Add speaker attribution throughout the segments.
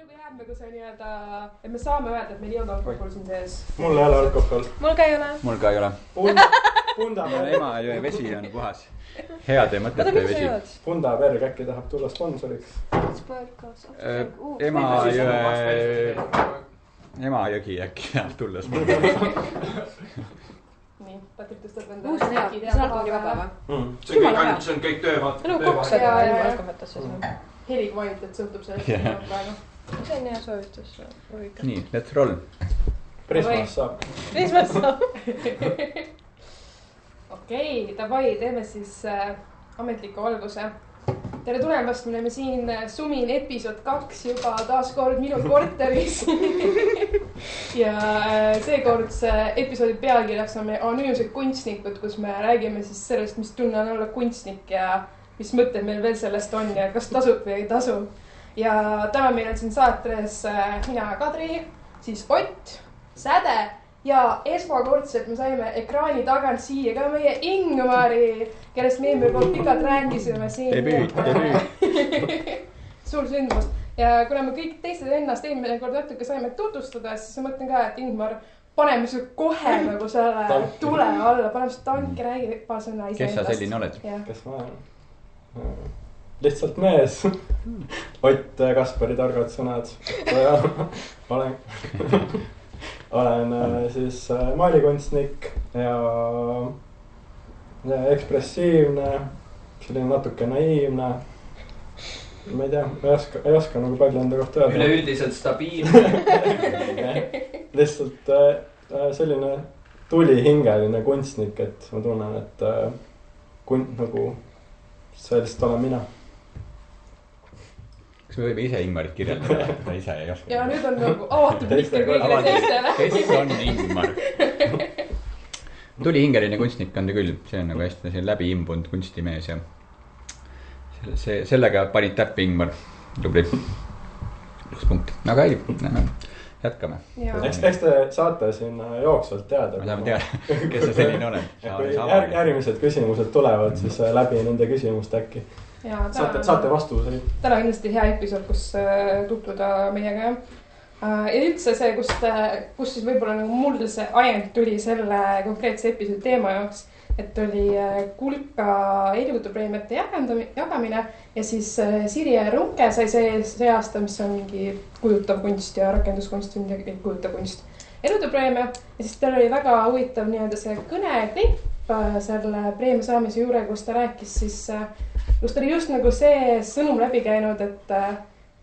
Speaker 1: nagu jääb nagu see nii-öelda, et me saame öelda, et meil ei olnud alkohol siin sees.
Speaker 2: Mul ei ole alkohol.
Speaker 1: Mul ka ei ole.
Speaker 3: Mul ka ei ole. Emajõe vesi on puhas. Heade mõtete vesi.
Speaker 2: Pundaberg äkki tahab tulla sponsoriks.
Speaker 3: Emajõgi äkki tahab tulla sponsoriks.
Speaker 1: Nii, Patrik tõstab enda
Speaker 4: uus on hea, see on alkoholivaba või?
Speaker 5: See on kõik töö.
Speaker 4: No koksada ilma alkoholitas.
Speaker 1: Heli kvaliteet sõltub sellest praegu.
Speaker 4: See on hea soovitus.
Speaker 3: Nii, let's roll.
Speaker 2: Prismas saab.
Speaker 1: Okei, davai, teeme siis ametliku alguse. Tere tulemast, me oleme siin Sumin episood 2 juba taas kord minu korteris. Ja seekordse episoodi pealkirjaks on meie anonüümsed kunstnikud, kus me räägime siis sellest, mis tunne on olla kunstnik ja mis mõtted meil veel sellest on ja kas tasub või ei tasu. Ja täna meil on siin saates mina Kadri, siis Ott, Säde ja esmakordselt me saime ekraani tagant siia ka meie Ingmari, kellest me eelmine kord pikalt rääkisime siin.
Speaker 3: Debüüt.
Speaker 1: Suur sündmust. Ja kuna me kõik teised ennast eelmine kord natuke saime tutvustada, siis ma mõtlen ka, et Ingmar, paneme see kohe nagu selle tule alla, paneme see tanki, räägi paar sõna ise
Speaker 3: endast. Kes sa selline oled?
Speaker 2: Kes ma olen? Lihtsalt mees. Ott Kaspari targad sõnad. Olen siis maalikunstnik ja ekspressiivne, selline natuke naiivne. Ma ei tea, ei oska nagu palju enda kohta öelda.
Speaker 5: Üleüldiselt stabiilne.
Speaker 2: Lihtsalt selline tulihingeline kunstnik, et ma tunnen, et nagu sellist olen mina.
Speaker 3: Kas me võime ise Ingmarit kirjeldada, et ta ise ei oska?
Speaker 1: Ja nüüd on nagu avatud mikker kõigile teistele.
Speaker 3: Kes on Ingmar? Tulihingeline kunstnik on ta küll, see on nagu hästi läbi imbunud kunstimees ja sellega panid täppi Ingmar, tubli. Üks punkt, aga ei, jätkame.
Speaker 2: Eks te saate siin jooksvalt teada.
Speaker 3: Me saame teada, kes sa selline oled.
Speaker 2: Kui järgmised küsimused tulevad, siis läbi nende küsimust äkki. Saate vastuseid.
Speaker 1: Täna on kindlasti hea episood, kus tutvuda meiega. Ja üldse see, kus siis võib-olla nagu mul see ajend tuli selle konkreetse episoodi teema jaoks, et oli Kulka edutupreemiate jagamine ja siis Sirje Runke sai see aasta, mis on mingi kujutav kunst ja rakenduskunst või midagi kujutav kunst edutupreemia. Ja siis tal oli väga huvitav nii-öelda see kõneklipp selle preemia saamise juure, kus ta rääkis siis, kus ta oli just nagu see sõnum läbi käinud, et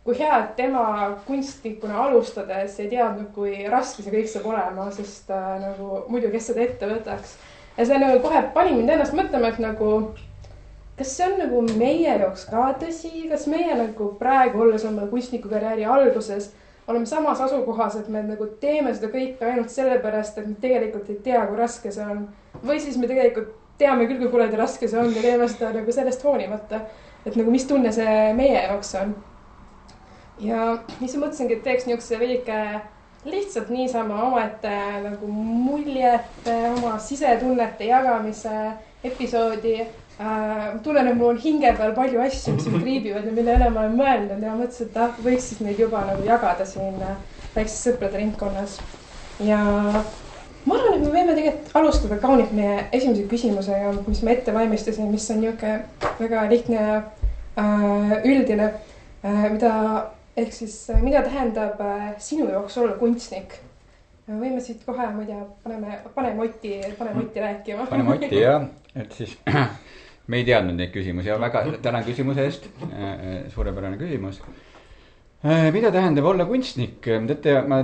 Speaker 1: kui hea, et tema kunstnikuna alustades ei teadnud, kui raske see kõik saab olema, sest nagu muidu kes seda ette võtaks. Ja see nagu kohe pani mind ennast mõtlema, et nagu, kas see on nagu meie jaoks ka tõsi, kas meie nagu praegu olles oma kunstnikukarjääri alguses oleme samas asukohas, et me nagu teeme seda kõike ainult sellepärast, et me tegelikult ei tea, kui raske see on. Või siis me tegelikult teame küll, kui kuradi raske see on ja teeme seda nagu sellest hoonimata, et nagu mis tunne see meie jaoks on. Ja mis ma mõtlesingi, et teeks niisuguse veidike lihtsalt niisama omaette nagu muljete, oma sisetunnete jagamise episoodi. Tunnen, et mul on hinge peal palju asju, mis mind kriibivad ja mille üle ma olen mõelnud ja mõtlesin, et võiks siis neid juba nagu jagada siin väikses sõprade ringkonnas. Ja ma arvan, et me võime tegelikult alustada kaunilt meie esimese küsimusega, mis ma ette valmistasin, mis on niisugune väga lihtne ja üldine, ehk siis mida tähendab sinu jaoks olla kunstnik? Võime siit kohe, ma ei tea, paneme Otti rääkima.
Speaker 3: Paneme Otti, jah, et siis me ei teadnud neid küsimusi ja väga tänan küsimuse eest, suurepärane küsimus. Mida tähendab olla kunstnik? Teate, ma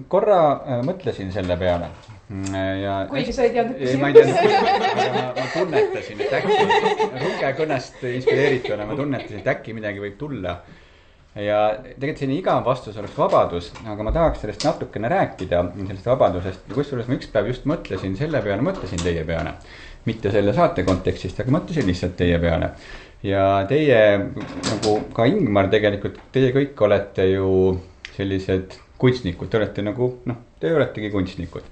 Speaker 3: korra mõtlesin selle peale.
Speaker 1: Kuigi sa ei teadnud küsimus.
Speaker 3: Ma ei teadnud, aga ma tunnetasin, et äkki Runke kõnest inspireerituna ma tunnetasin, et äkki midagi võib tulla. Ja tegelikult selline igav vastus oleks vabadus, aga ma tahaks sellest natukene rääkida, sellest vabadusest. Kusjuures ma üks päev just mõtlesin selle peale, mõtlesin teie peale. Mitte selle saate kontekstist, aga mõtlesin lihtsalt teie peale. Ja teie, nagu ka Ingmar tegelikult, teie kõik olete ju sellised kunstnikud. Te olete nagu, te oletegi kunstnikud.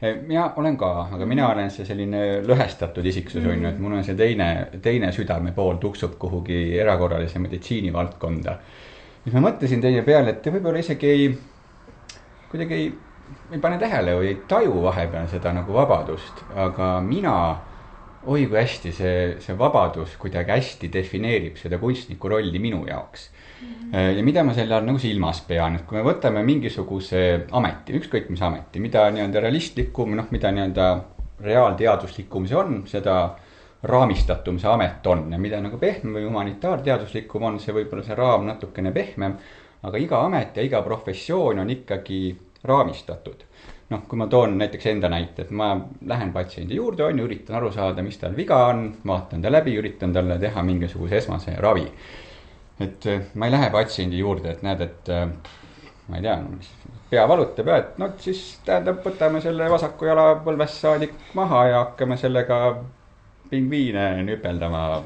Speaker 3: Mina olen ka, aga mina olen see selline lõhestatud isiksus, et mul on see teine südame pool tuksub kuhugi erakorralise meditsiini valdkonda. siis ma mõtlesin teie peale, et te võib-olla isegi kuidagi ei pane tähele või ei taju vahepeal seda nagu vabadust, aga mina, oi kui hästi see vabadus kuidagi hästi defineerib seda kunstniku rolli minu jaoks. Ja mida ma selle all nagu silmas pean, et kui me võtame mingisuguse ameti, ükskõik mis ameti, mida nii-öelda realistlikum, mida nii-öelda reaalteaduslikum see on, seda raamistatum see amet on ja mida nagu pehmem või humanitaarteaduslikum on, see võib-olla see raam natukene pehmem, aga iga amet ja iga professioon on ikkagi raamistatud. Kui ma toon näiteks enda näite, et ma lähen patsiendi juurde, üritan aru saada, mis tal viga on, vaatan ta läbi, üritan talle teha mingisuguse esmase ravi. Et ma ei lähe patsiendi juurde, et näed, et ma ei tea, pea valutab ja, et siis tähendab, võtame selle vasaku jala põlvest saadik maha ja hakkame sellega pingviine nüpeldama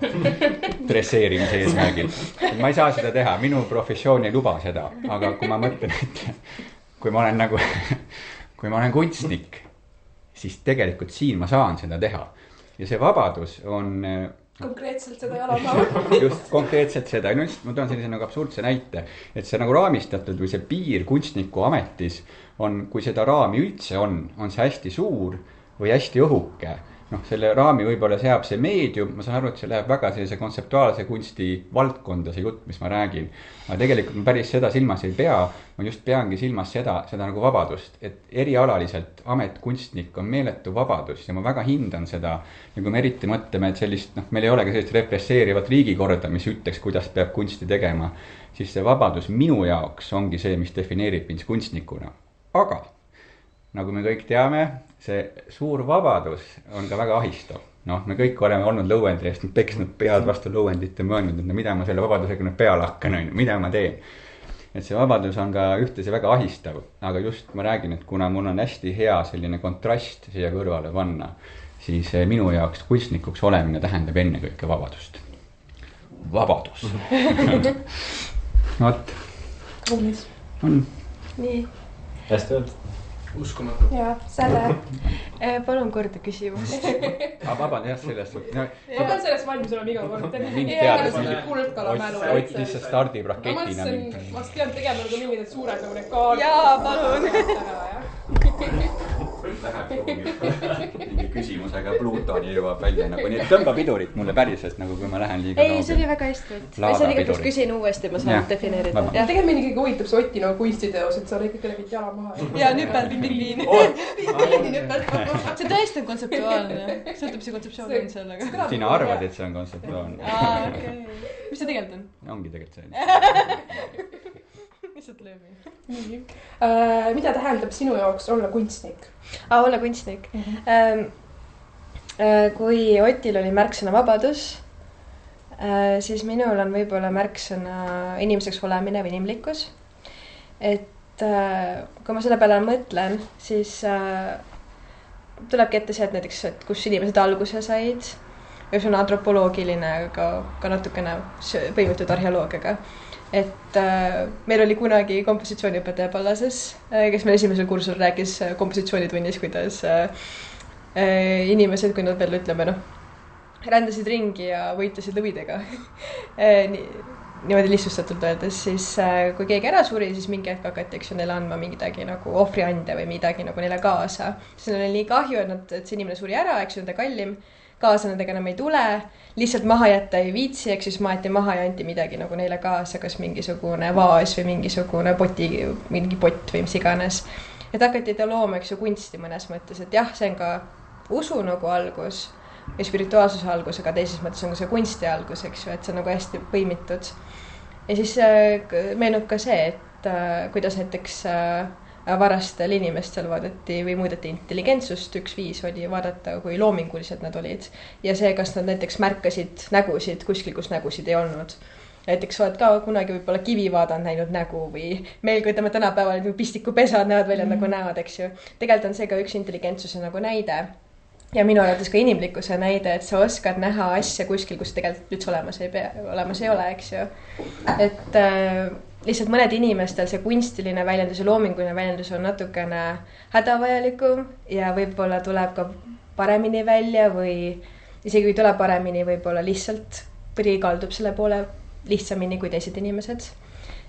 Speaker 3: dresseerimise eesmärgil. Ma ei saa seda teha, minu professioon ei luba seda, aga kui ma mõtlen, et kui ma olen kunstnik, siis tegelikult siin ma saan seda teha. Ja see vabadus on
Speaker 1: konkreetselt seda jalamaha.
Speaker 3: Just konkreetselt seda. Ma toon sellise nagu absurdse näite, et see nagu raamistatud või see piir kunstniku ametis on, kui seda raami üldse on see hästi suur või hästi õhuke. Selle raami võib-olla seab see meedium, ma saan aru, et see läheb väga sellise kontseptuaalse kunsti valdkonda, see jutt, mis ma räägin. Aga tegelikult ma päris seda silmas ei pea, ma just peangi silmas seda nagu vabadust, et erialaliselt ametkunstnik on meeletu vabadus ja ma väga hindan seda, ja kui me eriti mõtleme, et sellist, meil ei ole ka sellist represseerivat riigikorda, mis ütleks, kuidas peab kunsti tegema, siis see vabadus minu jaoks ongi see, mis defineerib mind kunstnikuna. Aga nagu me kõik teame, see suur vabadus on ka väga ahistav. Me kõik oleme olnud lõuendi eest, peksnud pead vastu lõuendit ja mõelnud, et mida ma selle vabadusega nüüd peale hakkan, mida ma teen. Et see vabadus on ka ühtlasi väga ahistav, aga just ma räägin, et kuna mul on hästi hea selline kontrast siia kõrvale panna, siis minu jaoks kunstnikuks olemine tähendab ennekõike vabadust. Vabadus. Vot.
Speaker 1: Kaunis. Nii.
Speaker 2: Hästi öeldud.
Speaker 5: Uskumatu.
Speaker 1: Ja, selle.
Speaker 4: Palun korda küsimust.
Speaker 3: Vaband, jah, sellest.
Speaker 1: Ma pean sellest valmis olema iga kord.
Speaker 3: Ott lihtsalt stardib raketina.
Speaker 1: Ma pean tegema nagu mingid suured nagu need kaardid.
Speaker 4: Jaa, palun.
Speaker 3: Mingi küsimusega Plutoni jõuab välja nagu nii, et tõmba pidurit mulle päriselt, nagu kui ma lähen liiga
Speaker 4: ei, see oli väga hästi. See oli kõigepealt küsin uuesti, ma saan defineerida.
Speaker 1: Tegelikult mind ikkagi huvitab see Oti nagu kunstiteos, et sa oled ikkagi legit jala maha.
Speaker 4: Ja nüpeldi pingviini. See tõesti on kontseptuaalne. Sõltub see kontseptsioon on sellega.
Speaker 3: Sina arvad, et see on kontseptuaalne.
Speaker 4: Mis see tegelikult on?
Speaker 3: Ongi tegelikult see.
Speaker 4: Lihtsalt löömi.
Speaker 1: Mida tähendab sinu jaoks olla kunstnik?
Speaker 4: Olla kunstnik. Kui Otil oli märksõna vabadus, siis minul on võib-olla märksõna inimeseks olemine või inimlikkus. Et kui ma selle peale mõtlen, siis tulebki ette see, et näiteks, et kus inimesed alguse said, või see on antropoloogiline, aga ka natukene põimitud arheoloogiaga. Et meil oli kunagi kompositsiooniõpetaja Pallases, kes meil esimesel kursul rääkis kompositsioonitunnis, kuidas inimesed, kui nad veel ütleme, rändasid ringi ja võitlesid lõvidega. Niimoodi lihtsustatult öeldes, siis kui keegi ära suri, siis mingi hetk hakati, eks ju, neile andma mingidagi nagu ohvriande või midagi nagu neile kaasa. Siis neil oli nii kahju, et see inimene suri ära, eks ju, nende kallim, kaasa nendega enam ei tule, lihtsalt maha jätta ei viitsi, eks siis maeti maha ja anti midagi nagu neile kaasa, kas mingisugune vaas või mingisugune mingi pott või mis iganes. Et hakati ta looma, eks ju, kunsti mõnes mõttes, et jah, see on ka usu nagu algus ja spirituaalsuse algus, aga teises mõttes on ka see kunsti algus, eks ju, et see on nagu hästi põimitud. Ja siis meenub ka see, et kuidas näiteks varastel inimestel vaadati või muudeti intelligentsust, üks viis oli vaadata, kui loomingulised nad olid. Ja see, kas nad näiteks märkasid nägusid kuskil, kus nägusid ei olnud. Näiteks oled ka kunagi võib-olla kivivaadanud näinud nägu või meil, kui ütleme tänapäeval pistikupesad näevad välja nagu näod, eks ju. Tegelikult on see ka üks intelligentsuse nagu näide. Ja minu arvates ka inimlikkuse näide, et sa oskad näha asja kuskil, kus tegelikult üldse olemas ei ole, eks ju. Et lihtsalt mõned inimestel see kunstiline väljendus ja loominguline väljendus on natukene hädavajalikum ja võib-olla tuleb ka paremini välja või isegi kui tuleb paremini, võib-olla lihtsalt kaldub selle poole lihtsamini kui teised inimesed.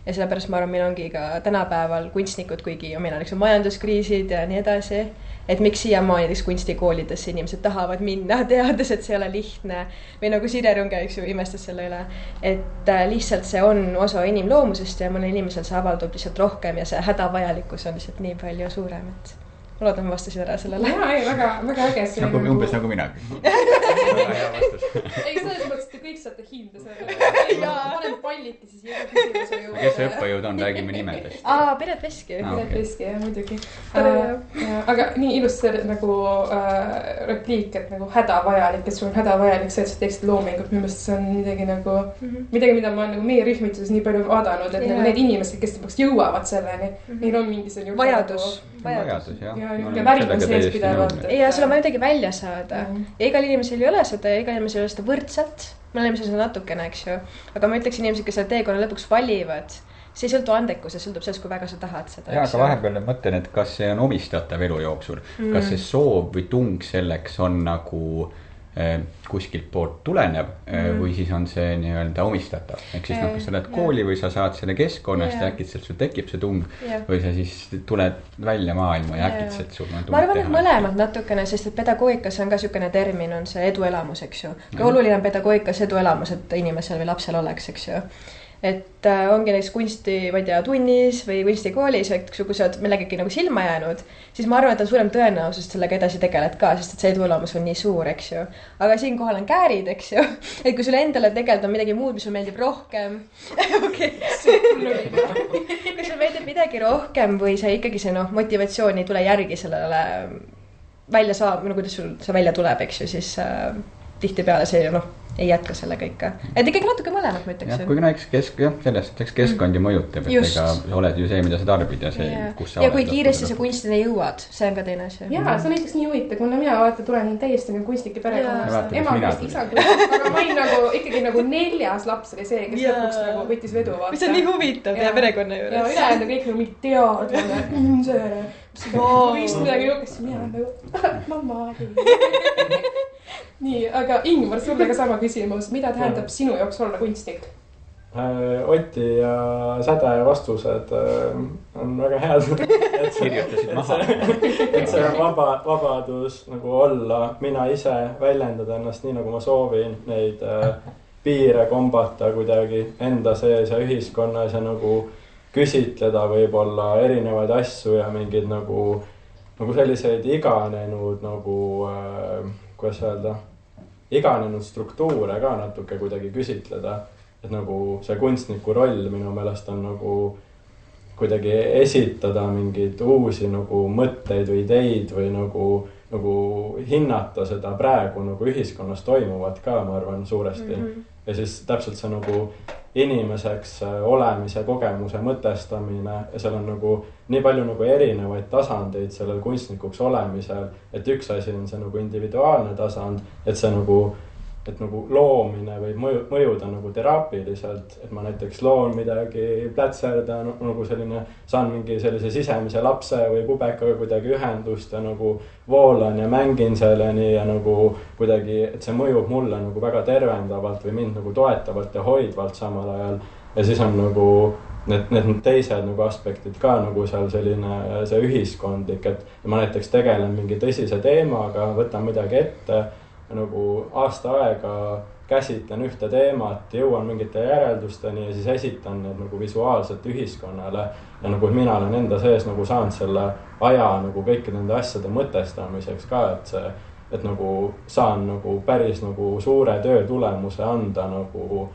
Speaker 4: ja sellepärast ma arvan, meil ongi ka tänapäeval kunstnikud, kuigi meil on majanduskriisid ja nii edasi, et miks siiamaani näiteks kunstikoolidesse inimesed tahavad minna, teades, et see ei ole lihtne või nagu Sire Runge, eks ju, imestas selle üle, et lihtsalt see on osa inimloomusest ja mõnel inimesel see avaldub lihtsalt rohkem ja see hädavajalikkus on lihtsalt nii palju suurem, et ma loodan, ma vastasin ära sellele.
Speaker 1: Jaa, ei, väga äge see.
Speaker 3: Umbes nagu minagi. Väga hea vastus.
Speaker 1: Ei, selles mõttes, et te kõik saate hinda selle. Ma olen palliti siis iga küsimuse juurde.
Speaker 3: Kes see õppejõud on, räägime nimedest.
Speaker 4: Piret Veski.
Speaker 1: Piret Veski, jah, muidugi. Aga nii ilus see nagu repliik, et nagu hädavajalik, et sul on hädavajalik see, et sa teeksid loomingut. Minu meelest see on midagi nagu, midagi, mida ma olen nagu meie rühmituses nii palju vaadanud, et nagu need inimesed, kes lõpuks jõuavad selleni, neil on mingisugune
Speaker 4: vajadus,
Speaker 3: jah.
Speaker 1: Ja värik on sees pidevalt.
Speaker 4: Ja sul on vaja midagi välja saada. Ja igal inimesel ei ole seda ja igal inimesel ei ole seda võrdselt. Mõnel inimesel seda natukene, eks ju. Aga ma ütleks inimesed, kes selle teekonna lõpuks valivad, see ei sõltu andekus, see sõltub sellest, kui väga sa tahad seda.
Speaker 3: Ja, aga vahepeal mõtlen, et kas see on omistatav elu jooksul. Kas see soov või tung selleks on nagu kuskilt poolt tulenev või siis on see nii-öelda omistatav. Ehk siis kas sa lähed kooli või sa saad selle keskkonnast ja äkitselt sul tekib see tung või sa siis tuled välja maailma ja äkitselt sul on tung teha.
Speaker 4: Ma arvan, et mõlemad natukene, sest et pedagoogikas on ka niisugune termin, on see eduelamus, eks ju. Ka oluline on pedagoogikas eduelamus, et inimesel või lapsel oleks, eks ju. Et ongi näiteks kunsti, ma ei tea, tunnis või kunstikoolis, kui sa oled millegagi nagu silma jäänud, siis ma arvan, et on suurem tõenäosus, et sellega edasi tegeled ka, sest et see eduelamus on nii suur, eks ju. Aga siinkohal on käärid, eks ju. Et kui sulle endale tegeleda midagi muud, mis sul meeldib rohkem, kui sul meeldib midagi rohkem või sa ikkagi see motivatsioon ei tule järgi sellele välja saab, kuidas sul see välja tuleb, eks ju, siis tihtipeale see ei jätka selle kõike. Et ikkagi natuke mõlemad, ma ütleks.
Speaker 3: Kuigi sellest keskkond ju mõjutab, et ega oled ju see, mida sa tarbid ja see, kus sa oled.
Speaker 4: Ja kui kiiresti sa kunstini jõuad, see on ka teine asja.
Speaker 1: Jaa, see on näiteks nii huvitav, kuna mina tulen täiesti kunstnike perekonnast. Ema käest isa küll, aga ma olin nagu ikkagi nagu 4. laps oli see, kes lõpuks nagu võttis vedu vaata.
Speaker 4: Mis on nii huvitav teie perekonna juures.
Speaker 1: Ja ülejäänud kõik nagu teadlane, see võist midagi jõukast, mina nagu mamma. Nii, aga Ingmar, sulle ka sama küsimus. Mida tähendab sinu jaoks olla kunstnik?
Speaker 2: Oti ja Säde vastused on väga head.
Speaker 3: Kirjutasid maha.
Speaker 2: Et see on vabadus nagu olla mina ise, väljendada ennast nii, nagu ma soovin, neid piire kombata kuidagi enda sees ja ühiskonnas ja nagu küsitleda võib-olla erinevaid asju ja mingid nagu selliseid iganenud nagu kuidas öelda, iganenud struktuure ka natuke kuidagi küsitleda. Et nagu see kunstniku roll minu meelest on nagu kuidagi esitada mingeid uusi nagu mõtteid või ideid või nagu hinnata seda praegu nagu ühiskonnas toimuvat ka, ma arvan, suuresti. Ja siis täpselt see nagu inimeseks olemise kogemuse mõtestamine ja seal on nagu nii palju nagu erinevaid tasandeid sellel kunstnikuks olemisel, et üks asi on see nagu individuaalne tasand, et see nagu loomine võib mõjuda nagu teraapiliselt, et ma näiteks loon midagi, plätserdan nagu selline, saan mingi sellise sisemise lapse või pubekaga kuidagi ühendust ja nagu voolan ja mängin selleni ja nagu kuidagi, et see mõjub mulle nagu väga tervendavalt või mind nagu toetavalt ja hoidvalt samal ajal. Ja siis on nagu need teised nagu aspektid ka nagu seal selline see ühiskondlik, et ma näiteks tegelen mingi tõsise teemaga, võtan midagi ette nagu aasta aega käsitlen ühte teemat, jõuan mingite järeldusteni ja siis esitan need nagu visuaalselt ühiskonnale ja nagu mina olen enda sees nagu saanud selle aja nagu kõikide nende asjade mõtestamiseks ka, et nagu saan nagu päris nagu suure töö tulemuse anda nagu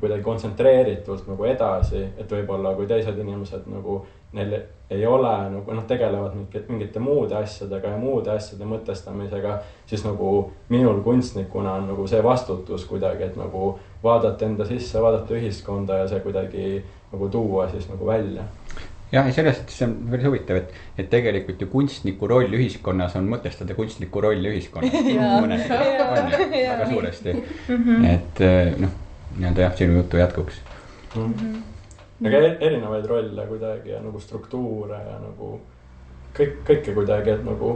Speaker 2: kuidagi kontsentreeritult nagu edasi, et võib-olla kui teised inimesed nagu neil ei ole nagu tegelevad mingite muude asjadega ja muude asjade mõtestamisega, siis nagu minul kunstnikuna on nagu see vastutus kuidagi, et nagu vaadata enda sisse, vaadata ühiskonda ja see kuidagi nagu tuua siis nagu välja.
Speaker 3: Jah, ja sellest, et see on päris huvitav, et tegelikult ju kunstniku roll ühiskonnas on mõtestada kunstniku rolli ühiskonnas. Mõned on väga suuresti. Et nii-öelda jah, sinu jutu jätkuks.
Speaker 2: Aga erinevaid rolle kuidagi ja nagu struktuure ja nagu kõike kuidagi, et nagu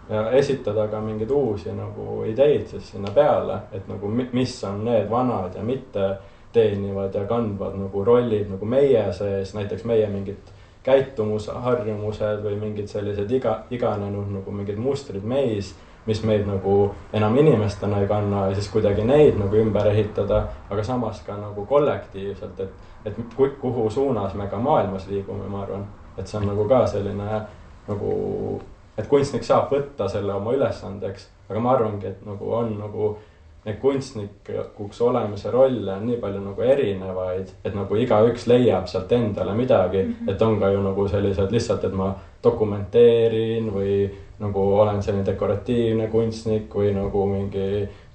Speaker 2: ja esitada ka mingeid uusi nagu ideid siis sinna peale, et nagu mis on need vanad ja mitte teenivad ja kandvad nagu rollid nagu meie sees, näiteks meie mingid käitumusharjumused või mingid sellised iganenud nagu mingid mustrid meis, mis meid nagu enam inimestena ei kanna ja siis kuidagi neid nagu ümber ehitada, aga samas ka nagu kollektiivselt, et kuhu suunas me ka maailmas liigume, ma arvan, et see on nagu ka selline nagu, et kunstnik saab võtta selle oma ülesandeks, aga ma arvangi, et nagu on nagu need kunstnikuks olemise rolle on nii palju nagu erinevaid, et nagu igaüks leiab sealt endale midagi, et on ka ju nagu sellised lihtsalt, et ma dokumenteerin või nagu olen selline dekoratiivne kunstnik või nagu mingi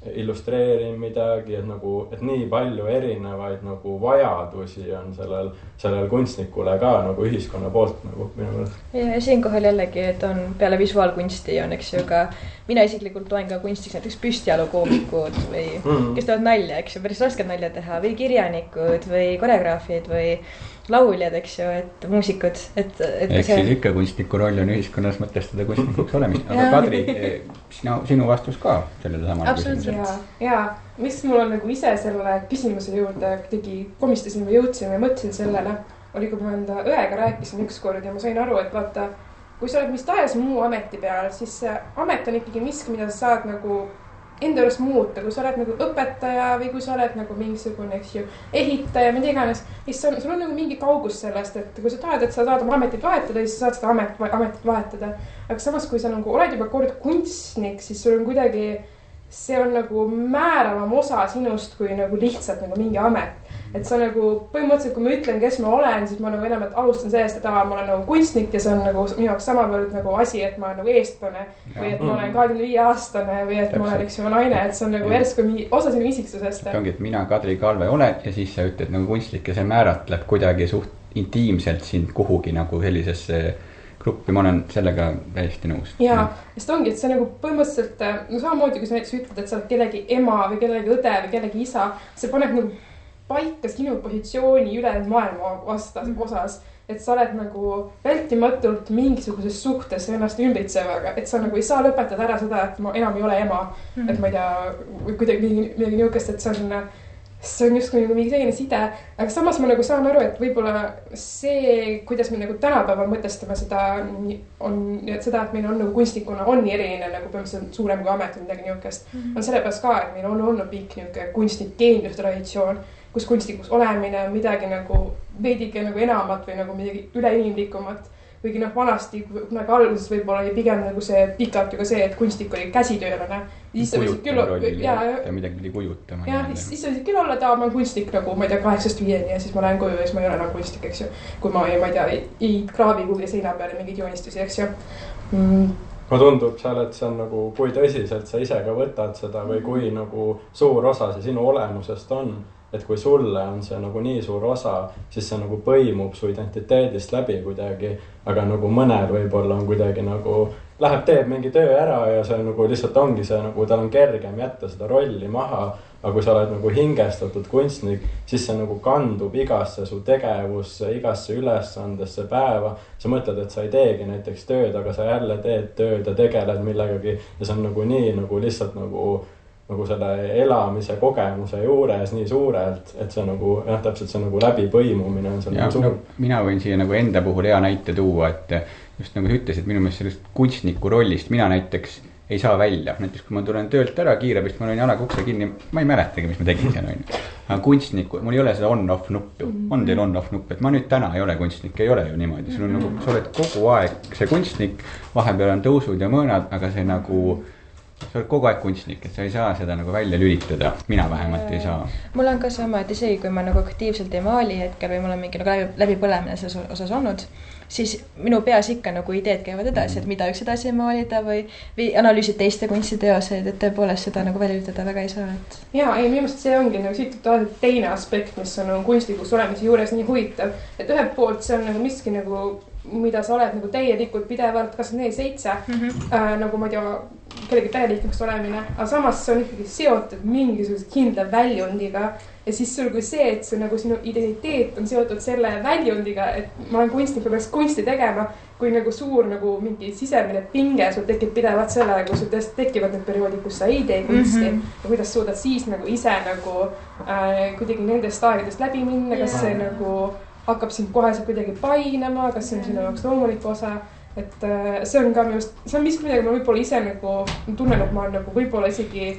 Speaker 2: illustreerin midagi, et nagu, et nii palju erinevaid nagu vajadusi on sellel kunstnikule ka nagu ühiskonna poolt nagu minu meelest.
Speaker 4: Ja siinkohal jällegi, et on peale visuaalkunsti on, eks ju, ka mina isiklikult loen ka kunstiks näiteks püstijalukoomikud või kes teevad nalja, eks ju, päris rasked nalja teha või kirjanikud või koreograafid või lauljad, eks ju, et muusikud, et
Speaker 3: eks siis ikka kunstniku roll on ühiskonnas mõtestada kunstnikuks olemist, aga Kadri, sinu vastus ka sellele samale küsimusele.
Speaker 1: Ja mis mul on nagu ise selle küsimuse juurde kuidagi komistasin või jõudsin või mõtlesin sellele, oli kui ma enda õega rääkisin ükskord ja ma sain aru, et vaata, kui sa oled mis tahes muu ameti peal, siis see amet on ikkagi miski, mida sa saad nagu enda juures muuta, kui sa oled nagu õpetaja või kui sa oled nagu mingisugune, eks ju, ehitaja, mida iganes, siis sul on nagu mingi kaugus sellest, et kui sa tahad, et sa saad oma ametit vahetada, siis sa saad seda ametit vahetada. Aga samas, kui sa nagu oled juba kord kunstnik, siis sul on kuidagi, see on nagu määravam osa sinust kui nagu lihtsalt nagu mingi amet. Et sa nagu põhimõtteliselt, kui ma ütlen, kes ma olen, siis ma nagu enam alustan sellest, et ma olen nagu kunstnik ja see on nagu minu jaoks samavõrd nagu asi, et ma olen nagu eestlane või et ma olen 25-aastane või et ma olen, eks ju, naine, et see on nagu järsku osa sinu isiksusest.
Speaker 3: Ongi, et mina Kadri Kalve olen ja siis sa ütled nagu kunstnik ja see määratleb kuidagi suht intiimselt sind kuhugi nagu sellisesse gruppi, ma olen sellega täiesti nõus.
Speaker 1: Jaa, sest ongi, et see nagu põhimõtteliselt, no samamoodi, kui sa näiteks ütled, et sa oled kellegi ema või kellegi õde või kellegi isa, see paneb nagu paika sinu positsiooni ülejäänud maailma osas, et sa oled nagu vältimatult mingisuguses suhtes ennast ümbritsevaga, et sa nagu ei saa lõpetada ära seda, et ma enam ei ole ema, et ma ei tea, või kuidagi midagi niukest, et see on justkui nagu mingi selline side, aga samas ma nagu saan aru, et võib-olla see, kuidas me nagu tänapäeval mõtestame seda, on seda, et meil on nagu kunstnikuna on nii eriline nagu põhimõtteliselt suurem kui amet või midagi niukest, on sellepärast ka, et meil on olnud pikk niuke kunstnik geeniustraditsioon, kus kunstnikuks olemine on midagi nagu veidike nagu enamat või nagu midagi üleinimlikumat. Kuigi noh, vanasti, kunagi alguses võib-olla oli pigem nagu see pikalt ju ka see, et kunstnik oli käsitöölane.
Speaker 3: Kujutama rolli ja midagi pidi kujutama.
Speaker 1: Ja siis võisid küll olla, et ma olen kunstnik nagu, ma ei tea, 8-5 ja siis ma lähen koju ja siis ma ei ole enam kunstnik, eks ju. Kui ma ei tea, ei kraavi kuhugi seina peale mingid joonistusi, eks ju.
Speaker 2: Ma tundub seal, et see on nagu, kui tõsiselt sa ise ka võtad seda või kui nagu suur osa see sinu olemusest on. Et kui sulle on see nagu nii suur osa, siis see nagu põimub su identiteedist läbi kuidagi, aga nagu mõnel võib-olla on kuidagi nagu läheb, teeb mingi töö ära ja see nagu lihtsalt ongi see nagu, tal on kergem jätta seda rolli maha, aga kui sa oled nagu hingestatud kunstnik, siis see nagu kandub igasse su tegevusse, igasse ülesandesse päeva. Sa mõtled, et sa ei teegi näiteks tööd, aga sa jälle teed tööd ja tegeled millegagi ja see on nagu nii nagu lihtsalt nagu selle elamise kogemuse juures nii suurelt, et see nagu, täpselt see nagu läbipõimumine on seal
Speaker 3: ja,
Speaker 2: nagu suur.
Speaker 3: No, mina võin siia nagu enda puhul hea näite tuua, et just nagu sa ütlesid, minu meelest sellest kunstniku rollist mina näiteks ei saa välja. Näiteks kui ma tulen töölt ära kiirabist, ma olen jalaga ukse kinni, ma ei mäletagi, mis ma tegin seal. Aga kunstniku, mul ei ole seda on-off nuppu. On teil on-off nupp, et ma nüüd täna ei ole kunstnik, ei ole ju niimoodi. Sul on nagu, sa oled kogu aeg see kunstnik, vahepeal on tõusud ja mõõnad, aga see nagu sa oled kogu aeg kunstnik, et sa ei saa seda nagu välja lülitada. Mina vähemalt ei saa.
Speaker 4: Mul on ka sama, et isegi kui ma nagu aktiivselt ei maali hetkel või mul on mingi nagu läbi põlemine selles osas olnud, siis minu peas ikka nagu ideed käivad edasi, et mida üks edasi maalida või analüüsid teiste kunstiteoseid, et tõepoolest seda nagu välja lülitada väga ei saa. Et...
Speaker 1: Jaa, ei, minu meelest see ongi nagu siit teine aspekt, mis on nagu kunstnikuks olemise juures nii huvitav, et ühelt poolt see on nagu miski nagu mida sa oled nagu täielikult pidevalt, kas 4-7 nagu ma ei tea, kellegi täielikult olemine, aga samas see on ikkagi seotud mingisuguse kindla väljundiga ja siis sul kui see, et see nagu sinu identiteet on seotud selle väljundiga, et ma olen kunstnik, ma peaks kunsti tegema, kui nagu suur nagu mingi sisemine pinge sul tekib pidevalt sellega, kui sul tõesti tekivad need perioodid, kus sa ei tee kunsti ja kuidas suudad siis nagu ise nagu kuidagi nendest aegadest läbi minna, kas see nagu hakkab sind koheselt kuidagi painama, kas see on sinu jaoks loomulik osa. Et see on ka minu arust, see on miski midagi, ma võib-olla ise nagu tunnen, et ma olen nagu võib-olla isegi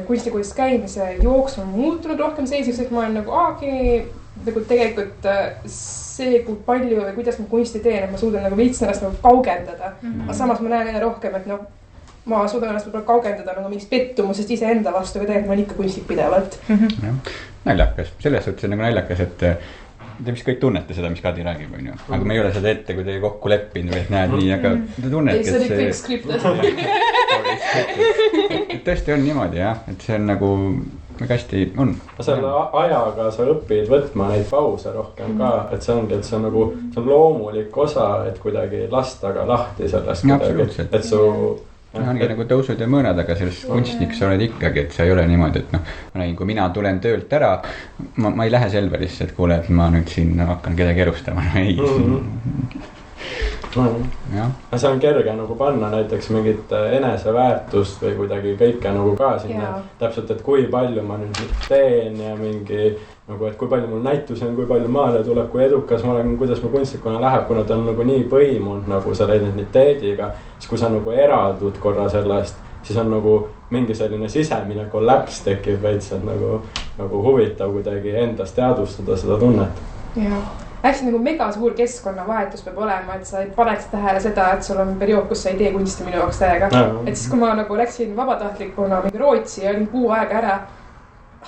Speaker 1: kunstikoolist käimise jooks on muutunud rohkem selliseks, et ma olen nagu nagu tegelikult see, kui palju või kuidas ma kunsti teen, et ma suudan nagu veits ennast nagu kaugendada. Aga samas ma näen jälle rohkem, et noh, ma suudan ennast võib-olla kaugendada nagu mingist pettumusest iseenda vastu, aga tegelikult ma olen ikka kunstnik pidevalt.
Speaker 3: Naljakas, selles suhtes on nagu naljakas, et te vist kõik tunnete seda, mis Kadi räägib, on ju. Aga me ei ole seda ette kuidagi kokku leppinud või et näed nii, aga te tunnete,
Speaker 1: et see oli kõik skriptas.
Speaker 3: Tõesti on niimoodi jah, et see on nagu väga hästi on.
Speaker 2: Selle ajaga sa õpid võtma neid pause rohkem ka, et see ongi, et see on nagu, see on loomulik osa, et kuidagi lasta ka lahti sellest kuidagi, et su
Speaker 3: ongi nagu tõusud ja mõõnad, aga sellest kunstnik sa oled ikkagi, et sa ei ole niimoodi, et noh, kui mina tulen töölt ära, ma ei lähe Selverisse, et kuule, et ma nüüd siin hakkan kedagi erustama, ei.
Speaker 2: See on kerge nagu panna näiteks mingit eneseväärtust või kuidagi kõike nagu ka sinna täpselt, et kui palju ma nüüd teen ja mingi nagu, et kui palju mul näitusi on, kui palju maale tuleb, kui edukas ma olen, kuidas ma kunstnikuna läheb, kuna ta on nagu nii põimunud nagu selle identiteediga, siis kui sa nagu eraldud korra sellest, siis on nagu mingi selline sisemine kollaps tekib veits, et nagu huvitav kuidagi endast teadvustada seda tunnet.
Speaker 1: Jah. Hästi nagu mega suur keskkonnavahetus peab olema, et sa ei paneks tähele seda, et sul on periood, kus sa ei tee kunsti minu jaoks täiega. Et siis, kui ma nagu läksin vabatahtlikuna mingi Rootsi ja olin kuu aega ära,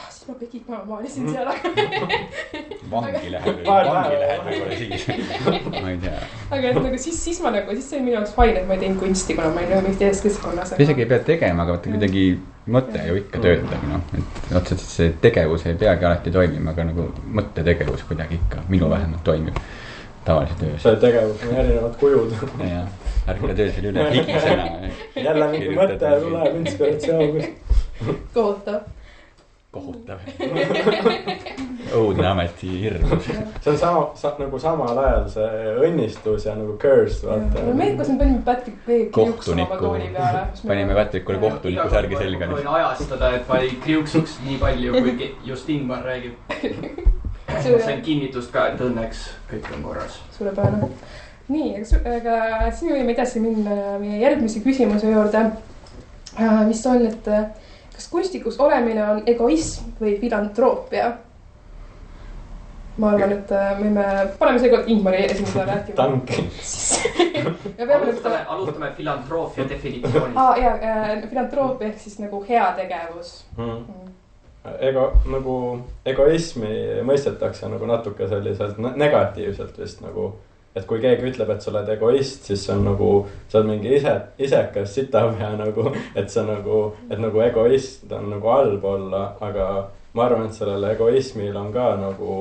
Speaker 1: siis ma pekid maalisin seal.
Speaker 3: Vangi läheb võib-olla siis, ma ei tea.
Speaker 1: Aga et nagu siis ma nagu, siis see oli minu jaoks fine, et ma ei teinud kunsti, kuna ma ei nagu mingis tees keskkonnas.
Speaker 3: Isegi ei pea tegema, aga kuidagi mõte ju ikka töötab, et otseselt see tegevus ei peagi alati toimima, aga nagu mõttetegevus kuidagi ikka minu vähemalt toimib tavalise töös.
Speaker 2: See tegevus on erinevad kujud.
Speaker 3: Jah, ärkle töös veel üle higisena.
Speaker 2: Jälle mingi mõte tuleb, inspiratsioon.
Speaker 3: Kohutav. Õudne ameti hirmus.
Speaker 2: See on nagu samal ajal see õnnistus ja nagu curse, vaata.
Speaker 1: No meil, kus me panime Patrick Veeg kriuksuma tooli peale.
Speaker 3: Panime Patrickule kohtuniku särgi selga.
Speaker 5: Ma võin ajastada, et ma ei kriuksuks nii palju, kui just Ingmar räägib. Ma sain kinnitust ka, et õnneks kõik on korras.
Speaker 1: Suurepärane. Nii, aga siin võime edasi minna meie järgmise küsimuse juurde, mis on, et kas kunstikus olemine on egoism või filantroopia? Ma arvan, et me paneme seekord Ingmari esimesele rääkima.
Speaker 2: Tanki.
Speaker 5: Alustame filantroopia definitsioonist.
Speaker 1: Filantroopia ehk siis nagu heategevus.
Speaker 2: Nagu egoismi mõistetakse nagu natuke selliselt negatiivselt vist nagu, et kui keegi ütleb, et sa oled egoist, siis see on nagu, sa oled mingi isekas sitapea nagu, et see nagu, et nagu egoist on nagu halb olla, aga ma arvan, et sellel egoismil on ka nagu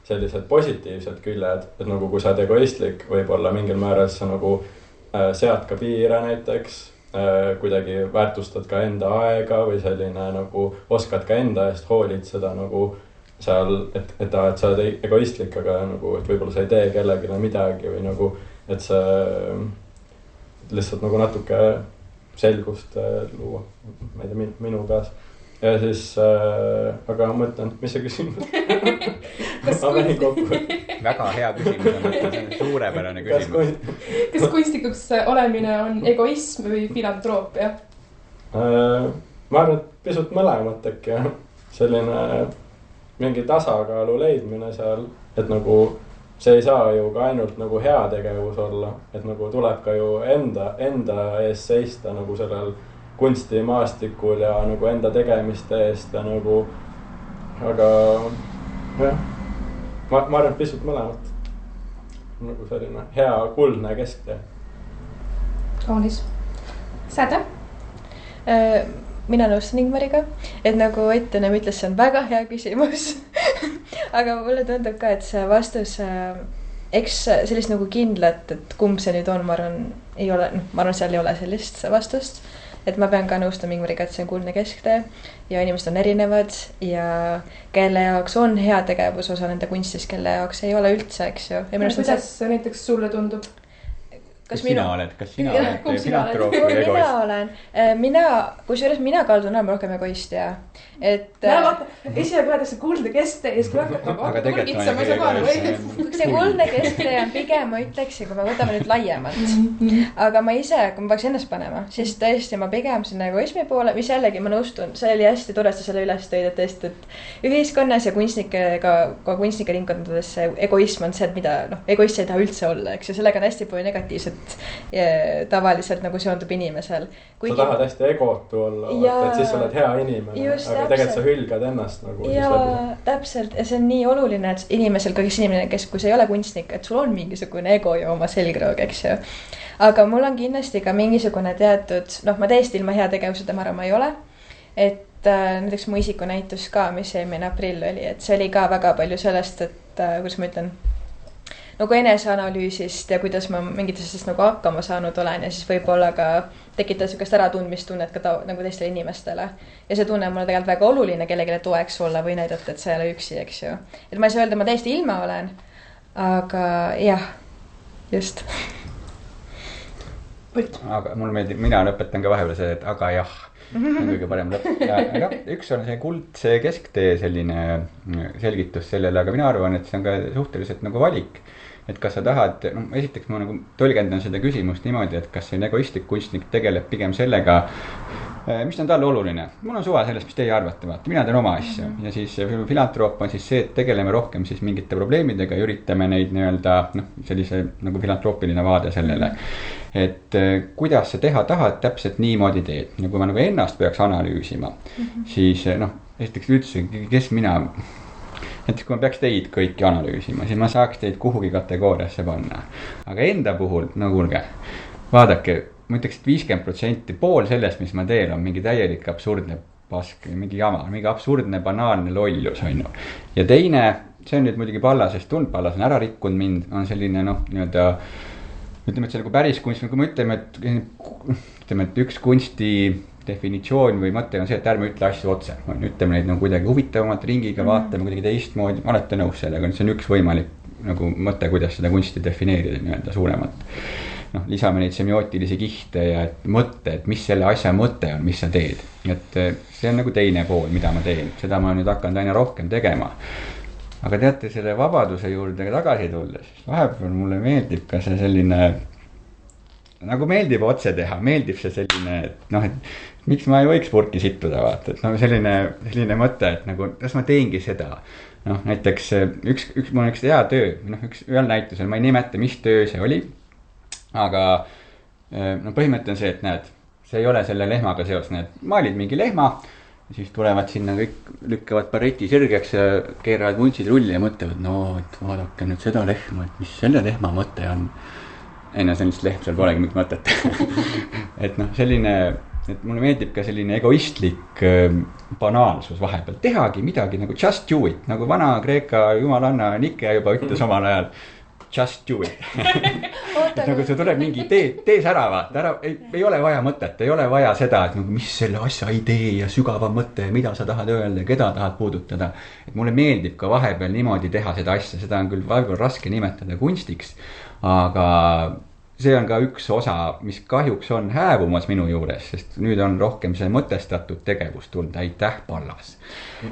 Speaker 2: sellised positiivsed küljed, et nagu kui sa oled egoistlik, võib-olla mingil määral sa nagu sead ka piire näiteks, kuidagi väärtustad ka enda aega või selline nagu oskad ka enda eest hoolitseda nagu seal, et sa oled egoistlik, aga nagu, et võib-olla sa ei tee kellegile midagi või nagu, et see lihtsalt nagu natuke selgust luua, ma ei tea, minu peas. Ja siis, aga ma mõtlen, mis see küsimus? Ma võin kokku.
Speaker 3: Väga hea küsimus, see on suurepärane küsimus.
Speaker 1: Kas kunstikuks olemine on egoism või filantroopia?
Speaker 2: Ma arvan, et pisut mõlemat äkki, selline mingi tasakaalu leidmine seal, et nagu see ei saa ju ka ainult nagu heategevus olla, et nagu tuleb ka ju enda ees seista nagu sellel kunstimaastikul ja nagu enda tegemiste eest ja nagu, aga jah, ma arvan, pisut mõlemat nagu selline hea kuldne kesktee.
Speaker 1: Kaunis. Säde?
Speaker 4: Mina nõustun Ingmariga, et nagu Ott ennem ütles, see on väga hea küsimus. Aga mulle tundub ka, et see vastus eks sellist nagu kindlat, et kumb see nüüd on, ma arvan, seal ei ole sellist vastust. Et ma pean ka nõustama Ingmariga, et see on kuldne kesktee ja inimesed on erinevad ja kelle jaoks on hea tegevus osa nende kunstis, kelle jaoks ei ole üldse, eks ju.
Speaker 1: Kuidas näiteks sulle tundub?
Speaker 3: Kas sina oled filantroop või egoist?
Speaker 4: Mina olen, kusjuures mina kaldun olema rohkem egoist ja et
Speaker 1: ise võetakse kuldne kesktee ja siis kui hakkab kitsama ei saa kaadu.
Speaker 4: See kuldne kesktee on pigem, ma ütleksin, kui me võtame nüüd laiemalt. Aga ma ise, kui ma peaks ennast panema, siis tõesti ma pigem sinna egoismi poole, mis jällegi ma nõustun, see oli hästi tore, sa selle üles tõid, et tõesti, et ühiskonnas ja kunstnikega, ka kunstnike ringkondades see egoism on see, et mida, egoist ei taha üldse olla, eks ju, sellega on hästi palju negatiivset tavaliselt nagu seondub inimesel.
Speaker 2: Sa tahad hästi egotu olla, et siis sa oled hea inimene, aga tegelikult sa hülgad ennast nagu.
Speaker 4: Ja täpselt, ja see on nii oluline, et inimesel, kui sa ei ole kunstnik, et sul on mingisugune ego ja oma selgroog, eks ju. Aga mul on kindlasti ka mingisugune teatud, ma täiesti ilma hea tegevuseta ma arvan, ma ei ole. Et näiteks mu isikunäitus ka, mis eelmine aprill oli, et see oli ka väga palju sellest, et kuidas ma ütlen, nagu eneseanalüüsist ja kuidas ma mingitest nagu hakkama saanud olen ja siis võib-olla ka tekitada sellist äratundmistunnet ka nagu teistele inimestele. Ja see tunne on mulle tegelikult väga oluline kellelegi toeks olla või näidata, et sa ei ole üksi, eks ju. Et ma ei saa öelda, ma täiesti ilma olen, aga jah, just.
Speaker 3: Aga mul meeldib, mina lõpetan ka vahepeal see, et aga jah, see on kõige parem lõpp. Ja üks on see kuldse kesktee selline selgitus sellele, aga mina arvan, et see on ka suhteliselt nagu valik. Et kas sa tahad, esiteks ma nagu tõlgendan seda küsimust niimoodi, et kas see egoistlik kunstnik tegeleb pigem sellega, mis on talle oluline. Mul on suva sellest, mis teie arvate, vaata, mina teen oma asja. Ja siis filantroop on siis see, et tegeleme rohkem siis mingite probleemidega ja üritame neid nii-öelda sellise nagu filantroopiline vaade sellele. Et kuidas sa teha tahad, täpselt niimoodi teed. Ja kui ma nagu ennast peaks analüüsima, siis esiteks üldse, kes mina... Näiteks kui ma peaks teid kõiki analüüsima, siis ma saaks teid kuhugi kategooriasse panna. Aga enda puhul, kuulge, vaadake, ma ütleks, et 50% pool sellest, mis ma teen, on mingi täielik absurdne pask, mingi jama, mingi absurdne, banaalne lollus, on ju. Ja teine, see on nüüd muidugi Pallasest tund, Pallas on ära rikkunud mind, on selline, nii-öelda, ütleme, et see nagu päris kunst, kui me ütleme, et üks kunsti definitsioon või mõte on see, et ärme ütle asju otse. Ütleme neid nagu kuidagi huvitavamalt ringiga, vaatame kuidagi teistmoodi, olete nõus sellega, see on üks võimalik nagu mõte, kuidas seda kunsti defineerida nii-öelda suuremat. Lisame neid semiootilisi kihte ja mõtte, et mis selle asja mõte on, mis sa teed. Et see on nagu teine pool, mida ma teen. Seda ma nüüd hakanud aina rohkem tegema. Aga teate, selle vabaduse juurde tagasi tulles, vahepeal mulle meeldib ka see selline, nagu meeldib otse teha, meeldib see selline, et miks ma ei võiks purki sittuda, vaata, et selline mõte, et nagu, kas ma teengi seda. Näiteks mul on üks hea töö, ühel näitusel, ma ei nimeta, mis töö see oli, aga põhimõte on see, et näed, see ei ole selle lehmaga seos, näed, maalid mingi lehma, siis tulevad sinna kõik, lükkavad barreti sirgeks ja keeravad vuntsid rulli ja mõtlevad, et vaadake nüüd seda lehma, et mis selle lehma mõte on. See on lihtsalt lehm, seal polegi mingit mõtet. Et selline, et mulle meeldib ka selline egoistlik banaalsus vahepeal. Tehagi midagi nagu just do it, nagu vana Kreeka jumalanna Nikea juba ütles omal ajal. Just do it. Et nagu see tuleb mingi, tees ära, vaata, ei ole vaja mõtet, ei ole vaja seda, et nagu, mis selle asja idee ja sügava mõte, mida sa tahad öelda ja keda tahad puudutada. Et mulle meeldib ka vahepeal niimoodi teha seda asja, seda on küll vahepeal raske nimetada kunstiks. Aga see on ka üks osa, mis kahjuks on hääbumas minu juures, sest nüüd on rohkem see mõtestatud tegevus tulnud, aitäh Pallas.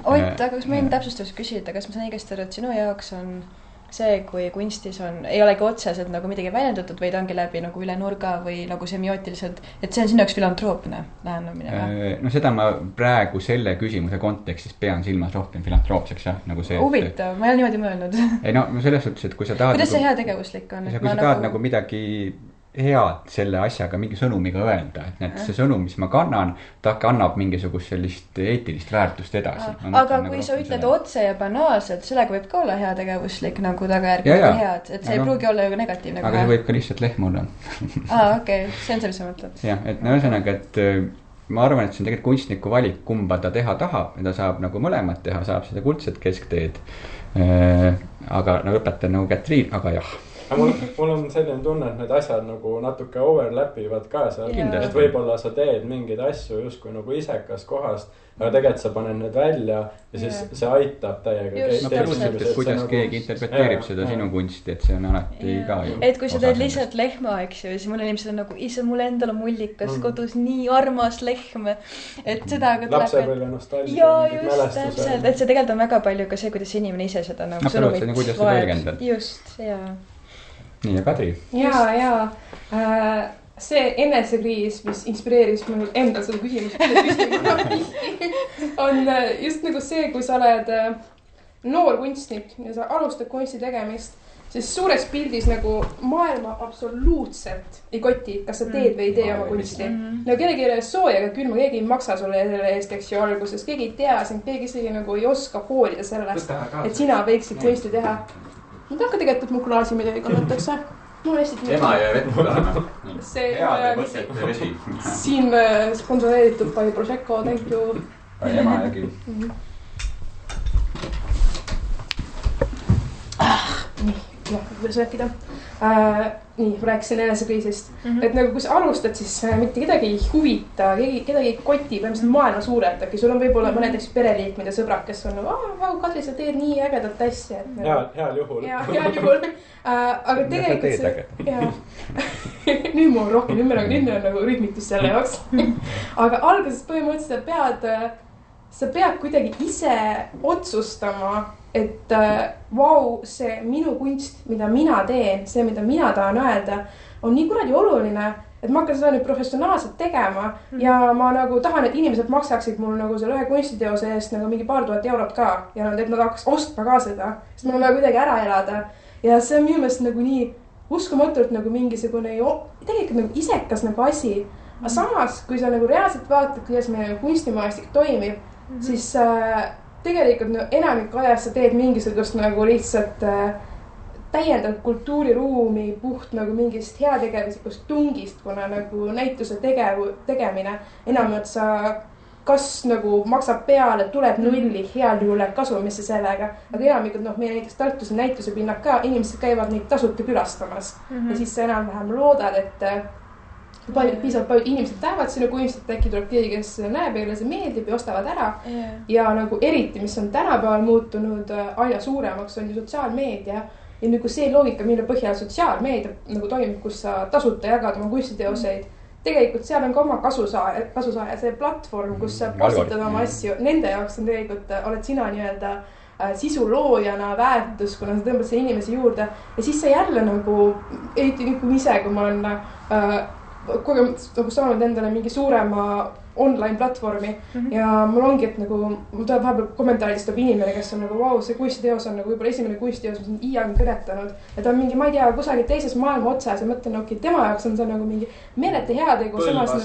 Speaker 4: Ott, aga kas ma võin täpsustus küsida, kas ma saan õigesti aru, et sinu jaoks on see, kui kunstis on, ei olegi otseselt nagu midagi väljendatud, vaid ongi läbi nagu üle nurga või nagu semiootiliselt, et see on sinu jaoks filantroopne lähenemine?
Speaker 3: Seda ma praegu selle küsimuse kontekstis pean silmas rohkem filantroopseks, jah, nagu see.
Speaker 4: Huvitav, ma ei ole niimoodi mõelnud.
Speaker 3: Ei selles suhtes, et kui sa tahad
Speaker 4: kuidas see hea tegevuslik on?
Speaker 3: Kui sa tahad nagu midagi head selle asjaga mingi sõnumiga öelda, et näed, see sõnum, mis ma kannan, ta kannab mingisugust sellist eetilist väärtust edasi.
Speaker 4: Aga kui sa ütled otse ja banaalselt, sellega võib ka olla hea tegevuslik nagu tagajärg head, et see ei pruugi olla ju negatiivne.
Speaker 3: Aga see võib ka lihtsalt lehm olla.
Speaker 4: Okei, see on see, mis sa mõtled.
Speaker 3: Jah, et ühesõnaga, et ma arvan, et see on tegelikult kunstniku valik, kumba ta teha tahab ja ta saab nagu mõlemat teha, saab seda kuldset keskteed. Aga õpetan nagu Katriin, aga jah.
Speaker 2: mul on selline tunne, et need asjad nagu natuke overlapivad ka seal. Et võib-olla sa teed mingeid asju justkui nagu isekas kohast, aga tegelikult sa paned need välja ja siis see aitab täiega.
Speaker 3: Kuidas keegi interpreteerib seda sinu kunsti, et see on alati ka ju.
Speaker 4: Et kui sa teed lihtsalt lehma, eks ju, siis mul inimesed on nagu, ise mul endal on mullikas kodus nii armas lehm, et seda aga tuleb.
Speaker 2: Lapsepõlve nostalgia.
Speaker 4: Jaa, just, täpselt, et see tegelikult on väga palju ka see, kuidas inimene ise seda nagu sõnumit
Speaker 3: vaed.
Speaker 4: Just, jaa.
Speaker 3: Nii ja Kadri.
Speaker 1: Jaa. See enesekriis, mis inspireeris mul enda seda küsimust, on just nagu see, kui sa oled noor kunstnik ja sa alustad kunsti tegemist, siis suures pildis nagu maailma absoluutselt ei koti, kas sa teed või ei tee oma kunsti. Nagu kellegi ei ole sooja ega külma, keegi ei maksa sulle selle eest, eks ju alguses, keegi ei tea sind, keegi isegi nagu ei oska hoolida sellest, et sina võiksid kunsti teha. Nüüd hakka tegelikult mu klaasi midagi kannatakse.
Speaker 3: Ema ja vett tahame.
Speaker 1: Heade
Speaker 3: mõtete vesi.
Speaker 1: Siin sponsoreeritud by Prosecco, thank you.
Speaker 3: Ema jagi.
Speaker 1: Nii, kuidas rääkida. Nii, rääkisin enesekriisist. Et nagu kui sa alustad, siis mitte kedagi ei huvita, kedagi ei koti, põhimõtteliselt maailma suuretagi. Sul on võib-olla mõnedeks pereliikmed ja sõbrad, kes on nagu, Kadri, sa teed nii ägedat asja.
Speaker 2: Heal juhul.
Speaker 1: Heal juhul. Aga tegelikult see... Nüüd mul on rohkem, nüüd on nagu rühmitus selle jaoks. Aga alguses põhimõtteliselt sa pead kuidagi ise otsustama, et see minu kunst, mida mina teen, see, mida mina tahan öelda, on nii kuradi oluline, et ma hakkan seda nüüd professionaalselt tegema ja ma nagu tahan, et inimesed maksaksid mul nagu selle ühe kunstiteose eest nagu mingi paar tuhat eurot ka ja et nad hakkaks ostma ka seda, sest mul on vaja kuidagi ära elada ja see on minu meelest nagu nii uskumatult nagu mingisugune tegelikult nagu isekas nagu asi, aga samas, kui sa nagu reaalselt vaatad, kuidas meie kunstimaastik toimib, siis tegelikult enamik ajast sa teed mingisugust nagu lihtsalt täiendav kultuuriruumi puht nagu mingist heategevislikust tungist, kuna nagu näituse tegemine enamalt sa kas nagu maksab peale, tuleb nulli, heal juhul kasumisse sellega, aga enamikud meie näiteks Tartus näituse pinnad ka, inimesed käivad neid tasuta külastamas ja siis sa enam-vähem loodad, et piisavalt palju inimesed lähevad sinna kunsti, et äkki tuleb keegi, kes näeb ja see meeldib ja ostavad ära ja nagu eriti, mis on tänapäeval muutunud aina suuremaks, on ju sotsiaalmeedia ja nagu see loogika, mille põhjal sotsiaalmeedia nagu toimib, kus sa tasuta jagad oma kunstiteoseid. Tegelikult seal on ka oma kasusaaja, see platvorm, kus sa postitad oma asju, nende jaoks on tegelikult, oled sina nii-öelda sisuloojana väärtus, kuna sa tõmbad selle inimese juurde ja siis sa jälle nagu, eriti nüüd kui ise, kui ma olen nagu saanud endale mingi suurema online platvormi ja mul ongi, et nagu mul tuleb vahepeal kommentaaridest tuleb inimene, kes on nagu see kunstiteos on nagu võib-olla esimene kunstiteos, mis on iiagi kõnetanud ja ta on mingi, ma ei tea, kusagil teises maailma otsas ja mõtlen, okei, tema jaoks on see nagu mingi meelete heategu samas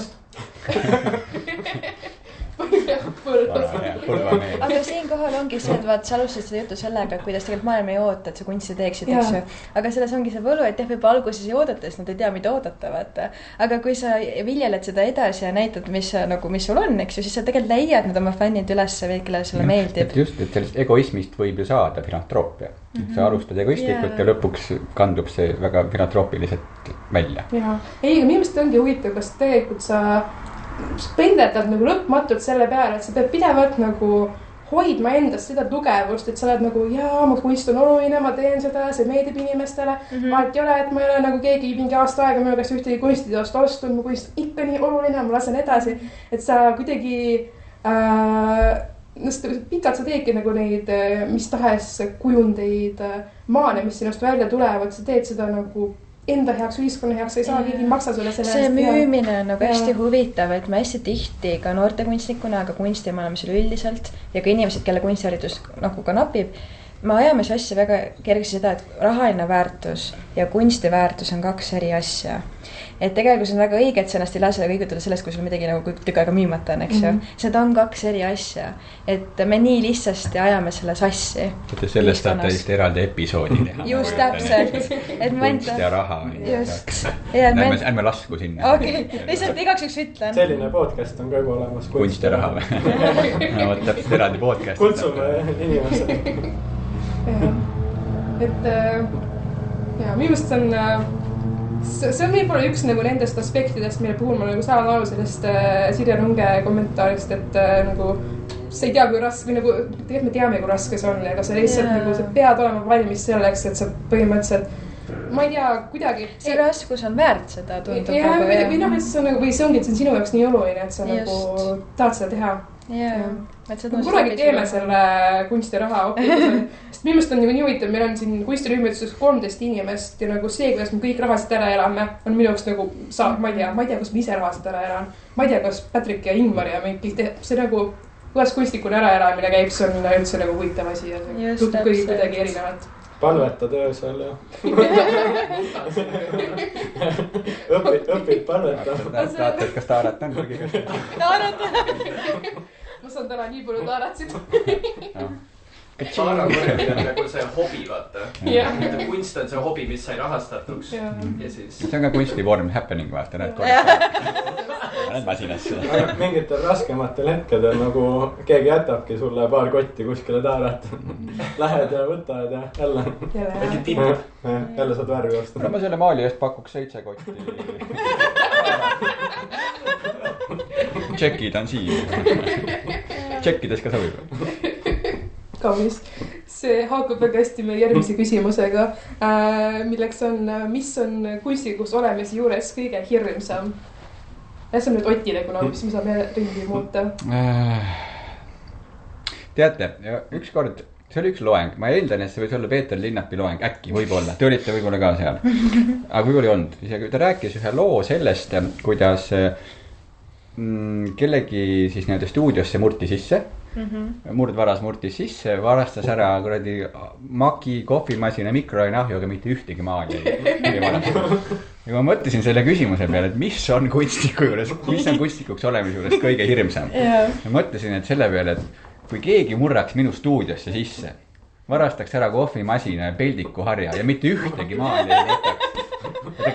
Speaker 4: aga siinkohal ongi see, et vaat sa alustasid seda juttu sellega, et kuidas tegelikult maailm ei oota, et sa kunsti teeksid, eks ju. Aga selles ongi see võlu, et võib alguses ei oodata, sest nad ei tea, mida oodata, vaata. Aga kui sa viljeled seda edasi ja näitad, mis sul on, eks ju, siis sa tegelikult leiad need oma fännid üles või kellele sulle meeldib.
Speaker 3: Et just, et sellest egoismist võib ju saada filantroopia. Sa alustad egoistlikult ja lõpuks kandub see väga filantroopiliselt välja.
Speaker 1: Jaa, ei, aga minu meelest ongi huvitav, kas tegelikult sa penderdad nagu lõpmatult selle peale, et sa pead pidevalt nagu hoidma endast seda tugevust, et sa oled nagu mu kunst on oluline, ma teen seda, see meeldib inimestele. Vaat ei ole, et ma ei ole nagu keegi mingi aasta aega minu käest ühtegi kunstiteost ostnud, mu kunst on ikka nii oluline, ma lasen edasi, et sa kuidagi pikalt sa teedki nagu neid mis tahes kujundeid maane, mis sinust välja tulevad, sa teed seda nagu enda heaks, ühiskonna heaks, ei saa keegi maksa sulle selle
Speaker 4: see müümine on nagu hästi huvitav, et me hästi tihti ka noortekunstnikuna, aga kunstimaailmas üleüldiselt ja ka inimesed, kelle kunstiharidus nagu ka napib, me ajame see asja väga kergesti seda, et rahaline väärtus ja kunsti väärtus on kaks eri asja. Et tegelikult on väga õige, et sa ennast ei lase kõigutada sellest, kui sul midagi nagu tükk aega müümata on, eks ju. Seda on kaks eri asja, et me nii lihtsasti ajame selle sassi.
Speaker 3: Sellest saab täiesti eraldi episoodi teha.
Speaker 4: Just täpselt.
Speaker 3: Kunst ja raha.
Speaker 4: Just.
Speaker 3: Ärme lasku sinna.
Speaker 4: Okei, lihtsalt igaks üks ütlen.
Speaker 2: Selline podcast on ka juba olemas.
Speaker 3: Kunst ja raha või? Täpselt eraldi podcast.
Speaker 2: Kutsume inimesed.
Speaker 1: Et ja minu meelest see on võib-olla üks nagu nendest aspektidest, mille puhul ma nagu saan aru sellest Sirje Runge kommentaarist, et nagu sa ei tea, kui raske, või nagu tegelikult me teame, kui raske see on, aga sa lihtsalt nagu, sa pead olema valmis selleks, et sa põhimõtteliselt, ma ei tea, kuidagi.
Speaker 4: See raskus on väärt seda tundub.
Speaker 1: Või noh, et see on nagu, või see ongi, et see on sinu jaoks nii oluline, et sa nagu tahad seda teha. Kunagi teeme selle kunstiraha sest minu meelest on nagu nii huvitav, meil on siin kunstirühmituseks 13 inimest ja nagu see, kuidas me kõik rahast ära elame, on minu jaoks nagu ma ei tea, kus ma ise rahast ära elan. Ma ei tea, kas Patrick ja Ingvar ja kõik see nagu, kuidas kunstnikuna ära elamine käib, see on üldse nagu huvitav asi ja see tundub kõik kuidagi erinevat.
Speaker 2: Palveta töösel ja õpid palveta.
Speaker 3: Tahate, kas Taarat on kõigiga?
Speaker 1: Taarat! Ma saan täna nii palju taaratsid.
Speaker 5: Taarat on nagu see hobi, vaata. Kunst on see hobi, mis sai rahastatuks.
Speaker 3: See on ka kunstivorm, happening, vaata, näed korda. Näed masinasse.
Speaker 2: Mingitel raskematel hetkedel nagu keegi jätabki sulle paar kotti kuskile Taarat. Lähed ja võtad ja jälle.
Speaker 5: Äkki timmud.
Speaker 2: Jälle saad värvi osta.
Speaker 3: No ma selle maali eest pakuks 7 kotti. Tšekid on siin. Tšekkides ka sobib.
Speaker 1: Kaunis. See haakub väga hästi meie järgmise küsimusega, milleks on, mis on kunstnikus olemise juures kõige hirmsam? Ja see on nüüd Otile, kuna mis me saame ringi muuta.
Speaker 3: Teate, ükskord, see oli üks loeng, ma eeldan, et see võis olla Peeter Linnapi loeng, äkki, võib-olla, te olite võib-olla ka seal. Aga võib-olla ei olnud, isegi ta rääkis ühe loo sellest, kuidas kellegi siis nii-öelda stuudiosse murti sisse. Murdvaras murtis sisse, varastas ära kuradi maki, kohvimasina, mikroainahju, aga mitte ühtegi maali ei varastas. Ja ma mõtlesin selle küsimuse peale, et mis on kunstniku juures, mis on kunstnikuks olemise juures kõige hirmsam. Ja mõtlesin, et selle peale, et kui keegi murraks minu stuudiosse sisse, varastaks ära kohvimasina ja peldikuharja ja mitte ühtegi maali ei võtaks.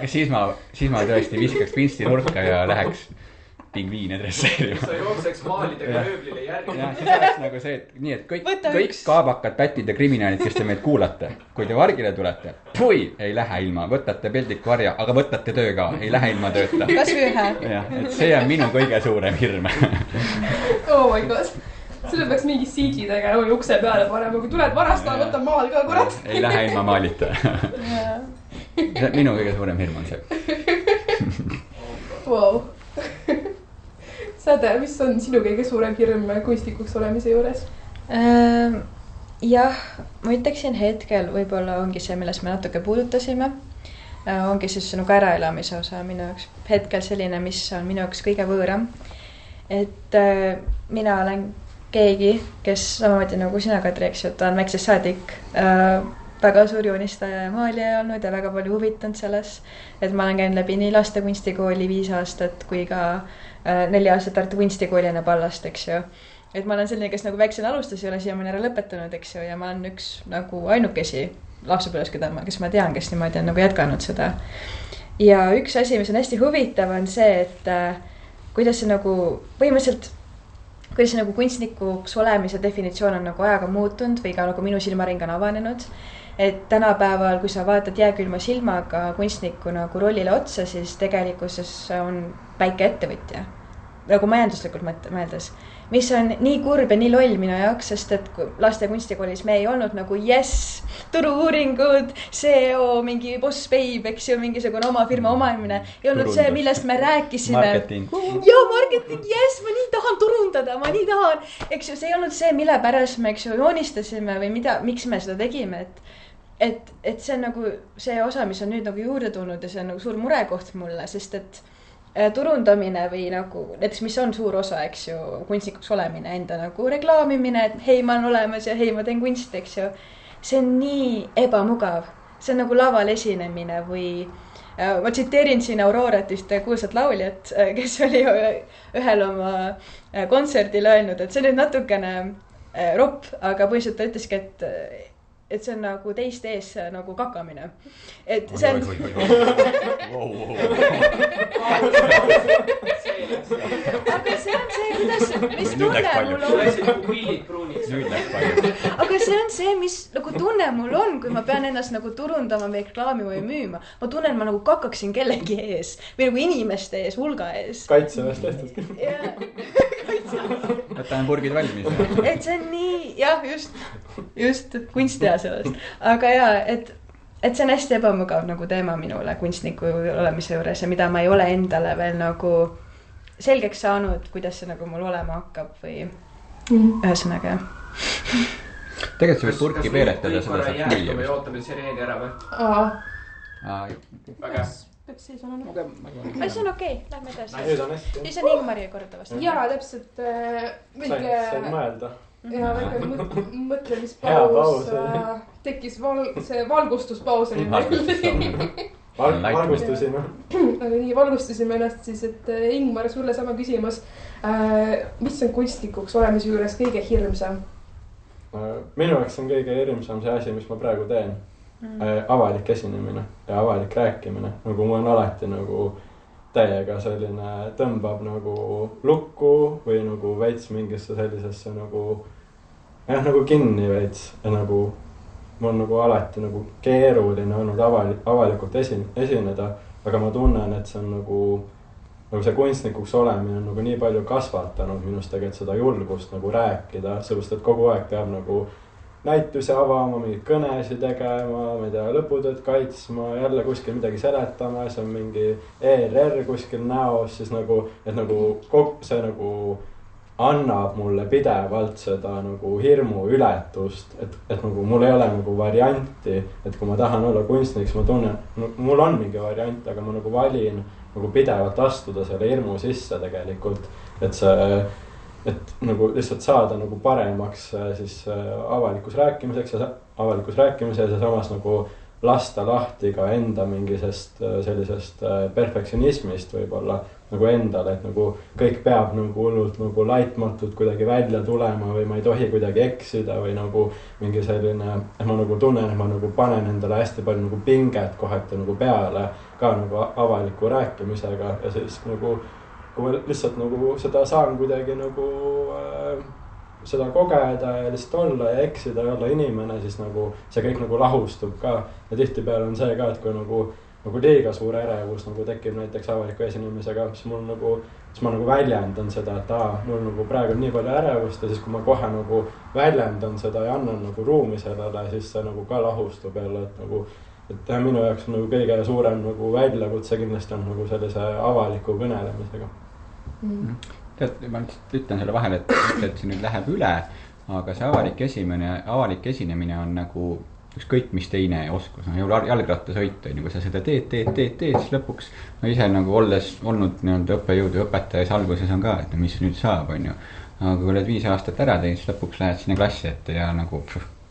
Speaker 3: Et siis ma tõesti viskaks pinsti nurka ja läheks pingviine dresseerima.
Speaker 5: Sa jookseks maalidega röövlile järgi.
Speaker 3: Ja siis oleks nagu see, et nii, et kõik kaabakad, pätid ja kriminaalid, kes te meid kuulate, kui te vargile tulete, ei lähe ilma, võtate peldiku harja, aga võtate töö ka, ei lähe ilma tööta.
Speaker 4: Kas või ühe?
Speaker 3: Ja, et see on minu kõige suurem hirm.
Speaker 1: Oh my god. Selle peaks mingi CG tegema või ukse peale panema, kui tuled varastada, võtta maal ka, kurat.
Speaker 3: Ei lähe ilma maalita. Minu kõige suurem hirm on see.
Speaker 1: Wow. Säde, mis on sinu kõige suurem hirm kunstnikuks olemise juures?
Speaker 4: Jah, ma ütleksin hetkel võib-olla ongi see, milles me natuke puudutasime. Ongi siis nagu äraelamise osa minu jaoks hetkel selline, mis on minu jaoks kõige võõram. Et mina olen keegi, kes samamoodi nagu sina, Katri, eks ju, ta on väiksest saadik väga suur joonistaja ja maalija olnud ja väga palju huvitanud selles. Et ma olen käinud läbi nii laste kunstikooli 5 aastat kui ka 4 aastat Tartu kunstikooli enne Pallast, eks ju. Et ma olen selline, kes nagu väiksena alustas ja ole siiamaani ära lõpetanud, eks ju, ja ma olen üks nagu ainukesi lapsepõlves, kes ma tean, kes niimoodi on nagu jätkanud seda. Ja üks asi, mis on hästi huvitav, on see, et kuidas see nagu põhimõtteliselt kuidas see nagu kunstnikuks olemise definitsioon on nagu ajaga muutunud või ka nagu minu silmaring on avanenud. Et tänapäeval, kui sa vaatad jääkülma silmaga kunstniku nagu rollile otsa, siis tegelikkuses on väike ettevõtja. Nagu majanduslikult mõeldes. Mis on nii kurb ja nii loll minu jaoks, sest et laste kunstikoolis me ei olnud nagu turu-uuringud, CEO, mingi boss babe, eks ju, mingisugune oma firma omamine. Ei olnud see, millest me rääkisime.
Speaker 3: Marketing.
Speaker 4: Ja marketing, ma nii tahan turundada, ma nii tahan. Eks ju, see ei olnud see, mille pärast me joonistasime või miks me seda tegime. Et see on nagu see osa, mis on nüüd nagu juurde tulnud ja see on nagu suur murekoht mulle, sest et turundamine või nagu, näiteks mis on suur osa, eks ju, kunstnikuks olemine, enda nagu reklaamimine, et hei, ma olen olemas ja hei, ma teen kunst, eks ju. See on nii ebamugav. See on nagu laval esinemine või ma tsiteerin siin Aurorat ühte kuulsat lauljat, kes oli ühel oma kontserdil öelnud, et see nüüd natukene ropp, aga põhiliselt ta ütleski, et see on nagu teiste ees nagu kakamine. Et see on... Aga see on see, mis tunne mul on.
Speaker 5: Läksid nagu pillid pruuniks.
Speaker 3: nüüd läks palju.
Speaker 4: Aga see on see, mis nagu tunne mul on, kui ma pean ennast nagu turundama või reklaamima või müüma. Ma tunnen, ma nagu kakaksin kellegi ees või nagu inimeste ees, hulga ees.
Speaker 2: Kaitseväest tehtud.
Speaker 3: Võtame purgid valmis.
Speaker 4: Et see on nii, jah, just kunst teha sellest. Aga jaa, et see on hästi ebamugav nagu teema minule kunstniku olemise juures ja mida ma ei ole endale veel nagu selgeks saanud, kuidas see nagu mul olema hakkab või ühesõnaga.
Speaker 3: Tegelikult sa võid purki peeretada, seda saaks müüa.
Speaker 5: Või ootame sireeni ära või?
Speaker 4: Väga. See on okei, lähme edasi.
Speaker 2: Nüüd on hästi.
Speaker 4: Siis on Ingmari korda vast.
Speaker 1: Jaa, täpselt.
Speaker 2: Sain mõelda.
Speaker 1: Ja väike mõtlemispaus. Tekkis see valgustuspaus oli meil.
Speaker 2: Valgustusime.
Speaker 1: Aga nii, valgustusime ennast siis, et Ingmar, sulle sama küsimus. Mis on kunstnikuks olemise juures kõige hirmsam?
Speaker 2: Minu jaoks on kõige hirmsam see asi, mis ma praegu teen. Avalik esinemine ja avalik rääkimine. Nagu mul on alati nagu täiega selline tõmbab nagu lukku või nagu veits mingisse sellisesse nagu kinni veits ja nagu mul on nagu alati nagu keeruline olnud avalikult esineda, aga ma tunnen, et see on nagu see kunstnikuks olemine on nagu nii palju kasvatanud minust tegelikult seda julgust nagu rääkida, sellepärast, et kogu aeg peab nagu näitusi avama, mingeid kõnesid tegema, ma ei tea, lõputööd kaitsma, jälle kuskil midagi seletama, see on mingi ERR kuskil näos, siis nagu, et nagu see nagu annab mulle pidevalt seda nagu hirmu ületust, et nagu mul ei ole nagu varianti, et kui ma tahan olla kunstnik, siis ma tunnen, mul on mingi variant, aga ma nagu valin nagu pidevalt astuda selle hirmu sisse tegelikult, et nagu lihtsalt saada nagu paremaks siis avalikus rääkimises ja samas nagu lasta lahti ka enda mingisest sellisest perfektsionismist võib-olla nagu endale, et nagu kõik peab nagu hullult nagu laitmatult kuidagi välja tulema või ma ei tohi kuidagi eksida või nagu mingi selline, et ma nagu tunnen, et ma nagu panen endale hästi palju nagu pinget kohati nagu peale ka nagu avaliku rääkimisega ja siis nagu kui ma lihtsalt nagu seda saan kuidagi nagu seda kogeda ja lihtsalt olla ja eksida ja olla inimene, siis nagu see kõik nagu lahustub ka ja tihtipeale on see ka, et kui nagu liiga suur ärevus nagu tekib näiteks avaliku esinemisega, siis mul nagu, siis ma nagu väljendan seda, et mul nagu praegu on nii palju ärevust ja siis kui ma kohe nagu väljendan seda ja annan nagu ruumi sellele, siis see nagu ka lahustub jälle, et nagu, et minu jaoks nagu kõige suurem nagu väljakutse kindlasti on nagu sellise avaliku kõnelemisega.
Speaker 3: Tead, ma ütlen selle vahele, et see nüüd läheb üle, aga see avalik esinemine on nagu ükskõik mis teine oskus, jalgrattasõit on ju, kui sa seda teed, siis lõpuks ma ise nagu olles olnud nii-öelda õppejõud ja õpetajas alguses on ka, et mis nüüd saab, on ju. Aga kui oled 5 aastat ära teinud, siis lõpuks lähed sinna klassi ette ja nagu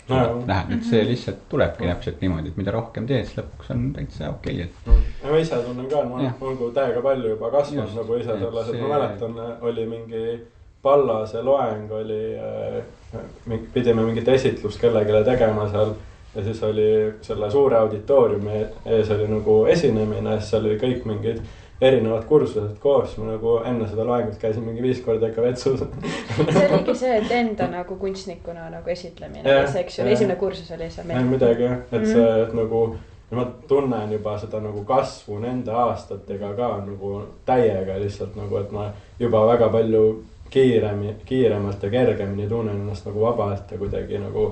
Speaker 3: lähed, et see lihtsalt tulebki täpselt niimoodi, et mida rohkem teed, siis lõpuks on täitsa okei.
Speaker 2: Ja ma ise tunnen ka, ma olen täiega palju juba kasvanud nagu ise selles, et ma mäletan, oli mingi Pallase loeng oli, pidime mingit esitlust kellegile tegema seal ja siis oli selle suure auditooriumi ees oli nagu esinemine, siis seal oli kõik mingid erinevad kursused koos, ma nagu enne seda loengut käisin mingi 5 korda ikka vetsus.
Speaker 4: See oligi see, et enda nagu kunstnikuna nagu esitlemine, eks ju, esimene kursus oli see
Speaker 2: meil. Midagi, et see, et nagu ma tunnen juba seda nagu kasvu nende aastatega ka nagu täiega lihtsalt nagu, et ma juba väga palju kiiremalt ja kergemini tunnen ennast nagu vabalt ja kuidagi nagu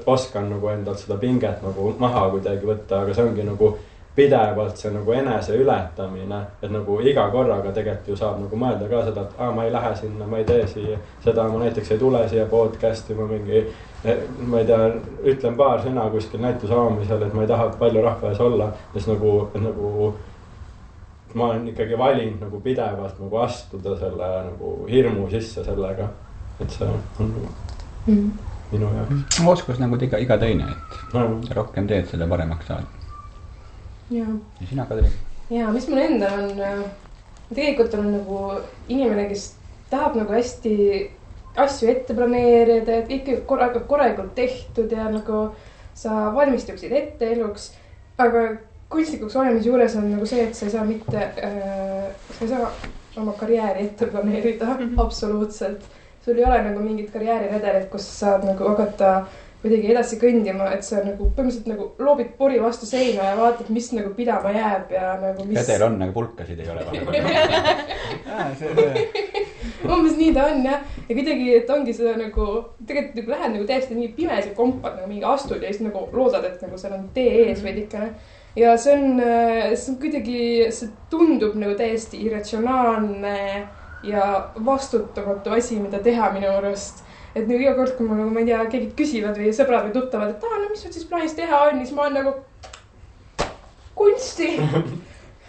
Speaker 2: oskan nagu endalt seda pinget nagu maha kuidagi võtta, aga see ongi nagu pidevalt see nagu enese ületamine, et nagu iga korraga tegelikult ju saab nagu mõelda ka seda, et ma ei lähe sinna, ma ei tee siia seda, ma näiteks ei tule siia podcasti, ma mingi, ma ei tea, ütlen paar sõna kuskil näituse avamisel, et ma ei taha palju rahva ees olla, siis nagu ma olen ikkagi valinud nagu pidevalt nagu astuda selle nagu hirmu sisse sellega, et see on nagu minu jaoks.
Speaker 3: Oskus nagu iga teine, et rohkem teed selle paremaks saada. Ja sina, Kadri?
Speaker 1: Ja, mis mul endal on, tegelikult on nagu inimene, kes tahab nagu hästi asju ette planeerida, et ikka korralikult tehtud ja nagu sa valmistuksid ette eluks, aga kunstnikuks olemise juures on nagu see, et sa ei saa mitte, sa ei saa oma karjääri ette planeerida absoluutselt. sul ei ole nagu mingit karjääriredelit, kus saad nagu hakata kuidagi edasi kõndima, et sa nagu põhimõtteliselt nagu loobid pori vastu seina ja vaatad, mis nagu pidama jääb ja nagu mis...
Speaker 3: Redel on, nagu pulkasid ei ole
Speaker 1: umbes nii ta on jah. Ja kuidagi, et ongi seda nagu, tegelikult nagu lähed nagu täiesti nii pimes ja kompad nagu mingi astud ja siis nagu loodad, et nagu seal on tee ees veidikene. Ja see on kuidagi, see tundub nagu täiesti irratsionaalne ja vastutamatu asi, mida teha minu arust. Et nagu iga kord, kui ma ei tea, keegi küsivad või sõbrad või tuttavad, et no mis siis plaanis teha on, siis ma olen nagu kunsti.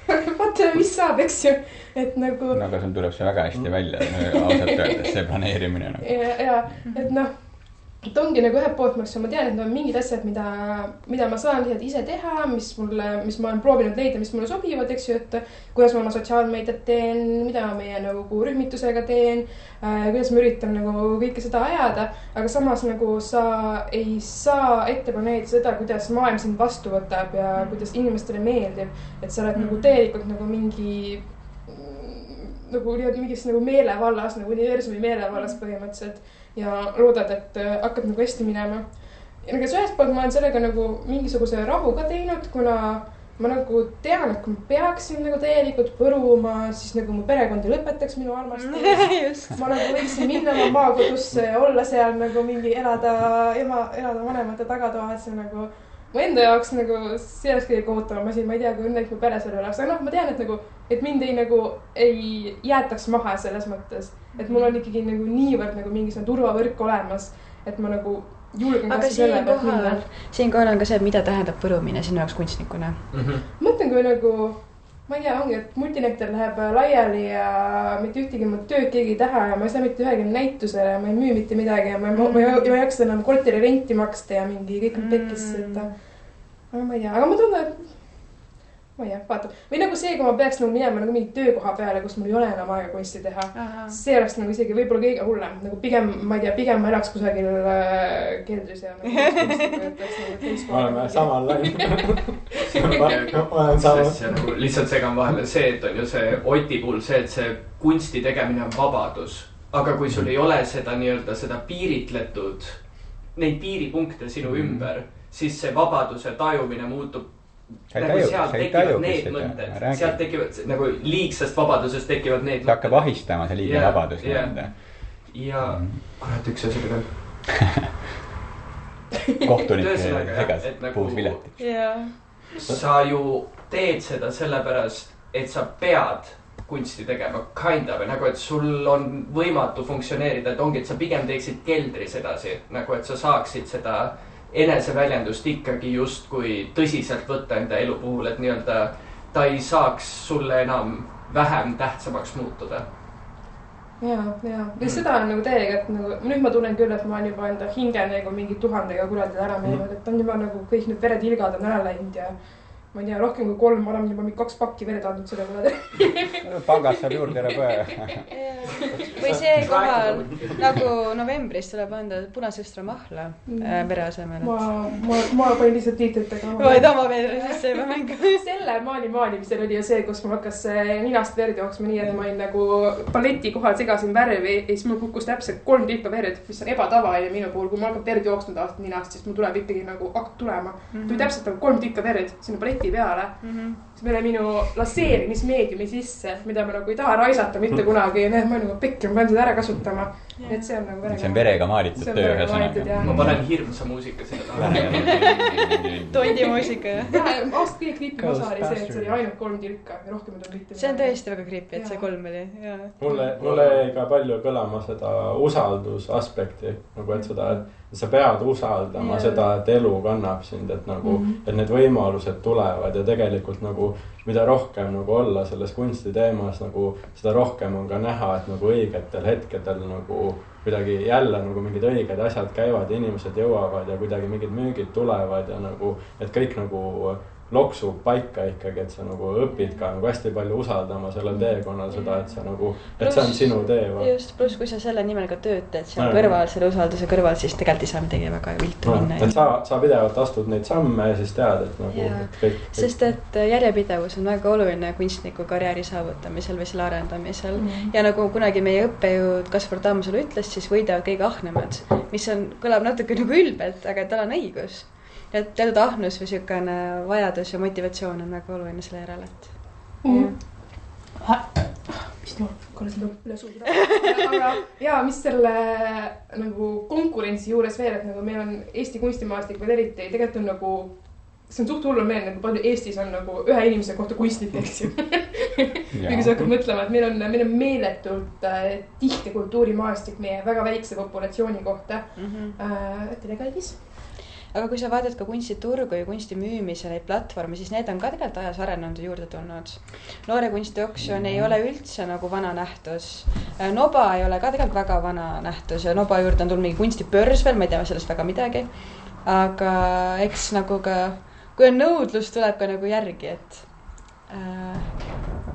Speaker 1: Vaata, mis saab, eks ju. Et nagu...
Speaker 3: No aga sul tuleb see väga hästi välja, ausalt öeldes, see planeerimine. Nagu.
Speaker 1: Ja, et noh, et ongi nagu ühe poolt, ma tean, et on mingid asjad, mida ma saan lihtsalt ise teha, mis ma olen proovinud leida, mis mulle sobivad, eks ju, et kuidas ma oma sotsiaalmeediat teen, mida ma meie nagu rühmitusega teen, kuidas ma üritan nagu kõike seda ajada, aga samas nagu sa ei saa ette planeerida seda, kuidas maailm sind vastu võtab ja kuidas inimestele meeldib, et sa oled nagu tegelikult nagu mingis nagu meelevallas, nagu universumi meelevallas põhimõtteliselt ja loodad, et hakkab nagu hästi minema. Ja nagu ühest poolt ma olen sellega nagu mingisuguse rahu ka teinud, kuna ma nagu tean, et kui ma peaksin nagu täielikult põruma, siis nagu mu perekond ei lõpetaks minu armastust. Ma nagu võiksin minna oma maakodusse ja olla seal nagu mingi elada vanemate tagatoas ja nagu mu enda jaoks nagu see oleks kõige kohutavam asi, ma ei tea, kui õnnelik mu pere selle oleks, aga ma tean, et mind ei jäetaks maha selles mõttes, et mul on ikkagi nagu niivõrd nagu mingisugune turvavõrk olemas, et ma nagu julgen
Speaker 4: aga siinkohal on ka see, mida tähendab põrumine sinu jaoks kunstnikuna?
Speaker 1: Mõtlen, kui nagu, ma ei tea, ongi, et multinektar läheb laiali ja mitte ühtegi mu tööd keegi ei taha ja ma ei saa mitte ühegi näitusele ja ma ei müü mitte midagi ja ma ei jaksa enam korteri renti maksta ja mingi kõik on pekkis, et aga ma ei tea, aga ma tunnen, et ma ei tea, vaatab. Või nagu see, kui ma peaks nagu minema nagu mingi töökoha peale, kus mul ei ole enam aega kunsti teha. See oleks nagu isegi võib-olla kõige hullem. Nagu pigem, ma ei tea, pigem ma elaks kusagil keldris ja
Speaker 2: nagu oleme samal lain.
Speaker 5: Lihtsalt segan vahele see, et on ju see Oti puhul see, et see kunsti tegemine on vabadus. Aga kui sul ei ole seda nii-öelda seda piiritletud, neid piiripunkte sinu ümber, siis see vabaduse tajumine muutub nagu sealt tekivad need mõtted, sealt tekivad nagu liigsest vabadusest tekivad need
Speaker 3: mõtted. See hakkab vahistama see liigne vabadus.
Speaker 5: Ja kurat, üks asi veel.
Speaker 3: Kohtunik segas puus viletiks.
Speaker 5: Sa ju teed seda sellepärast, et sa pead kunsti tegema kind of, nagu et sul on võimatu funktsioneerida, et ongi, et sa pigem teeksid keldris edasi, nagu et sa saaksid seda eneseväljendust ikkagi just kui tõsiselt võtta enda elu puhul, et nii-öelda ta ei saaks sulle enam vähem tähtsamaks muutuda.
Speaker 1: Ja seda on nagu täiega, et nagu nüüd ma tunnen küll, et ma olen juba enda hinge nagu mingi 1000 kuradil ära meelnud, et on juba nagu kõik need veretilgad on ära läinud ja ma ei tea, rohkem kui 3, ma olen juba 2 pakki verd andnud selle kuradil.
Speaker 3: Pangas saab juurde ära põe.
Speaker 4: Või see kohal, nagu novembris tuleb anda punasõstra mahla vere asemel.
Speaker 1: Ma panin lihtsalt liitritega.
Speaker 4: Ma ei tama veel sisse juba mängu.
Speaker 1: Selle maalimisel oli ju see, kus mul hakkas ninast verd jooksma nii, et ma olin nagu paleti kohal segasin värvi ja siis mul kukkus täpselt 3 tilpa verd, mis on ebatavaline minu puhul. Kui ma hakkab verd jooksnud aastat ninast, siis mul tuleb ikkagi nagu hakkab tulema. Tuli täpselt nagu 3 tilka verd sinna paleti peale. siis meile minu laseerimismeediumi sisse, mida ma nagu ei taha raisata mitte kunagi ja ma nagu pekki, ma pean seda ära kasutama. Et see on nagu verega.
Speaker 3: See on verega maalitud töö ühesõnaga.
Speaker 5: Ma panen hirmsa muusika sinna taha.
Speaker 4: Tondi muusika, jah.
Speaker 1: Aasta kõige kriipim osa oli see, et see oli ainult 3 tilka ja rohkem on mitte.
Speaker 4: See on tõesti väga kriipi, et see 3 oli.
Speaker 2: Mulle jäi ka palju kõlama seda usaldusaspekti, nagu et seda, et sa pead usaldama seda, et elu kannab sind, et nagu, et need võimalused tulevad ja tegelikult nagu mida rohkem nagu olla selles kunsti teemas, nagu seda rohkem on ka näha, et nagu õigetel hetkedel nagu kuidagi jälle nagu mingid õiged asjad käivad ja inimesed jõuavad ja kuidagi mingid müügid tulevad ja nagu, et kõik nagu loksub paika ikkagi, et sa nagu õpid ka nagu hästi palju usaldama sellel teekonnal seda, et sa nagu, et see on sinu tee.
Speaker 4: Just, pluss kui sa selle nimel ka tööd teed seal kõrval, selle usalduse kõrval, siis tegelikult ei saa midagi väga viltu minna.
Speaker 2: Et sa pidevalt astud neid samme ja siis tead, et nagu et kõik.
Speaker 4: Sest et järjepidevus on väga oluline kunstniku karjääri saavutamisel või selle arendamisel. Ja nagu kunagi meie õppejõud Kaspar Tammsalu ütles, siis võidavad kõige ahnemad, mis kõlab natuke nagu ülbelt, aga tal on õigus. Et teatud ahnus või siukene vajadus ja motivatsioon on väga oluline selle järele, et
Speaker 1: mis korras üle suuda. Aga jaa, mis selle nagu konkurentsi juures veel, et nagu meil on Eesti kunstimaastik veel eriti, tegelikult on nagu, see on suht hullu meel, nagu palju Eestis on nagu ühe inimese kohta kunstnik, eks ju. Kui sa hakkad mõtlema, et meil on meeletult tihti kultuurimaastik meie väga väikse populatsiooni kohta. Teile kallis?
Speaker 4: Aga kui sa vaatad ka kunstiturgu ja kunsti müümise neid platvormi, siis need on ka tegelikult ajas arenenud juurde tulnud. Noore kunstioksjon ei ole üldse nagu vana nähtus. Noba ei ole ka tegelikult väga vana nähtus ja Noba juurde on tulnud mingi kunstipörs veel, ma ei tea sellest väga midagi. Aga eks nagu ka, kui on nõudlus, tuleb ka nagu järgi, et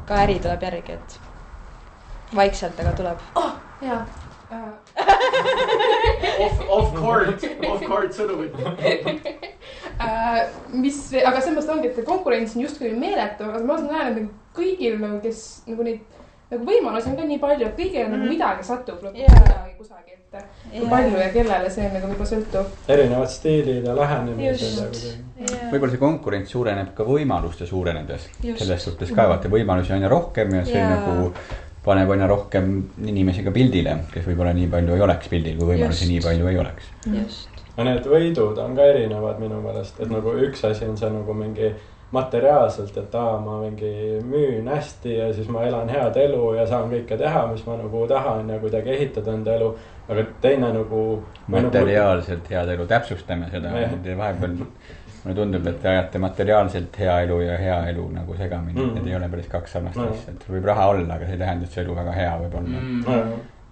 Speaker 4: ka äri tuleb järgi, et vaikselt, aga tuleb.
Speaker 1: Jaa.
Speaker 5: Off-court sõnumid.
Speaker 1: Aga sellest ongi, et konkurents on just kui meeletu, aga ma näen, et kõigil, kes nagu neid nagu võimalusi on ka nii palju, et kõigil nagu midagi satub midagi kusagil, et kui palju ja kellele see nagu juba sõltub.
Speaker 2: Erinevad stiilid ja lähenemised.
Speaker 3: Võib-olla see konkurents suureneb ka võimaluste suurenedes. Selles suhtes ka, vaata võimalusi on ja rohkem ja see nagu paneb aina rohkem inimesi ka pildile, kes võib-olla nii palju ei oleks pildil, kui võimalusi nii palju ei oleks.
Speaker 2: Ja need võidud on ka erinevad minu meelest, et nagu üks asi on see nagu mingi materiaalselt, et ma mingi müün hästi ja siis ma elan head elu ja saan kõike teha, mis ma nagu tahan ja kuidagi ehitada enda elu, aga teine nagu
Speaker 3: materiaalselt head elu, täpsustame seda, vahepeal mulle tundub, et te ajate materiaalselt hea elu ja hea elu nagu segamini, need ei ole päris kaks sarnast asja, et võib raha olla, aga see ei tähenda, et see elu väga hea võib olla.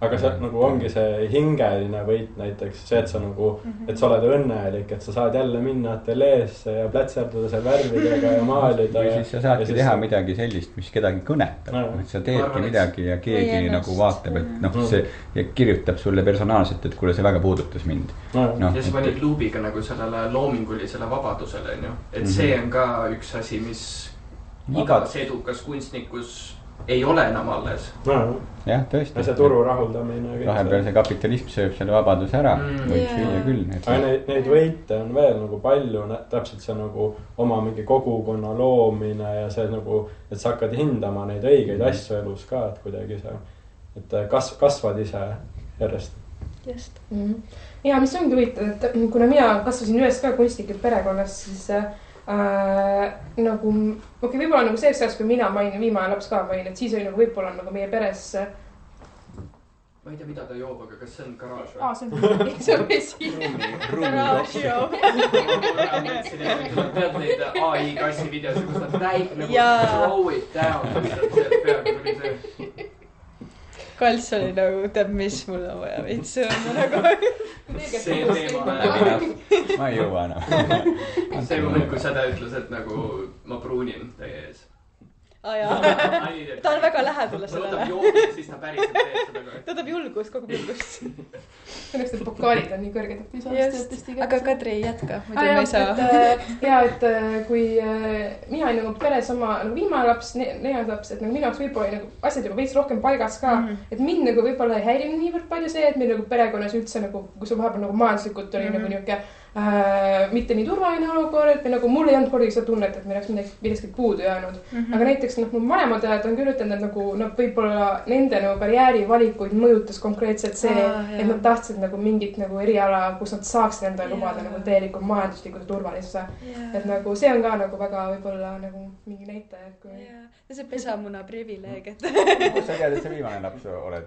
Speaker 2: Aga see nagu ongi see hingeline võit näiteks, see, et sa nagu, et sa oled õnnelik, et sa saad jälle minna ateljeesse ja plätserdada seal värvidega ja maalida.
Speaker 3: Või siis sa saadki teha midagi sellist, mis kedagi kõnetab, et sa teedki midagi ja keegi nagu vaatab, et see ja kirjutab sulle personaalselt, et kuule, see väga puudutas mind.
Speaker 5: Ja sa panid luubiga nagu sellele loomingulisele vabadusele, et see on ka üks asi, mis igas edukas kunstnikus ei ole enam alles.
Speaker 3: Jah, tõesti.
Speaker 2: Ja see turu rahuldamine.
Speaker 3: Vahepeal see kapitalism sööb selle vabaduse ära, võiks viia küll.
Speaker 2: Aga neid võite on veel nagu palju, täpselt see nagu oma mingi kogukonna loomine ja see nagu, et sa hakkad hindama neid õigeid asju elus ka, et kuidagi see, et kasvad ise järjest.
Speaker 1: Just. Ja mis ongi huvitav, et kuna mina kasvasin ühes ka kunstnike perekonnas, siis nagu, võib-olla nagu see seas, kui mina mainin, viimane laps ka mainin, et siis oli nagu võib-olla nagu meie peres.
Speaker 5: Ma ei tea, mida ta joob, aga kas see on garaaž või?
Speaker 1: See on vesi. Garaaž joo.
Speaker 5: Tead neid AI kassi videosi, kus nad täib nagu throw it down. Peaaegu tuli see.
Speaker 4: Kalts oli nagu, teab mis mul on vaja veits sõõma nagu.
Speaker 5: See teema.
Speaker 3: Ma ei jõua enam.
Speaker 5: See moment, kui seda ütles, et nagu ma pruunin teie ees.
Speaker 4: Ta on väga lähedale sellele.
Speaker 5: Ta võtab joogid, siis ta päriselt teeb seda ka.
Speaker 4: Ta võtab julgust, kogu julgust.
Speaker 1: Õnneks need pokaalid on nii kõrged, et ei saa.
Speaker 4: Aga Kadri ei jätka, muidu ma ei saa.
Speaker 1: Ja, et kui mina olin nagu peres oma viimane laps, neljas laps, et minu jaoks võib-olla nagu asjad juba veits rohkem paigas ka. Et mind nagu võib-olla ei häirinud niivõrd palju see, et meil nagu perekonnas üldse nagu, kui see vahepeal nagu majanduslikult oli nagu niuke mitte nii turvaline olukord või nagu mul ei olnud kordagi seda tunnet, et meil oleks millestki puudu jäänud. Aga näiteks mu vanemad ajad on küll ütelnud, et nagu võib-olla nende nagu karjääri valikuid mõjutas konkreetselt see, et nad tahtsid nagu mingit nagu eriala, kus nad saaksid endale lubada nagu täielikult majanduslikult turvalisuse. Et nagu see on ka nagu väga võib-olla nagu mingi näitaja.
Speaker 4: See pesamuna privileeg, et
Speaker 3: kus sa tead, et sa viimane laps oled?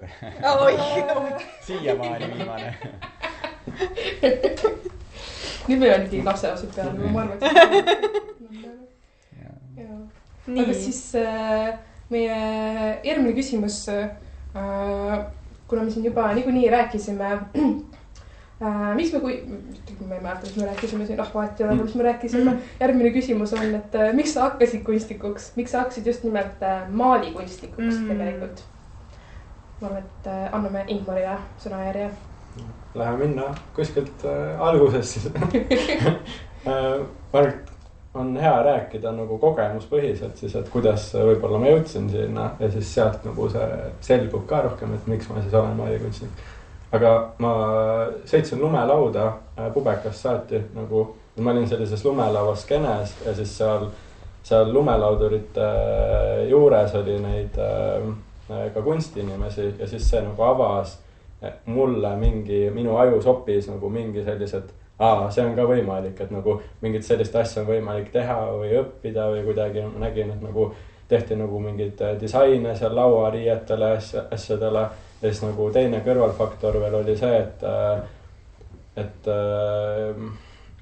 Speaker 3: Siiamaani viimane.
Speaker 1: Nüüd meil on ikkagi lapselasud peale, ma arvan. Aga siis meie järgmine küsimus, kuna me siin juba niikuinii rääkisime miks me ma ei mäleta, mis me rääkisime siin rahvaati ole, mis me rääkisime. Järgmine küsimus on, et miks sa hakkasid kunstnikuks? Miks sa hakkasid just nimelt maalikunstnikuks tegelikult? Ma arvan, et anname Ingmarile sõnajärje.
Speaker 2: Läheme minna kuskilt algusest siis. Ma on hea rääkida nagu kogemuspõhiselt siis, et kuidas võib-olla ma jõudsin sinna ja siis sealt nagu see selgub ka rohkem, et miks ma siis olen maalikunstnik. Aga ma sõitsin lumelauda pubekast saati nagu, ma olin sellises lumelavas skenes ja siis seal lumelaudurite juures oli neid ka kunstiinimesi ja siis see nagu avas mulle minu ajus hoopis nagu mingi sellised see on ka võimalik, et nagu mingit sellist asja on võimalik teha või õppida või kuidagi ma nägin, et nagu tehti nagu mingid disaine seal lauariietele asjadele ja siis nagu teine kõrvalfaktor veel oli see, et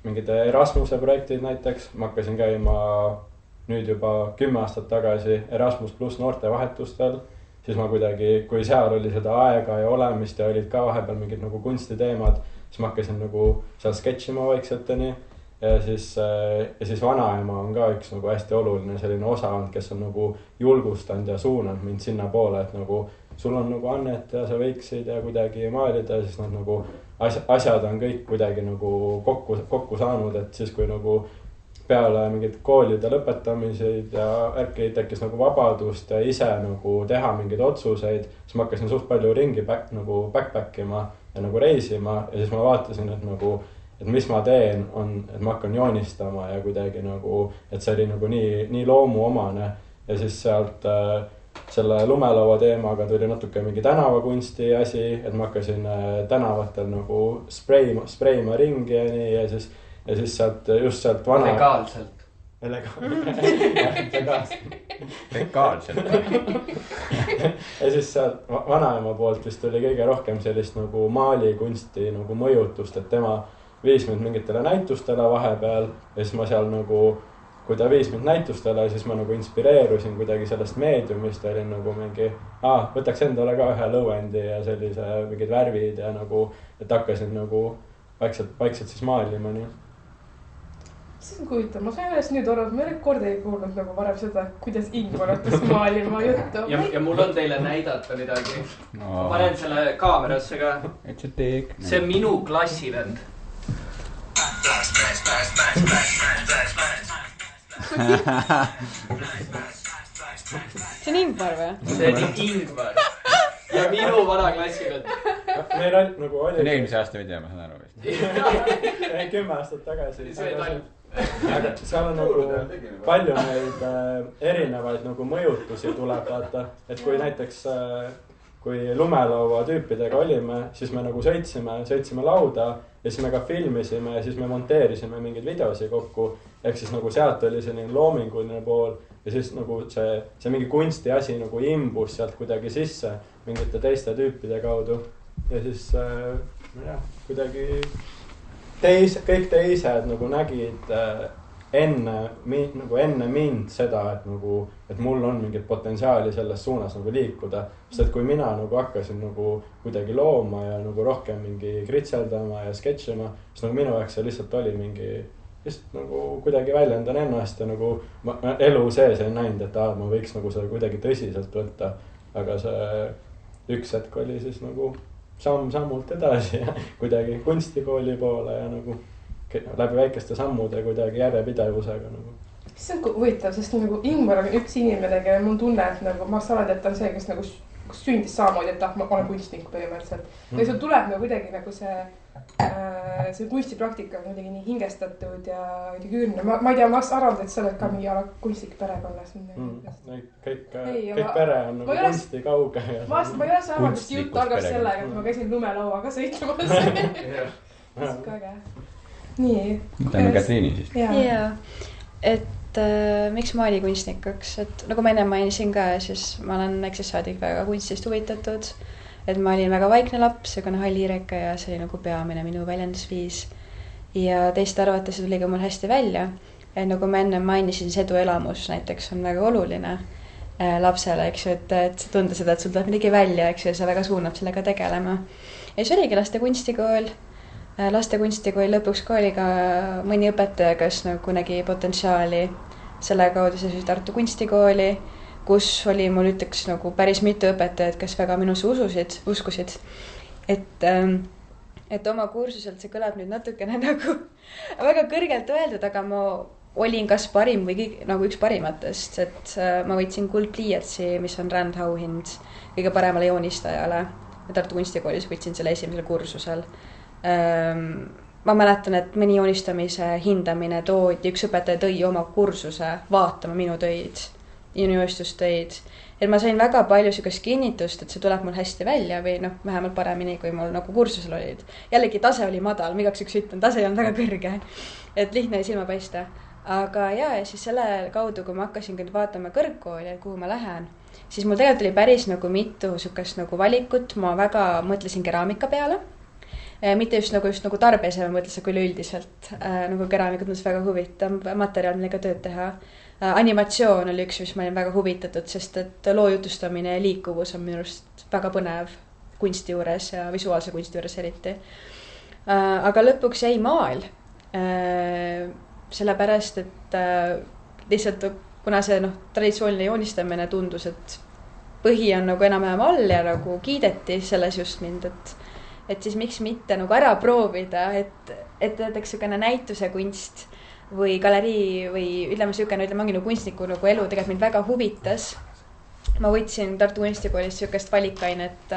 Speaker 2: mingid Erasmuse projektid näiteks, ma hakkasin käima nüüd juba 10 aastat tagasi Erasmus pluss noortevahetustel, siis ma kuidagi, kui seal oli seda aega ja olemist ja olid ka vahepeal mingid nagu kunstiteemad, siis ma hakkasin nagu seal sketšima vaikseteni ja siis vanaema on ka üks nagu hästi oluline selline osa olnud, kes on nagu julgustanud ja suunanud mind sinna poole, et nagu sul on nagu annet ja sa võiksid ja kuidagi maalida ja siis nad nagu asjad on kõik kuidagi nagu kokku saanud, et siis kui nagu peale mingid koolide lõpetamiseid ja ärki tekkis nagu vabadust ja ise nagu teha mingeid otsuseid, siis ma hakkasin suht palju ringi nagu backpackima ja nagu reisima ja siis ma vaatasin, et mis ma teen on, et ma hakkan joonistama ja kuidagi nagu, et see oli nagu nii loomuomane ja siis sealt selle lumelaua teemaga tuli natuke mingi tänavakunsti asi, et ma hakkasin tänavatel nagu spreima ringi ja nii ja siis sealt vana... Legaalselt. Ja siis sealt vanaema poolt vist tuli kõige rohkem sellist nagu maalikunsti nagu mõjutust, et tema viis mind mingitele näitustele vahepeal ja siis ma seal nagu, kui ta viis mind näitustele, siis ma nagu inspireerusin kuidagi sellest meediumist ja olin nagu mingi, võtaks endale ka ühe lõuendi ja sellise mingid värvid ja nagu, et hakkasin nagu vaikselt siis maalima nii.
Speaker 1: See on huvitav, ma sain üles nüüd aru, et ma ei ole kordagi kuulnud nagu varem seda, kuidas Ingmar hakkas maalima juttu.
Speaker 5: Ja mul on teile näidata midagi. Ma panen selle kaamerasse ka. See on minu klassivend.
Speaker 4: See on Ingmar või?
Speaker 5: See on Ingmar. Ja minu vana klassivend.
Speaker 2: Meil on nagu oli...
Speaker 3: See on eelmise aasta video, ma saan aru vist.
Speaker 2: 10 aastat tagasi. Aga seal on nagu palju neid erinevaid nagu mõjutusi tuleb vaata, et kui näiteks kui lumelaua tüüpidega olime, siis me nagu sõitsime lauda ja siis me ka filmisime ja siis me monteerisime mingeid videosi kokku, ehk siis nagu sealt oli selline loominguline pool ja siis nagu see mingi kunsti asi nagu imbus sealt kuidagi sisse mingite teiste tüüpide kaudu ja siis kuidagi kõik teised nagu nägid enne mind seda, et mul on mingit potentsiaali selles suunas nagu liikuda. Sest et kui mina nagu hakkasin nagu kuidagi looma ja nagu rohkem mingi kritseldama ja sketšima, siis nagu minu jaoks see lihtsalt oli mingi, just nagu kuidagi väljendan ennast ja nagu ma elu sees ei näinud, et ma võiks nagu seda kuidagi tõsiselt võtta. Aga see üks hetk oli siis nagu sammult edasi ja kuidagi kunstikooli poole ja nagu läbi väikeste sammude kuidagi järjepidevusega nagu.
Speaker 1: See on huvitav, sest nagu Ingmar on üks inimene, kelle mul tunne, et nagu ma saan öelda, et ta on see, kes nagu sündis samamoodi, et ma olen kunstnik põhimõtteliselt. Ja sul tuleb nagu kuidagi nagu see kunstipraktika on kuidagi nii hingestatud ja küürne. Ma ei tea, ma arvan, et sa oled ka mingi ala kunstlik perekonnas.
Speaker 2: Kõik pere on nagu kunsti kauge.
Speaker 1: Ma ei ole saanud, et jutt algas sellega, et ma käisin lumelauaga sõitmas. See on ka äge. Nii.
Speaker 3: Mõtleme Katriini siis.
Speaker 4: Jaa, et miks maalikunstnikuks, et nagu ma enne mainisin ka, siis ma olen väiksest saadik väga kunstist huvitatud, et ma olin väga vaikne laps, aga halliireka ja see oli nagu peamine minu väljendusviis ja teiste arvates tuli ka mul hästi välja, et nagu ma enne mainisin, see eduelamus näiteks on väga oluline lapsele, eks ju, et tunda seda, et sul tuleb midagi välja, eks ju, ja see väga suunab sellega tegelema ja siis oligi laste kunstikool
Speaker 6: lastekunstikooli lõpuks ka oli ka mõni õpetaja, kes nagu nägi potentsiaali. Selle kaudu siis Tartu kunstikooli, kus oli mul ütleks nagu päris mitu õpetajat, kes väga minusse uskusid. Et oma kursuselt see kõlab nüüd natukene nagu väga kõrgelt öeldud, aga ma olin kas parim või nagu üks parimatest, et ma võitsin kuldpliiatsi, mis on rändauhind kõige paremale joonistajale. Tartu kunstikoolis võtsin selle esimesel kursusel. Ma mäletan, et mõni joonistamise hindamine toodi, üks õpetaja tõi oma kursuse vaatama minu töid, minu joostustöid. Et ma sain väga palju sellist kinnitust, et see tuleb mul hästi välja või noh, vähemalt paremini, kui mul nagu kursusel olid. Jällegi tase oli madal, ma igaks üks ütlen, tase ei olnud väga kõrge, et lihtne oli silma paista. Aga ja siis selle kaudu, kui ma hakkasin vaatama kõrgkooli, kuhu ma lähen, siis mul tegelikult oli päris nagu mitu sellist nagu valikut. Ma väga mõtlesin keraamika peale. Mitte just nagu tarbes, ma mõtlesin küll üldiselt. Nagu keraamika tundus väga huvitav materjal, millega tööd teha. Animatsioon oli üks, mis ma olin väga huvitatud, sest et loo jutustamine ja liikuvus on minu arust väga põnev kunsti juures ja visuaalse kunsti juures eriti. Aga lõpuks jäi maal. Sellepärast, et lihtsalt kuna see traditsiooniline joonistamine tundus, et põhi on nagu enam-vähem all ja nagu kiideti selles just mind, et siis miks mitte nagu ära proovida, et näiteks selline näituse kunst või galerii või ütleme kunstniku nagu elu tegelikult mind väga huvitas. Ma võtsin Tartu kunstikoolis sellist valikainet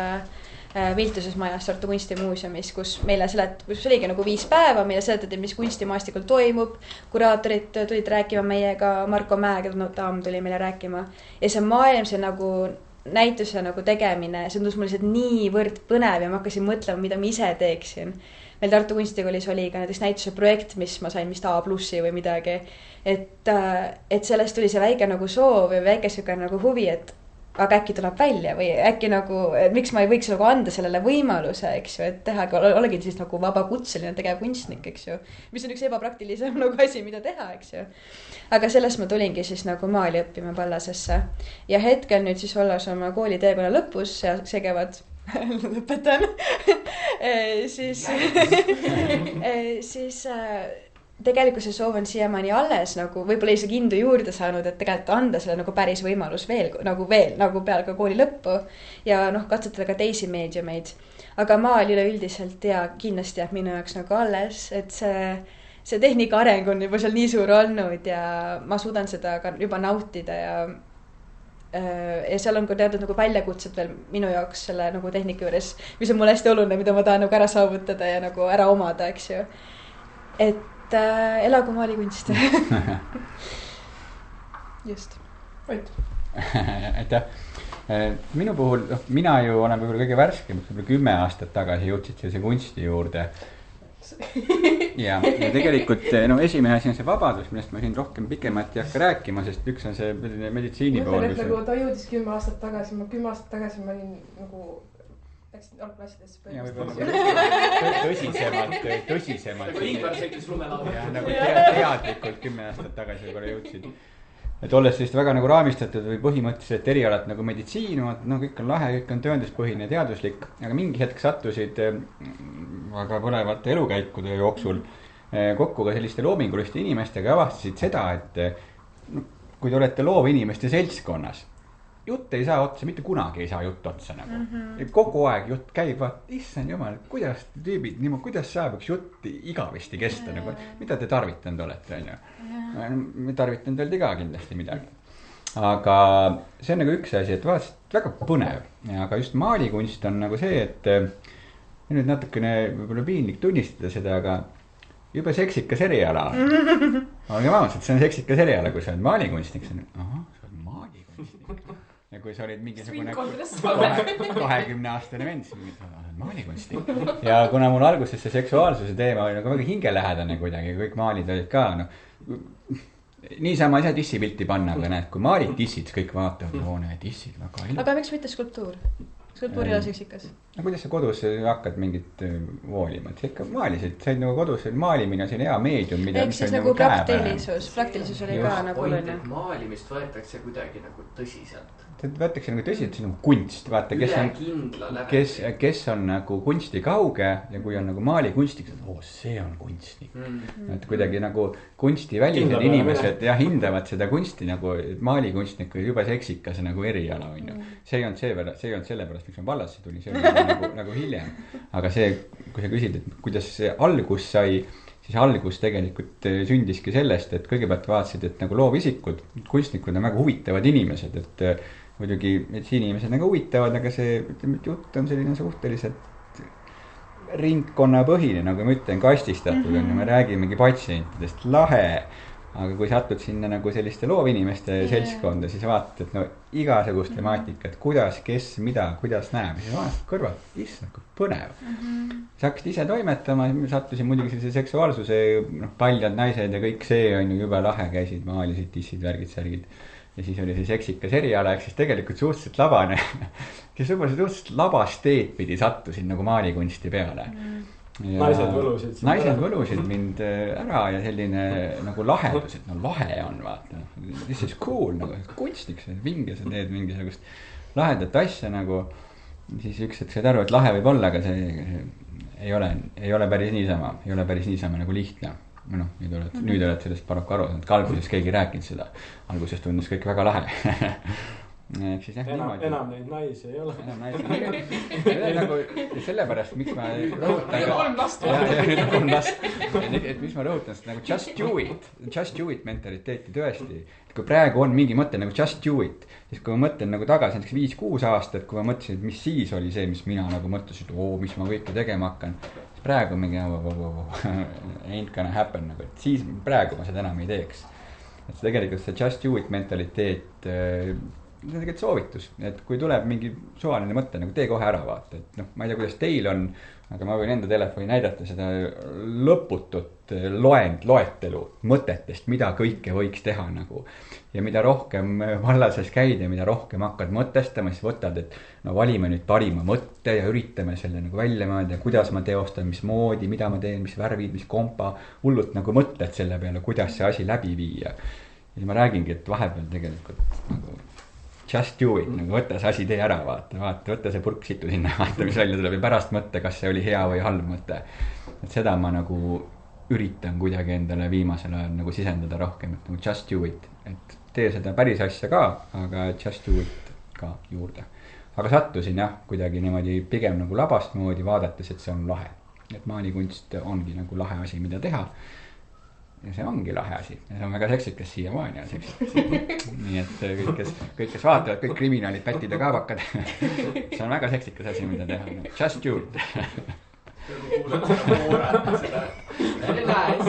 Speaker 6: Viltuses majas Tartu kunstimuuseumis, kus oligi nagu 5 päeva, meile seletati, mis kunstimaastikul toimub. Kuraatorid tulid rääkima meiega, Marko Mäedaam tuli meile rääkima. Ja see maailm, see nagu näituse nagu tegemine, see tundus mul lihtsalt niivõrd põnev ja ma hakkasin mõtlema, mida ma ise teeksin. Meil Tartu kunstikoolis oli ka näiteks näituse projekt, mis ma sain vist A+ või midagi. Et sellest tuli see väike nagu soov ja väike nagu huvi, et aga äkki tuleb välja või äkki nagu, miks ma ei võiks nagu anda sellele võimaluse, eks ju, et teha, olegi siis nagu vabakutseline tegevkunstnik, eks ju, mis on üks ebapraktilisem nagu asi, mida teha, eks ju. Aga sellest ma tulingi siis nagu maali õppima Pallasesse ja hetkel nüüd siis olles oma kooli teekonna lõpus ja see kevad lõpetan, siis tegelikult see soov on siiamaani alles nagu võib-olla isegi kindu juurde saanud, et tegelikult anda selle nagu päris võimalus veel peale ka kooli lõppu ja katsetada ka teisi meediumeid. Aga maal üleüldiselt ja kindlasti jääb minu jaoks nagu alles, et see tehnika areng on juba seal nii suur olnud ja ma suudan seda ka juba nautida ja seal on ka teatud nagu väljakutsed veel minu jaoks selle nagu tehnika juures, mis on mulle hästi oluline, mida ma tahan nagu ära saavutada ja nagu ära omada, eks ju. Et elagu maalikunst. Just. Võit. Aitäh. Minu puhul, mina ju olen võib-olla kõige värskem, 10 aastat tagasi jõudsid sellise kunsti juurde. Ja tegelikult esimene asi on see vabadus, millest ma siin rohkem pikemalt ei hakka rääkima, sest üks on see meditsiini pool.
Speaker 1: Nagu ta jõudis 10 aastat tagasi, 10 aastat tagasi ma olin nagu läksin algklassidesse tõsisemalt.
Speaker 5: Nagu Ingvar sõitis lumelaua.
Speaker 3: Nagu teadlikult 10 aastat tagasi võib-olla jõudsid. Et olles sellist väga nagu raamistatud või põhimõtteliselt erialad nagu meditsiin, kõik on lahe, kõik on tõenduspõhine, teaduslik, aga mingi hetk sattusid väga põlevate elukäikude jooksul kokku ka selliste loominguliste inimestega ja avastasid seda, et kui te olete loovinimeste seltskonnas, jutt ei saa otsa, mitte kunagi ei saa jutt otsa nagu. Kogu aeg jutt käib, issand jumal, kuidas tüübid, kuidas saab üks jutt igavesti kesta, nagu, mida te tarvitanud olete, on ju. Me tarvitanud oldi ka kindlasti midagi. Aga see on nagu üks asi, et vaatasid väga põnev, aga just maalikunst on nagu see, et nüüd natukene võib-olla piinlik tunnistada seda, aga jube seksika seriala. Aga vaadates, et see on seksika seriala, kui sa oled maalikunstnik, sa oled maalikunstnik. Ja kui sa olid mingisugune 20-aastane vend, siis maalikunstnik. Ja kuna mul alguses see seksuaalsuse teema oli nagu väga hingelähedane kuidagi, kõik maalid olid ka, niisama ei saa dissipilti panna, aga näed, kui maalid dissid, kõik vaatavad, need dissid väga ilma.
Speaker 6: Aga miks mitte skulptuur? Skulptuur ei ole seksikas.
Speaker 3: No kuidas sa kodus hakkad mingit voolima, et sa ikka maalisid, said nagu kodus maalimine, see on hea meedium, mida
Speaker 6: eks siis nagu praktilisus oli ka nagu oluline.
Speaker 5: Maalimist võetakse kuidagi nagu tõsiselt.
Speaker 3: võetakse nagu tõsiselt, see on nagu kunst, vaata, kes on nagu kunsti kauge ja kui on nagu maalikunstnik, see on kunstnik. Et kuidagi nagu kunstivälised inimesed hindavad seda kunsti nagu maalikunstniku juba seksikas nagu eriala, on ju. See ei olnud sellepärast, miks ma vallasse tulin, see oli nagu hiljem. Aga see, kui sa küsid, et kuidas see algus sai, siis algus tegelikult sündiski sellest, et kõigepealt vaatasid, et nagu loovisikud, kunstnikud on väga huvitavad inimesed, et muidugi inimesed nagu huvitavad, aga see jutt on selline suhteliselt ringkonnapõhine, nagu ma ütlen, kastistatud on ja me räägimegi patsientidest, lahe. Aga kui satud sinna nagu selliste loovinimeste seltskonda, siis vaatad, et no igasugust temaatikat, kuidas, kes, mida, kuidas näeb. Ja vaatad kõrvalt, issand, kui põnev. Sa hakkasid ise toimetama, sattusin muidugi sellise seksuaalsuse, paljad naised ja kõik see on ju juba lahe, käisid, maalisid, tissid, värgid, särgid. Ja siis oli see seksikas eriala, ehk siis tegelikult suhteliselt labane. Kes võib-olla suhteliselt labasteed pidi sattusin nagu maalikunsti peale. Naised võlusid mind ära ja selline nagu lahedus, et no lahe on, vaata. This is cool, nagu kunstnik, see vinge, sa teed mingisugust lahedat asja nagu. Siis üks hetk said aru, et lahe võib olla, aga see ei ole päris niisama nagu lihtne. No, nüüd oled sellest paraku aru, et alguses keegi rääkinud seda. Alguses tundus kõik väga lahe. Siis,
Speaker 2: enam neid naisi ei ole.
Speaker 3: Nagu sellepärast, miks ma rõhutan. Et miks ma rõhutan, sest nagu just do it mentaliteeti tõesti. Et kui praegu on mingi mõte nagu just do it, siis kui ma mõtlen nagu tagasi näiteks 5-6 aastat, kui ma mõtlesin, et mis siis oli see, mis mina nagu mõtlesin, et mis ma kõike tegema hakkan. Praegu mingi ain't gonna happen nagu, et siis praegu ma seda enam ei teeks. Et tegelikult see just do it mentaliteet see on tegelikult soovitus, et kui tuleb mingi suvaline mõte, nagu tee kohe ära vaata, et ma ei tea, kuidas teil on, aga ma võin enda telefoni näidata seda lõputut loetelu mõtetest, mida kõike võiks teha nagu. Ja mida rohkem vallases käid ja mida rohkem hakkad mõtestama, siis võtad, et valime nüüd parima mõtte ja üritame selle nagu välja mõelda, kuidas ma teostan, mis moodi, mida ma teen, mis värvid, mis kompa, hullult nagu mõtled selle peale, kuidas see asi läbi viia. Ja ma räägingi, et vahepeal tegelikult nagu just do it, nagu võtta see asi tee ära, võtta see purk situ sinna, vaata, mis välja tuleb ja pärast mõtte, kas see oli hea või halb mõte. Et seda ma nagu üritan kuidagi endale viimasel ajal nagu sisendada rohkem, et nagu just do it, et tee seda päris asja ka, aga just do it ka juurde. Aga sattusin kuidagi niimoodi pigem nagu labast moodi vaadates, et see on lahe. Et maalikunst ongi nagu lahe asi, mida teha. Ja see ongi lahe asi. Ja see on väga seksikas siiamaani on seksikas. Nii et kõik, kes vaatavad, kõik kriminaalid, pätid ja kaabakad. See on väga seksikas asi, mida teha. Just do it.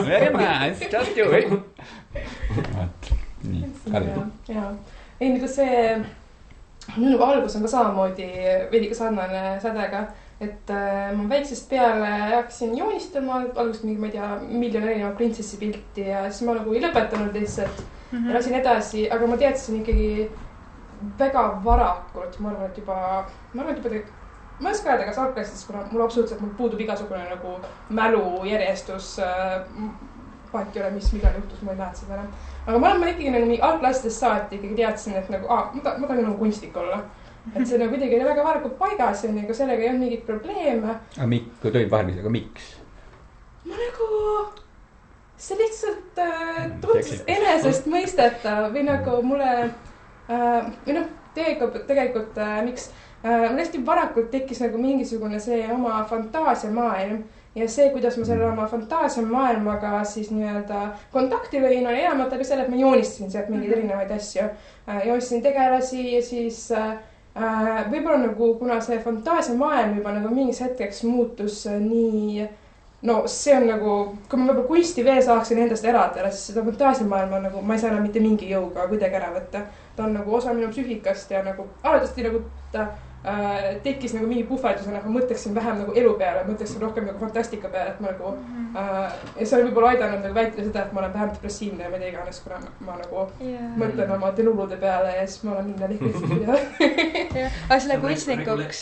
Speaker 3: Very nice, just do it. Nii, Karli.
Speaker 1: Ei, nagu see minu algus on ka samamoodi veidi ka sarnane sädega, et ma väiksest peale hakkasin joonistama, alguses mingi, ma ei tea, miljon erineva printsessi pilti ja siis ma nagu ei lõpetanud lihtsalt ja lasin edasi, aga ma teadsin ikkagi väga varakult, ma arvan, et juba ma ei oska öelda, kas algklassides, kuna mul absoluutselt puudub igasugune nagu mälujärjestus, vahet ei ole, mis midagi juhtus, ma ei näed seda enam. Aga ma ikkagi nagu algklassides saati ikkagi teadsin, et nagu, ma tahan nagu kunstnik olla. Et see nagu kuidagi väga varakult paigas ja nagu sellega ei olnud mingit probleeme.
Speaker 3: Aga kui tohib vahel, aga miks?
Speaker 1: Ma nagu, see lihtsalt tundus enesest mõistetav või nagu mulle, või tegelikult miks, mul hästi varakult tekkis nagu mingisugune see oma fantaasiamaailm ja see, kuidas ma selle oma fantaasiamaailmaga siis nii-öelda kontakti lõin, oli enamalt läbi selle, et ma joonistasin sealt mingeid erinevaid asju. Joonistasin tegelasi ja siis võib-olla nagu, kuna see fantaasiamaailm juba nagu mingis hetkeks muutus nii, no see on nagu, kui ma võib-olla kunsti veel saaksin endast eradele, siis seda fantaasiamaailma nagu, ma ei saa enam mitte mingi jõuga kuidagi ära võtta. Ta on nagu osa minu psüühikast ja nagu alatasti nagu tekkis nagu mingi puhverdusena, ma mõtleksin vähem nagu elu peale, mõtleksin rohkem nagu fantastika peale, et ma nagu ja see on võib-olla aidanud nagu vältida seda, et ma olen vähem depressiivne ja mida iganes, kuna ma nagu mõtlen oma delulude peale ja siis ma olen minna lihtsalt
Speaker 6: aga selle kunstnikuks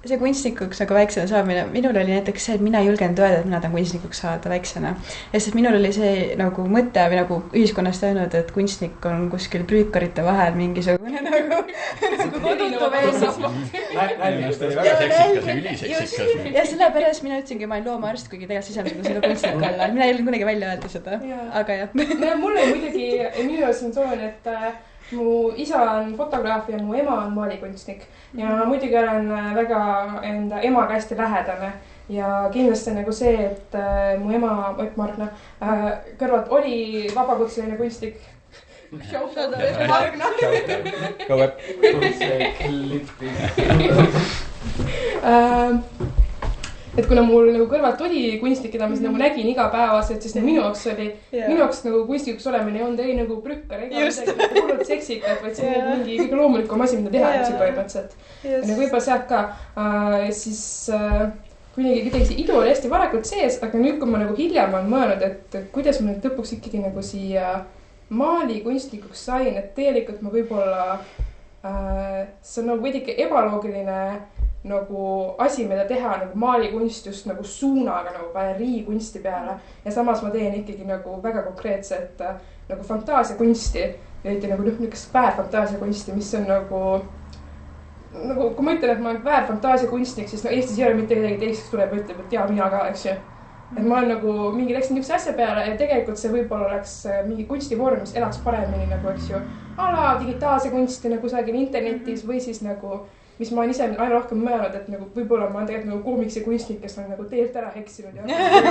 Speaker 6: see kunstnikuks nagu väiksena saamine, minul oli näiteks see, et mina ei julgenud öelda, et mina tahan kunstnikuks saada väiksena. Ja sest minul oli see nagu mõte või nagu ühiskonnast öelnud, et kunstnik on kuskil prüükarite vahel mingisugune nagu kodutu mees.
Speaker 3: Ennast oli väga seksikas ja üliseksikas.
Speaker 6: Ja sellepärast mina ütlesingi, ma olen loomaarst, kuigi tegelikult sisemisega selle kunstniku alla. Mina ei ole kunagi välja öelda seda, aga jah.
Speaker 1: Mulle muidugi, minu jaoks on soon, et mu isa on fotograaf ja mu ema on maalikunstnik. Ja muidugi olen väga enda emaga hästi lähedane. Ja kindlasti nagu see, et mu ema, Ott Margna, kõrvalt oli vabakutseline kunstnik. Shoutout Margna.
Speaker 3: Go up.
Speaker 1: Et kuna mul nagu kõrvalt oli kunstnik, keda ma nagu nägin igapäevaselt, siis minu jaoks nagu kunstnikuks olemine on ei nagu prükkar ega midagi hullult seksikat, vaid see on mingi kõige loomulikum asi, mida teha põhimõtteliselt. Nagu võib-olla sealt ka, siis kuidagi see idu oli hästi varakult sees, aga nüüd, kui ma nagu hiljem olen mõelnud, et kuidas ma nüüd lõpuks ikkagi nagu siia maalikunstnikuks sain, et tegelikult ma võib-olla, see on nagu veidike ebaloogiline nagu asi, mida teha nagu maalikunst just nagu suunaga nagu galeriikunsti peale ja samas ma teen ikkagi nagu väga konkreetset nagu fantaasiakunsti, eriti nagu niisugust väärfantaasiakunsti, mis on nagu kui ma ütlen, et ma olen väärfantaasiakunstnik, siis no Eestis ei ole mitte kedagi teist, kes tuleb ja ütleb, et mina ka, eks ju. Et ma olen nagu mingi läksin niisuguse asja peale ja tegelikult see võib-olla oleks mingi kunstivorm, mis elaks paremini nagu, eks ju, ala digitaalse kunsti nagu kusagil internetis või siis nagu mis ma olen ise aina rohkem mõelnud, et nagu võib-olla ma olen tegelikult nagu koomiksi kunstnik, kes on nagu teelt ära heksinud ja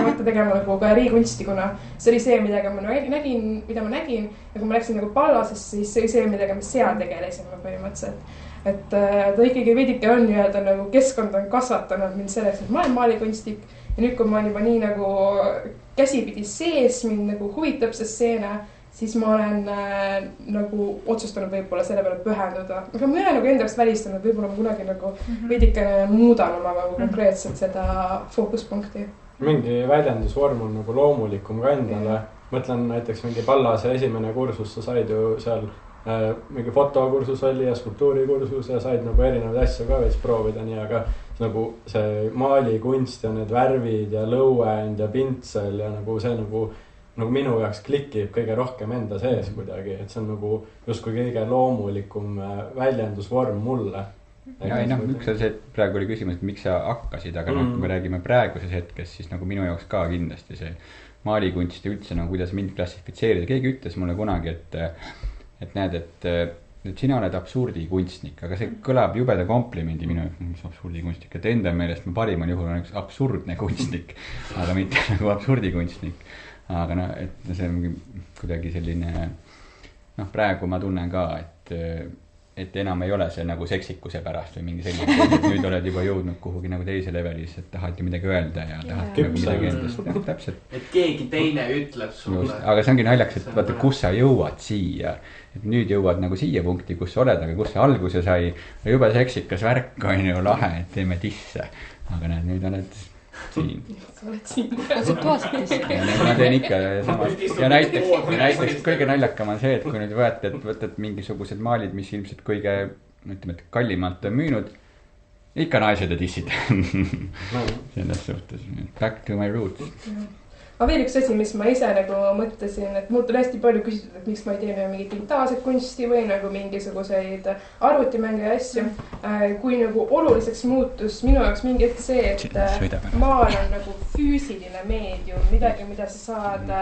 Speaker 1: mõtte tegema nagu galeriikunsti, kuna see oli see, mida ma nägin ja kui ma läksin nagu Pallasesse, siis see oli see, millega me seal tegelesime põhimõtteliselt. Et ta ikkagi veidike on nii-öelda nagu keskkond on kasvatanud mind selleks, et ma olen maalikunstnik ja nüüd, kui ma olen juba nii nagu käsipidi sees, mind nagu huvitab see skeene, siis ma olen nagu otsustanud võib-olla selle peale pühenduda. Aga ma ei ole nagu endast välistanud, võib-olla ma kunagi nagu veidikene muudan oma nagu konkreetselt seda fookuspunkti.
Speaker 2: Mingi väljendusvorm on nagu loomulikum ka endale. Mõtlen näiteks mingi Pallase esimene kursus, sa said ju seal mingi fotokursus oli ja skulptuurikursus ja said nagu erinevaid asju ka veits proovida nii, aga nagu see maalikunst ja need värvid ja lõuend ja pintsel ja nagu see nagu minu jaoks klikib kõige rohkem enda sees kuidagi, et see on nagu justkui kõige loomulikum väljendusvorm mulle.
Speaker 3: Ja ei üks on see, et praegu oli küsimus, et miks sa hakkasid, aga kui me räägime praeguses hetkes, siis nagu minu jaoks ka kindlasti see maalikunst ja üldse nagu kuidas mind klassifitseerida. Keegi ütles mulle kunagi, et näed, et sina oled absurdikunstnik, aga see kõlab jubeda komplimendi minu jaoks absurdikunstnik, et enda meelest ma parimal juhul on üks absurdne kunstnik, aga mitte nagu absurdikunstnik. Aga et see on kuidagi selline, praegu ma tunnen ka, et enam ei ole see nagu seksikuse pärast või mingi selline, et nüüd oled juba jõudnud kuhugi nagu teise levelis, et tahad midagi öelda ja tahad nagu midagi endast. Täpselt.
Speaker 5: Et keegi teine ütleb sulle.
Speaker 3: Just, aga see ongi naljaks, et vaata, kus sa jõuad siia. Et nüüd jõuad nagu siia punkti, kus sa oled, aga kus see alguse sai. Juba seksikas värk on ju lahe, et teeme tisse. Aga nüüd oled siin.
Speaker 1: Sa oled siin.
Speaker 3: Ma teen ikka samas. Ja näiteks kõige naljakam on see, et kui nüüd võtad mingisugused maalid, mis ilmselt kõige kallimalt on müünud, ikka naised ja tissid. Selles suhtes. Back to my roots.
Speaker 1: Aga veel üks asi, mis ma ise nagu mõtlesin, et mult on hästi palju küsitud, et miks ma ei tee mingit digitaalset kunsti või nagu mingisuguseid arvutimänge ja asju. Kui nagu oluliseks muutus minu jaoks mingi hetk see, et maal on nagu füüsiline meedium, midagi, mida sa saad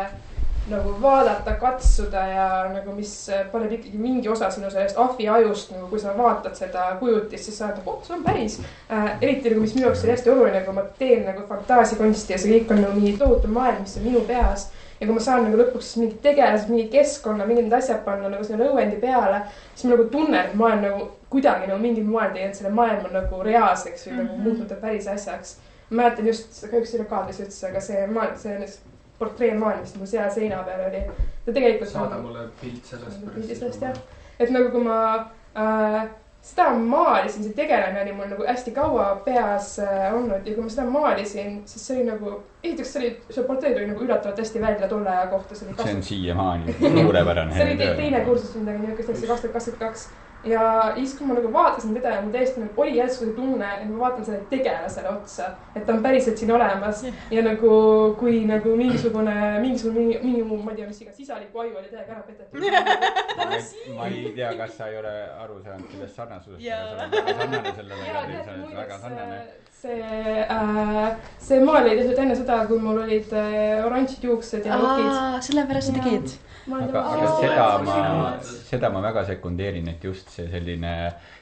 Speaker 1: nagu vaadata, katsuda ja nagu mis paneb ikkagi mingi osa sinu sellest ahvi ajust, nagu kui sa vaatad seda kujutist, siis sa oled nagu, see on päris. Eriti nagu, mis minu jaoks oli hästi oluline, kui ma teen nagu fantaasiakunsti ja see kõik on nagu mingi tohutu maailm, mis on minu peas. Ja kui ma saan nagu lõpuks mingi tegelased, mingi keskkonna, mingid asjad panna nagu selle lõuendi peale, siis ma nagu tunnen, et ma olen nagu kuidagi nagu mingil moel teinud selle maailma nagu reaalseks või nagu muutnud päris asjaks. Ma mäletan just, kahjuks selle kaadris ütles, aga see portreemaailm, mis mul seal seina peal oli. Ta tegelikult
Speaker 5: saada mulle pilt sellest.
Speaker 1: Et nagu kui ma seda maalisin, see tegelane oli mul nagu hästi kaua peas olnud ja kui ma seda maalisin, siis see oli nagu, esiteks see portreed oli nagu üllatavalt hästi välja tolle aja kohta.
Speaker 3: See on siiamaani suurepärane.
Speaker 1: See oli teine kursus midagi niisugust, 2022. ja siis, kui ma nagu vaatasin teda ja mul täiesti nagu oli järsku see tunne, et ma vaatan selle tegelasele otsa, et ta on päriselt siin olemas ja nagu kui nagu mingisugune minu, ma ei tea, mis iga sisaliku aju oli täiega ära petetud.
Speaker 3: Ma ei tea, kas sa ei ole aru saanud sellest sarnasusest, aga sa oled väga sarnane sellele, sa oled väga sarnane.
Speaker 1: See maal oli tehtud enne seda, kui mul olid oranžid juuksed ja lokid.
Speaker 6: Sellepärast sa tegid.
Speaker 3: Aga seda ma väga sekundeerin, et just see selline,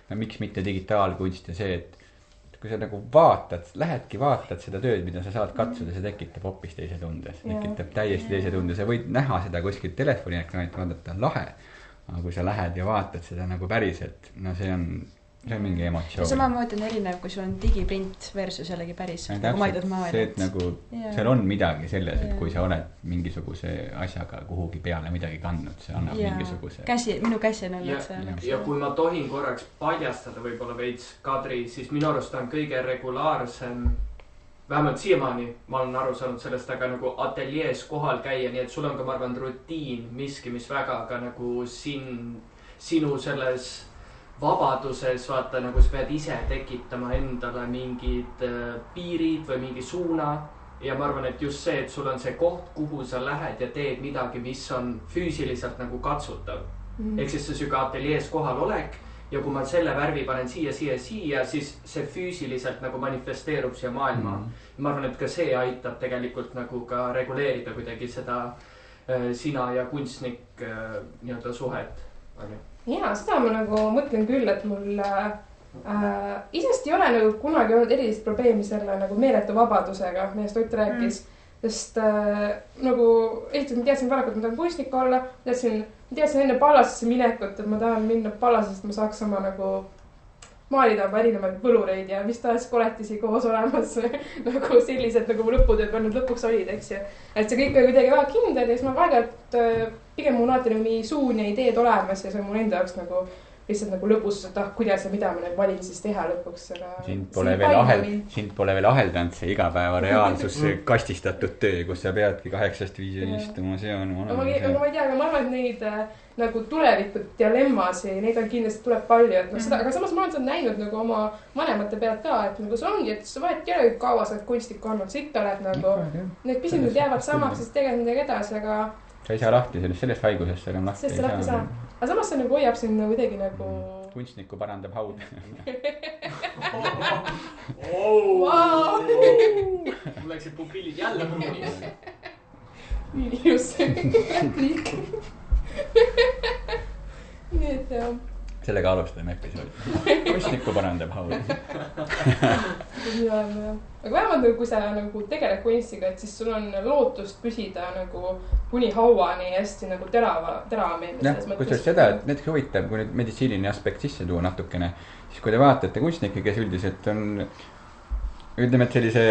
Speaker 3: no miks mitte digitaalkunst ja see, et kui sa nagu vaatad, lähedki vaatad seda tööd, mida sa saad katsuda, see tekitab hoopis teise tunde, tekitab täiesti teise tunde, sa võid näha seda kuskilt telefoni ekraanilt vaadata lahe, aga kui sa lähed ja vaatad seda nagu päriselt, no see on mingi emotsioon.
Speaker 6: Samamoodi on erinev, kui sul on digiprint versus jällegi päris nagu maidud maailm.
Speaker 3: See, et nagu seal on midagi selles, et kui sa oled mingisuguse asjaga kuhugi peale midagi kandnud, see annab mingisuguse...
Speaker 6: Minu käsi on olnud see.
Speaker 5: Ja kui ma tohin korraks paljastada võib-olla veits Kadri, siis minu arust on kõige regulaarsem, vähemalt siiamaani ma olen aru saanud sellest, aga nagu ateljees kohal käia, nii et sul on ka, ma arvan, rutiin miski, mis väga ka nagu sinu selles vabaduses, vaata, nagu sa pead ise tekitama endale mingid piirid või mingi suuna. Ja ma arvan, et just see, et sul on see koht, kuhu sa lähed ja teed midagi, mis on füüsiliselt nagu katsutav. Ehk siis see süga ateljees kohal olek ja kui ma selle värvi panen siia, siis see füüsiliselt nagu manifesteerub siia maailma. Ma arvan, et ka see aitab tegelikult nagu ka reguleerida kuidagi seda sina ja kunstnik nii-öelda suhet.
Speaker 1: Ja, seda ma nagu mõtlen küll, et mul isest ei ole nagu kunagi olnud erilist probleemi selle nagu meeletu vabadusega, millest Ott rääkis. Sest nagu esiteks ma teadsin varakult, et ma tahan kunstnik olla, teadsin enne Pallasesse minekut, et ma tahan minna Pallasest, et ma saaks sama nagu maalida erinevaid võlureid ja mis tahes koletisi koos olemas nagu sellised nagu lõputööd pannud lõpuks olid, eks ju. Et see kõik oli kuidagi väga kindel ja siis ma vaadanud pigem mul alati nagu nii suun ja ideed olemas ja see on mul enda jaoks nagu lihtsalt nagu lõpus, et kuidas ja mida ma nüüd valin siis teha lõpuks.
Speaker 3: Sind pole veel aheldanud see igapäeva reaalsus kastistatud töö, kus sa peadki 8-5 istuma, see on...
Speaker 1: Ma ei tea, aga ma arvan, et neid nagu tulevikud dilemmasi, neid on kindlasti tuleb palju, et no seda, aga samas ma olen seda näinud nagu oma vanemate pealt ka, et nagu see ongi, et sa vahet ei ole kaua sa oled kunstnik olnud, siit oled nagu, need küsimused jäävad samaks, siis tegelikult midagi edasi, aga...
Speaker 3: Sa ei saa lahti sellest haigusest, aga lahti
Speaker 1: ei saa. Aga samas see nagu hoiab sind nagu kuidagi nagu...
Speaker 3: Kunstniku parandab haud.
Speaker 5: Mul läksid pupillid jälle pupillid.
Speaker 1: Nii just. Nii et jah.
Speaker 3: Sellega alustame episoodi. Kunstniku parandab haud.
Speaker 1: Aga vähemalt kui sa nagu tegeled kunstiga, et siis sul on lootust püsida nagu kuni hauani hästi nagu terava meelde.
Speaker 3: Kusjuures seda, et näiteks huvitab, kui nüüd meditsiiniline aspekt sisse tuua natukene, siis kui te vaatate kunstnikke, kes üldiselt on, ütleme, et sellise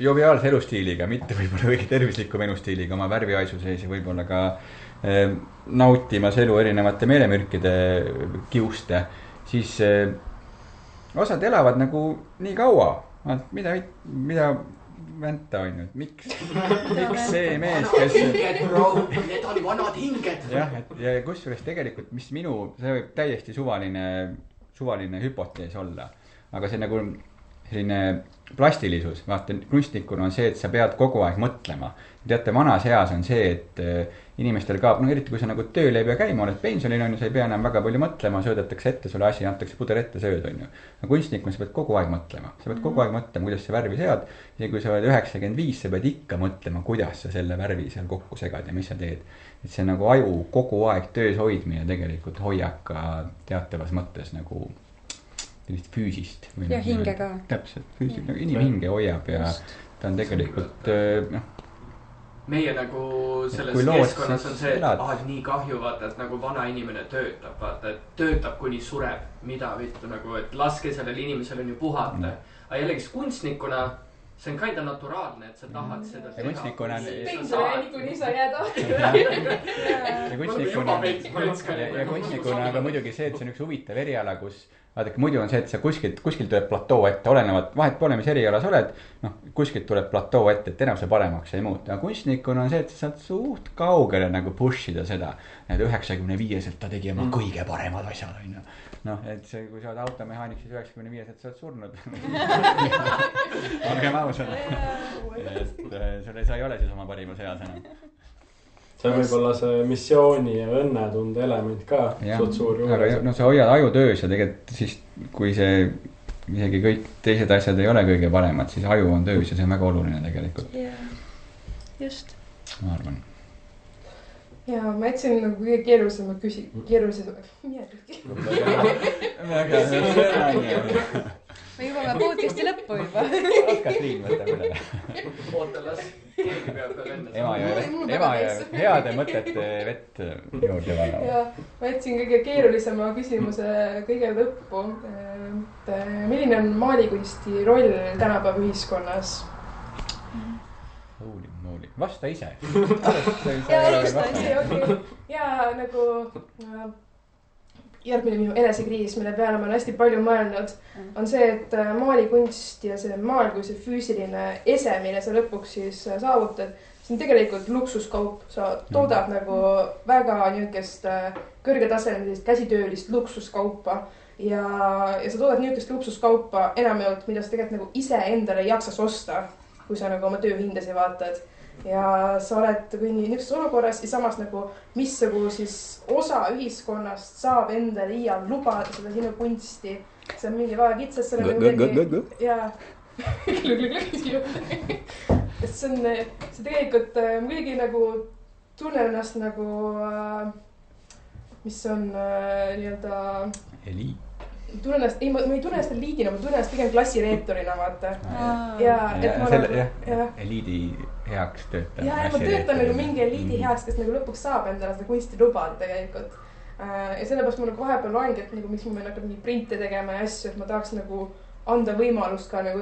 Speaker 3: joviaalse elustiiliga, mitte võib-olla kõige tervislikum elustiiliga, oma värviaisu sees ja võib-olla ka nautimas elu erinevate meelemürkide kiuste, siis osad elavad nagu nii kaua. Mida vänta on nüüd? Miks see mees, kes...
Speaker 5: Hinged, bro! Need on vanad hinged!
Speaker 3: Jah, ja kusjuures tegelikult, mis see võib täiesti suvaline hüpotees olla, aga see nagu selline plastilisus, vaata, kunstnikuna on see, et sa pead kogu aeg mõtlema. Teate, vanas eas on see, et inimestel kaob, no eriti kui sa nagu tööl ei pea käima, oled pensionil on ju, sa ei pea enam väga palju mõtlema, söödetakse ette sulle asi, antakse puder ette sööd on ju. Aga kunstnikuna sa pead kogu aeg mõtlema, kuidas sa värvi sead ja kui sa oled 95, sa pead ikka mõtlema, kuidas sa selle värvi seal kokku segad ja mis sa teed. Et see nagu aju kogu aeg töös hoidmine tegelikult hoiab ka teatavas mõttes nagu sellist füüsist.
Speaker 6: Ja hinge ka.
Speaker 3: Täpselt, füüsist, nagu inimhinge hoiab ja ta on tegelikult,
Speaker 5: meie nagu selles keskkonnas on see, et nii kahju vaata, et nagu vana inimene töötab, vaata, et töötab kuni sureb, mida vittu nagu, et laske sellel inimesel on ju puhata. Aga jällegi kunstnikuna, see on kinda naturaalne, et sa tahad seda teha.
Speaker 1: Kuni sa jääd
Speaker 3: ja kunstnikuna aga muidugi see, et see on üks huvitav eriala, kus vaadake, muidu on see, et sa kuskilt tuleb platoo ette, olenevalt, vahet pole, mis erialas oled, noh, kuskilt tuleb platoo ette, et enam see paremaks ei muuta. Kunstnikuna on see, et sa saad suht kaugele nagu push ida seda, et 95-selt ta tegi oma kõige paremad asjad, on ju. Noh, et see, kui sa oled automehaanik, siis 95-selt sa oled surnud. Olgem ausad. Et sa ei ole siis oma parimas eas enam.
Speaker 2: See on võib-olla see missiooni ja õnnetunde element ka suht suur juures.
Speaker 3: No sa hoiad aju töös ja tegelikult siis, kui see isegi kõik teised asjad ei ole kõige paremad, siis aju on töös ja see on väga oluline tegelikult.
Speaker 6: Just.
Speaker 3: Ma arvan.
Speaker 1: Ja ma jätsin nagu kõige keerulisema
Speaker 6: Me jõuame podcasti lõppu juba.
Speaker 3: Kas Liin võtab üle?
Speaker 5: Oota, las keegi peab veel enne.
Speaker 3: Ema ja heade mõtete vett juurde vana.
Speaker 1: Ja ma jätsin kõige keerulisema küsimuse kõige lõppu. Milline on maalikunsti roll tänapäeva ühiskonnas?
Speaker 3: Mooli. Vasta ise.
Speaker 1: Ja nagu järgmine minu enesekriis, mille peale ma olen hästi palju mõelnud, on see, et maalikunst ja see maal kui see füüsiline ese, mille sa lõpuks siis saavutad, see on tegelikult luksuskaup. Sa toodad nagu väga niisugust kõrgetasemelist käsitöölist luksuskaupa ja sa toodad niisugust luksuskaupa enamjaolt, mida sa tegelikult nagu ise endale jaksas osta, kui sa nagu oma tööhindasi vaatad. Ja sa oled niisuguses olukorras ja samas nagu missugu siis osa ühiskonnast saab endale iial lubada seda sinu kunsti. See on mingi väga kitsas, see on midagi ja see tegelikult muidugi nagu tunnen ennast nagu mis on nii-öelda
Speaker 3: Eliit.
Speaker 1: Ma ei tunne ennast eliidina, ma tunnen ennast pigem klassireetorina, vaata.
Speaker 3: Eliidi heaks töötan.
Speaker 1: Ja ma töötan nagu mingi eliidi heaks, kes nagu lõpuks saab endale seda kunsti lubada tegelikult. Ja sellepärast ma nagu vahepeal loengi, et nagu miks ma hakkab mingi printe tegema ja asju, et ma tahaks nagu anda võimalust ka nagu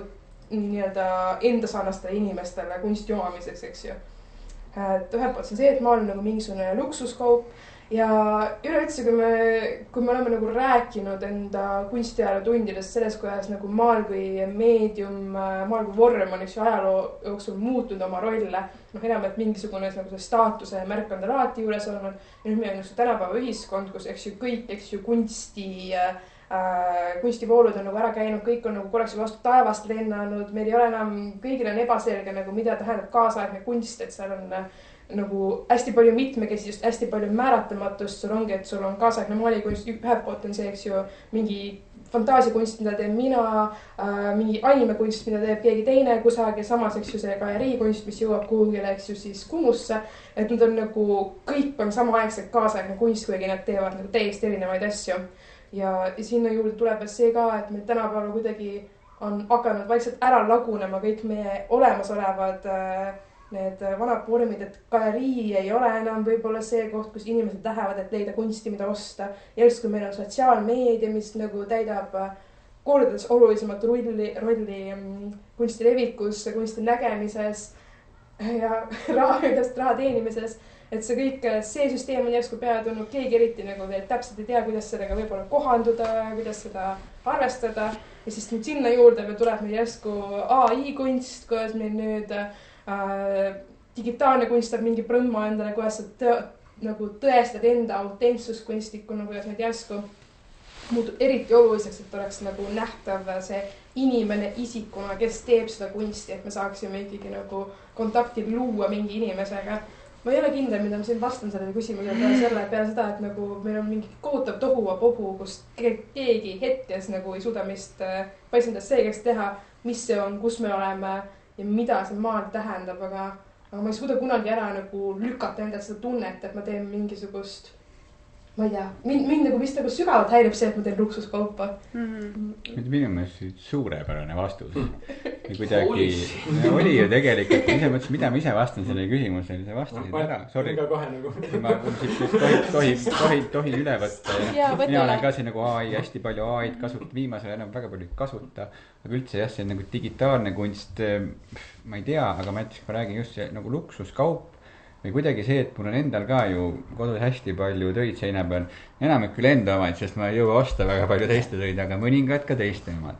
Speaker 1: nii-öelda enda sarnastele inimestele kunsti omamiseks, eks ju. Et ühelt poolt see on see, et ma olen nagu mingisugune luksuskaup ja üleüldse, kui me oleme nagu rääkinud enda kunstiajaloo tundidest selles, kuidas nagu maal kui meedium, maal kui vorm on üks ajaloo jooksul muutunud oma rolle, enam, et mingisugune nagu see staatuse märk on tal alati juures olnud ja nüüd meil on just tänapäeva ühiskond, kus eks ju kõik, kunstivoolud on nagu ära käinud, kõik on nagu korraks vastu taevast lennanud, meil ei ole enam, kõigil on ebaselge nagu mida tähendab kaasaegne kunst, et seal on nagu hästi palju mitmekesisust, hästi palju määratamatust, sul ongi, et sul on kaasaegne maalikunst, ühelt poolt on see, eks ju, mingi fantaasiakunst, mida teen mina, mingi animekunst, mida teeb keegi teine kusagil, samas, eks ju, see galeriikunst, mis jõuab kuhugile, eks ju, siis Kumusse, et nad on nagu, kõik on samaaegselt kaasaegne kunst, kuigi nad teevad nagu täiesti erinevaid asju. Ja sinna juurde tuleb see ka, et meil tänapäeval kuidagi on hakanud vaikselt ära lagunema kõik meie olemasolevad need vanad vormid, et galerii ei ole enam võib-olla see koht, kus inimesed lähevad, et leida kunsti, mida osta. Järsku meil on sotsiaalmeedia, mis nagu täidab kordades olulisemat rolli kunsti levikus, kunsti nägemises ja raha teenimises. Et see kõik, see süsteem on järsku peale tulnud, keegi eriti nagu veel täpselt ei tea, kuidas sellega võib-olla kohanduda, kuidas seda arvestada. Ja siis nüüd sinna juurde veel tuleb meil järsku AI kunst, kuidas meil nüüd digitaalne kunst saab mingi prõmma endale, kuidas sa nagu tõestad enda autentsust kunstnikuna, kuidas need järsku muutub eriti oluliseks, et oleks nagu nähtav see inimene isikuna, kes teeb seda kunsti, et me saaksime ikkagi nagu kontakti luua mingi inimesega. Ma ei ole kindel, mida ma siin vastan sellele küsimusele peale seda, et nagu meil on mingi kohutav tohuvabohu, kus keegi hetkes nagu ei suuda meist paisendada selgeks teha, mis see on, kus me oleme ja mida see maal tähendab, aga ma ei suuda kunagi ära nagu lükata endalt seda tunnet, et ma teen mingisugust, ma ei tea, mind nagu vist nagu sügavalt häirib see, et ma teen luksuskaupa.
Speaker 3: Minu meelest suurepärane vastus. Kuidagi oli ju tegelikult, ise mõtlesin, mida ma ise vastan selle küsimusele, sa vastasid ära. Sorry, ma tohin üle võtta. Mina olen ka siin nagu AI, hästi palju AI-d kasuta, viimasel enam väga palju kasuta. Aga üldse jah, see nagu digitaalne kunst, ma ei tea, aga ma näiteks ma räägin just see nagu luksuskaup. või kuidagi see, et mul on endal ka ju kodus hästi palju töid seina peal. enamik küll enda omaid, sest ma ei jõua osta väga palju teiste töid, aga mõningad ka teiste omad.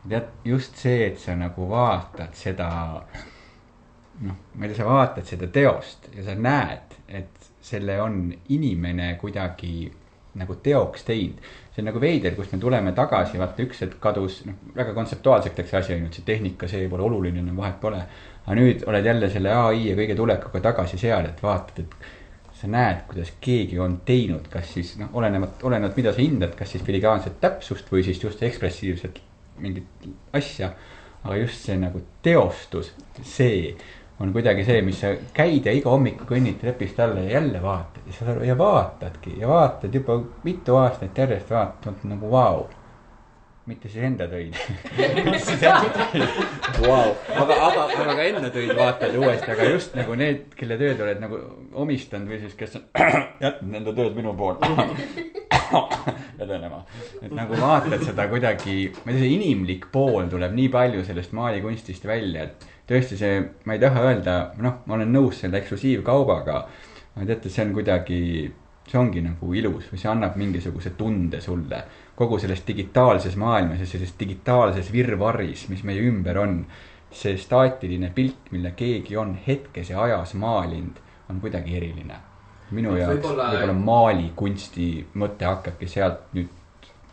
Speaker 3: tead, just see, et sa nagu vaatad seda, noh, ma ei tea, sa vaatad seda teost ja sa näed, et selle on inimene kuidagi nagu teoks teinud. See on nagu veider, kus me tuleme tagasi, vaata üks hetk kadus, noh, väga kontseptuaalselt läks asi ainult, see tehnika, see pole oluline, vahet pole. Aga nüüd oled jälle selle AI ja kõige tulekuga tagasi seal, et vaatad, et sa näed, kuidas keegi on teinud, kas siis, noh, olenevalt mida sa hindad, kas siis filigraanset täpsust või siis just ekspressiivset mingit asja. Aga just see nagu teostus, see on kuidagi see, mis sa käid ja iga hommiku kõnnid trepist alla ja jälle vaatad ja vaatadki ja vaatad juba mitu aastat järjest vaatad nagu vau. Mitte siis enda töid. Wow. Aga ka enda töid vaatad uuesti, aga just nagu need, kelle tööd oled nagu omistanud või siis, kes on jätnud enda tööd minu poolt. Edenema. Et nagu vaatad seda kuidagi, ma ei tea, see inimlik pool tuleb nii palju sellest maalikunstist välja, et tõesti see, ma ei taha öelda, noh, ma olen nõus selle eksklusiivkaubaga, aga teate, see on kuidagi, see ongi nagu ilus või see annab mingisuguse tunde sulle kogu selles digitaalses maailmas ja selles digitaalses virvarris, mis meie ümber on. See staatiline pilt, mille keegi on hetkes ja ajas maalinud, on kuidagi eriline. Minu jaoks võib-olla maalikunsti mõte hakkabki sealt nüüd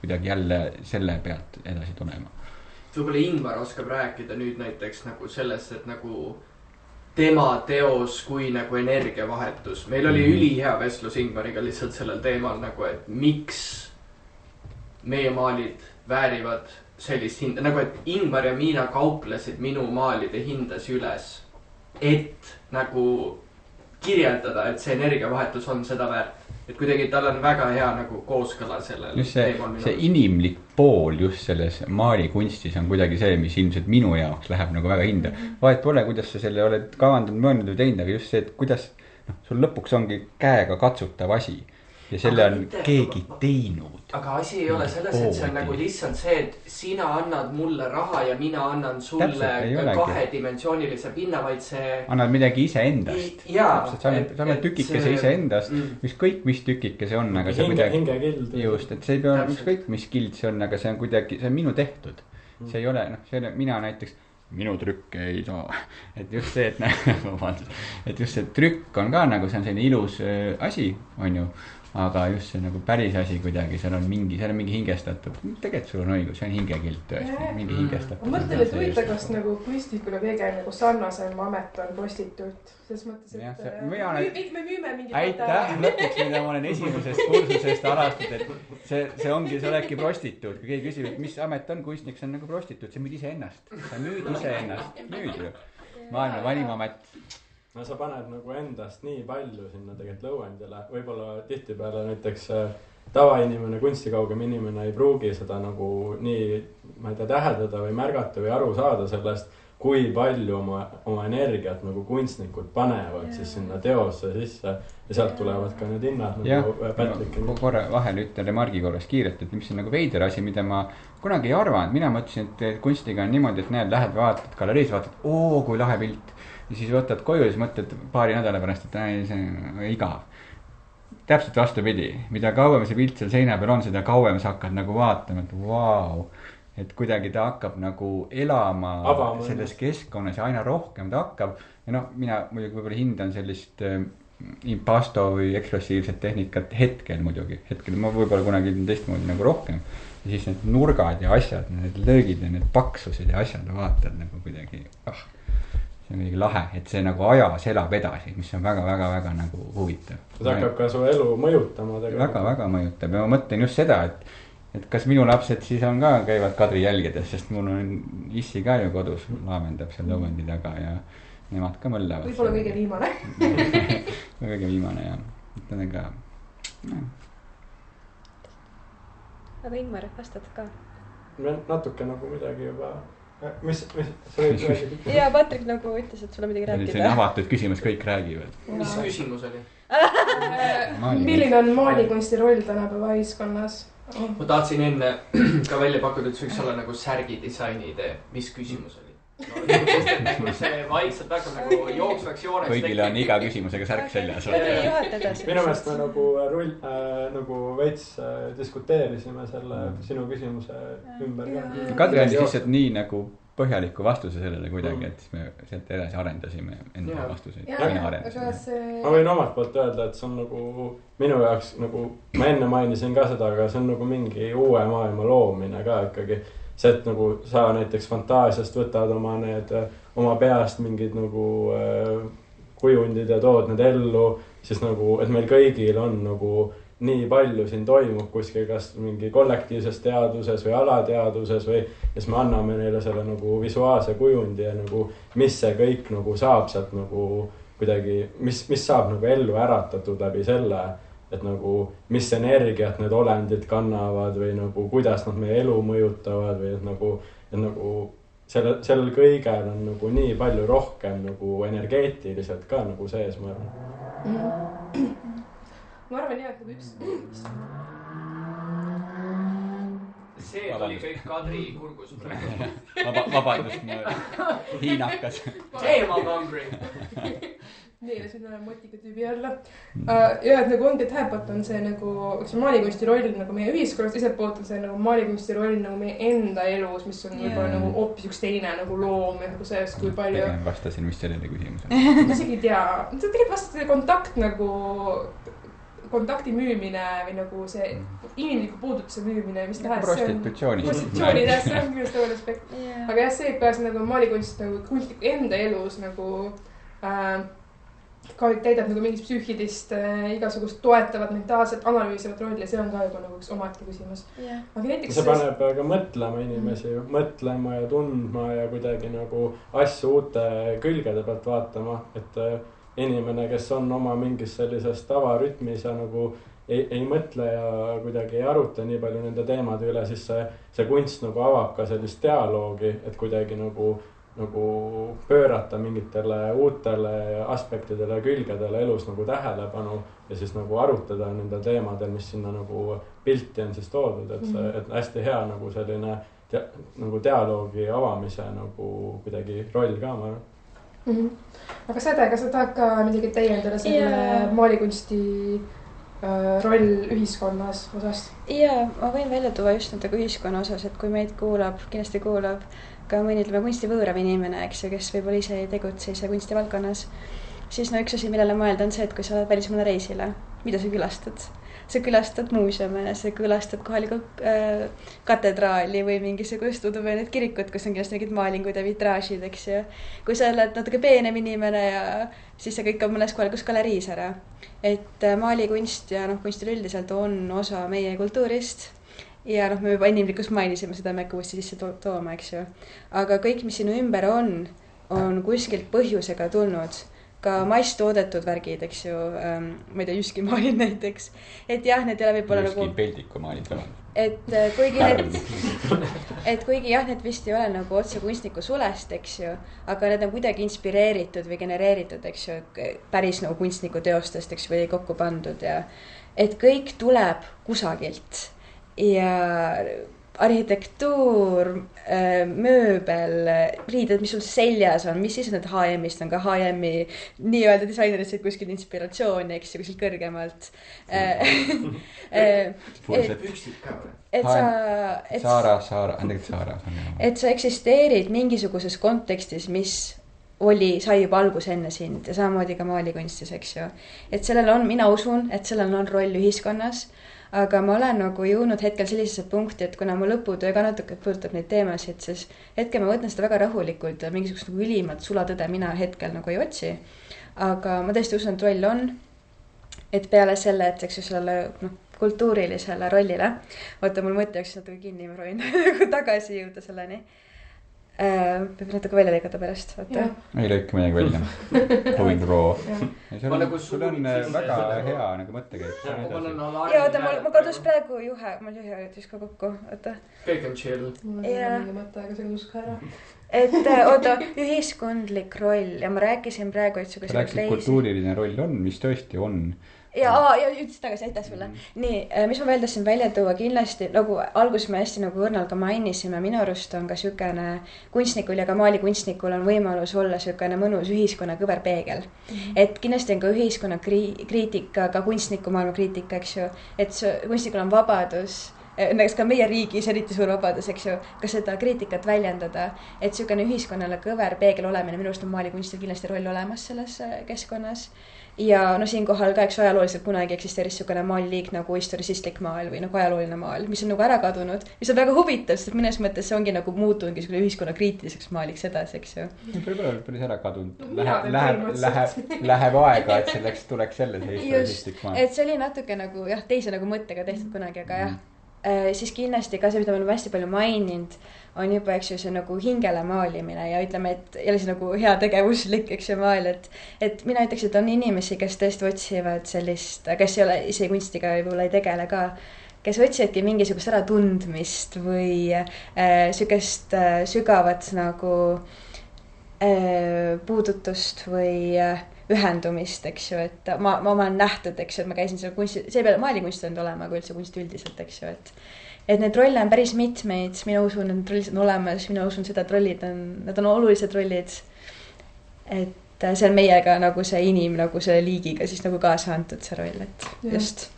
Speaker 3: kuidagi jälle selle pealt edasi tulema.
Speaker 5: Võib-olla Ingvar oskab rääkida nüüd näiteks nagu sellest, et nagu tema teos kui nagu energiavahetus. Meil oli ülihea vestlus Ingvariga lihtsalt sellel teemal nagu, et miks meie maalid väärivad sellist hinda. Nagu, et Ingvar ja Miina kauplesid minu maalide hindasi üles, et nagu kirjeldada, et see energiavahetus on seda väärt. Et kuidagi tal on väga hea nagu kooskõla sellel.
Speaker 3: Just see inimlik pool just selles maalikunstis on kuidagi see, mis ilmselt minu jaoks läheb nagu väga hinda. Vahet pole, kuidas sa selle oled kavandanud, mõelnud või teinud, aga just see, et kuidas sul lõpuks ongi käega katsutav asi. Ja selle on keegi teinud.
Speaker 5: Aga asi ei ole selles, et see on nagu lihtsalt see, et sina annad mulle raha ja mina annan sulle kahedimensioonilise pinna, vaid see
Speaker 3: annad midagi iseendast. Sa annad tükikese iseendast, ükskõik mis tükike see on, aga see
Speaker 2: hingekild.
Speaker 3: Just, et see ei pea ükskõik mis kild see on, aga see on kuidagi, see on minu tehtud. See ei ole, noh, see on mina näiteks minu trükke ei saa. Et just see, et just see trükk on ka nagu, see on selline ilus asi, on ju. Aga just see nagu päris asi kuidagi, seal on mingi hingestatud. Tegelikult sul on õigus, see on hingekild tõesti, mingi hingestatud.
Speaker 1: Ma mõtlen, et huvita, kas nagu kunstnikule kõige nagu sarnasem amet on prostituut. Selles mõttes, et me müüme mingit
Speaker 3: aitäh, lõpuks mida ma olen esimesest kursusest alastud, et see ongi, see olebki prostituut. Kui keegi küsib, et mis amet on kunstnik, see on nagu prostituut, see müüd iseennast. Sa müüd iseennast, müüd ju. Maailma vanim amet.
Speaker 2: No sa paned nagu endast nii palju sinna tegelikult lõuendile. Võib-olla tihtipeale näiteks tavainimene, kunstikaugem inimene ei pruugi seda nagu nii, ma ei tea, täheldada või märgata või aru saada sellest, kui palju oma energiat nagu kunstnikud panevad siis sinna teosse sisse ja sealt tulevad ka need hinnad nagu pätlik.
Speaker 3: Korra vahel ütlen remargi korras kiirelt, et mis on nagu veider asi, mida ma kunagi ei arvanud. Mina mõtlesin, et kunstiga on niimoodi, et näed, lähed vaatad galeriis, vaatad, kui lahe pilt. Ja siis võtad koju ja siis mõtled paari nädala pärast, et see on igav. Täpselt vastupidi, mida kauem see pilt seal seina peal on, seda kauem sa hakkad nagu vaatama, et vau. Et kuidagi ta hakkab nagu elama selles keskkonnas ja aina rohkem ta hakkab. Ja noh, mina muidugi võib-olla hindan sellist impasto või ekspressiivset tehnikat hetkel muidugi. Hetkel ma võib-olla kunagi teistmoodi nagu rohkem. Ja siis need nurgad ja asjad, need löögid ja need paksused ja asjad vaatad nagu kuidagi, see on midagi lahe, et see nagu ajas elab edasi, mis on väga-väga-väga nagu huvitav.
Speaker 2: See hakkab ka su elu mõjutama.
Speaker 3: Väga-väga mõjutab ja ma mõtlen just seda, et kas minu lapsed siis on ka, käivad Kadri jälgedes, sest mul on issi ka ju kodus laamendab seal lõuendi taga ja nemad ka mõllevad.
Speaker 1: Võib-olla kõige viimane.
Speaker 3: Kõige viimane ja ütlen ka.
Speaker 6: Aga Ingmar, vastad ka?
Speaker 2: Natuke nagu midagi juba. Mis sa võid räägida?
Speaker 6: Ja Patrik nagu ütles, et sulle midagi rääkida.
Speaker 3: See on avatud küsimus, kõik räägivad.
Speaker 5: Mis küsimus oli?
Speaker 1: Milline on maalikunsti roll tänapäeva ühiskonnas?
Speaker 5: Ma tahtsin enne ka välja pakkuda, et see võiks olla nagu särgidisaini idee. Mis küsimus oli? no sest, et nagu see vaikselt hakkab nagu jooksvaks jooneks.
Speaker 3: kõigile on iga küsimusega särk seljas.
Speaker 2: minu meelest me nagu veits diskuteerisime selle sinu küsimuse ümber ka.
Speaker 3: Kadri andis lihtsalt nii nagu põhjaliku vastuse sellele kuidagi, et me sealt edasi arendasime enda vastuseid.
Speaker 2: Ma võin omalt poolt öelda, et see on nagu minu jaoks nagu, ma enne mainisin ka seda, aga see on nagu mingi uue maailma loomine ka ikkagi. See, et nagu sa näiteks fantaasiast võtad oma peast mingid nagu kujundid ja tood need ellu, siis nagu, et meil kõigil on nagu nii palju siin toimub kuskil kas mingi kollektiivses teaduses või alateaduses või siis me anname neile selle nagu visuaalse kujundi ja nagu mis see kõik nagu saab sealt nagu kuidagi, mis saab nagu ellu äratatud läbi selle, et nagu mis energiat need olendid kannavad või nagu kuidas nad meie elu mõjutavad või et nagu sellel kõigel on nagu nii palju rohkem nagu energeetiliselt ka nagu sees, ma arvan.
Speaker 1: Ma arvan jah, et nagu üks.
Speaker 5: See tuli kõik Kadri kurgus praegu.
Speaker 3: Vabandust, hiinakas.
Speaker 5: Damn, I'm hungry.
Speaker 1: Neile siin olen motika tüübi alla. Ja et nagu ongi, et häälpoolt on see nagu maalikunsti roll nagu meie ühiskonnas, teiselt poolt on see nagu maalikunsti roll nagu meie enda elus, mis on võib-olla nagu hoopis üks teine nagu loom ja nagu sellest, kui palju.
Speaker 3: Pigem vastasin vist sellele küsimusele.
Speaker 1: Ma isegi ei tea. Tegelikult vastasid kontakt nagu kontakti müümine või nagu see inimliku puudutuse müümine, mis tahes. Prostitutsioonist. See on küll seda aspekt. Aga jah, see, kuidas nagu maalikunst nagu kunstlik enda elus nagu ka täidab nagu mingit psüühilist igasugust toetavat, mentaalset, analüüsivat rolli, see on ka juba nagu üks omaette küsimus. Aga näiteks
Speaker 2: see paneb ka mõtlema inimesi, mõtlema ja tundma ja kuidagi nagu asju uute külgede pealt vaatama, et inimene, kes on oma mingis sellises tavarütmis ja nagu ei mõtle ja kuidagi ei aruta nii palju nende teemade üle, siis see kunst nagu avab ka sellist dialoogi, et kuidagi nagu pöörata mingitele uutele aspektidele, külgedele elus nagu tähelepanu ja siis nagu arutada nendel teemadel, mis sinna nagu pilti on siis toodud, et see, et hästi hea nagu selline nagu dialoogi avamise nagu kuidagi roll ka, ma arvan.
Speaker 1: Aga Säde, kas sa tahad ka midagi täiendada selle maalikunsti roll ühiskonnas osas?
Speaker 6: Jaa, ma võin välja tuua just nendega ühiskonna osas, et kui meid kindlasti kuulab ka mõni, ütleme, kunstivõõrav inimene, eks ju, kes võib-olla ise ei tegutse ise kunstivaldkonnas, siis no üks asi, millele mõelda on see, et kui sa oled välismaale reisile, mida sa külastad? Sa külastad muuseume, sa külastad kohalikku katedraali või mingisugust uduveenet kirikut, kus on kindlasti mingid maalingud ja vitraažid, eks ju. Kui sa oled natuke peenem inimene ja siis see kõik on mõnes kohalikus galeriis ära. Et maalikunst ja kunstil üldiselt on osa meie kultuurist. Ja me juba inimlikus mainisime seda, me äkki uuesti sisse tooma, eks ju. Aga kõik, mis sinu ümber on kuskilt põhjusega tulnud. Ka maist toodetud värgid, eks ju, ma ei tea, Jyski maalid näiteks. Et jah, need ei ole võib-olla
Speaker 3: Jyski peldiku maalid ka.
Speaker 6: Et kuigi jah, need vist ei ole nagu otse kunstniku sulest, eks ju, aga need on kuidagi inspireeritud või genereeritud, eks ju, päris nagu kunstniku teostest, eks ju, või kokku pandud ja et kõik tuleb kusagilt. Ja arhitektuur, mööbel, riided, mis sul seljas on, mis siis need H&M-ist on ka H&M-i nii-öelda disainerid said kuskilt inspiratsiooni, eks ju, kuskilt kõrgemalt. Et sa eksisteerid mingisuguses kontekstis, mis sai juba algus enne sind ja samamoodi ka maalikunstis, eks ju. Et sellel on, mina usun, et sellel on roll ühiskonnas. Aga ma olen nagu jõudnud hetkel sellisesse punkti, et kuna mu lõputöö ka natuke puudutab neid teemasid, siis hetkel ma võtan seda väga rahulikult ja mingisugust nagu ülimat sulatõde mina hetkel nagu ei otsi. Aga ma tõesti usun, et roll on, et peale selle, et eks ju selle kultuurilisele rollile, vaata mul mõte jooksis natuke kinni, ma proovin tagasi jõuda selleni. Peab natuke välja lõigata pärast, vaata.
Speaker 3: Ei lõika midagi välja. Going raw. Sul on väga hea nagu mõttekäik.
Speaker 6: Ja oota, ma kadus praegu mul juhe ütles ka kokku, oota.
Speaker 5: Kõik on chill.
Speaker 1: Mul on mingi mõte, aga see kadus ka ära.
Speaker 6: Et oota, ühiskondlik roll ja ma rääkisin praegu, et
Speaker 3: sa rääkisid kultuuriline roll on, mis tõesti on.
Speaker 6: ja ütlesid tagasi, aitäh sulle. Nii, mis ma veel tahtsin välja tuua kindlasti, nagu alguses me hästi nagu õrnalt ka mainisime, minu arust on ka sükene kunstnikul ja ka maalikunstnikul on võimalus olla sükene mõnus ühiskonna kõverpeegel. Et kindlasti on ka ühiskonna kriitika, ka kunstniku maailma kriitika, eks ju, et kunstnikul on vabadus, näiteks ka meie riigis eriti suur vabadus, eks ju, ka seda kriitikat väljendada, et sükene ühiskonnale kõverpeegel olemine, minu arust on maalikunstil kindlasti roll olemas selles keskkonnas. Ja no siinkohal ka, eks ajalooliselt kunagi eksisteeris sükene maaliliik nagu historisistlik maal või nagu ajalooline maal, mis on nagu ära kadunud, mis on väga huvitav, sest mõnes mõttes see ongi nagu muutunudki sükene ühiskonna kriitiliseks maaliks edasi, eks ju.
Speaker 3: Võib-olla päris ära kadunud. Läheb aega, et selleks tuleks jälle see historisistlik maal.
Speaker 6: Et see oli natuke nagu jah, teise nagu mõttega tehtud kunagi, aga jah. Siis kindlasti ka see, mida me oleme hästi palju maininud, on juba, eks ju, see nagu hingele maalimine ja ütleme, et jälle see nagu hea tegevuslik, eks ju, maal, et mina ütleks, et on inimesi, kes tõesti otsivad sellist, kes ei ole ise kunstiga võib-olla ei tegele ka, kes otsivadki mingisugust äratundmist või sükest sügavat nagu puudutust või ühendumist, eks ju, et ma olen nähtud, eks ju, et ma käisin seal kunsti, see peale maalikunst on olema, aga üldse kunst üldiselt, eks ju, et need rolle on päris mitmeid, mina usun, et need rollid on olemas, mina usun seda, et nad on olulised rollid, et see on meiega nagu see nagu selle liigiga siis nagu kaasa antud see roll, et just.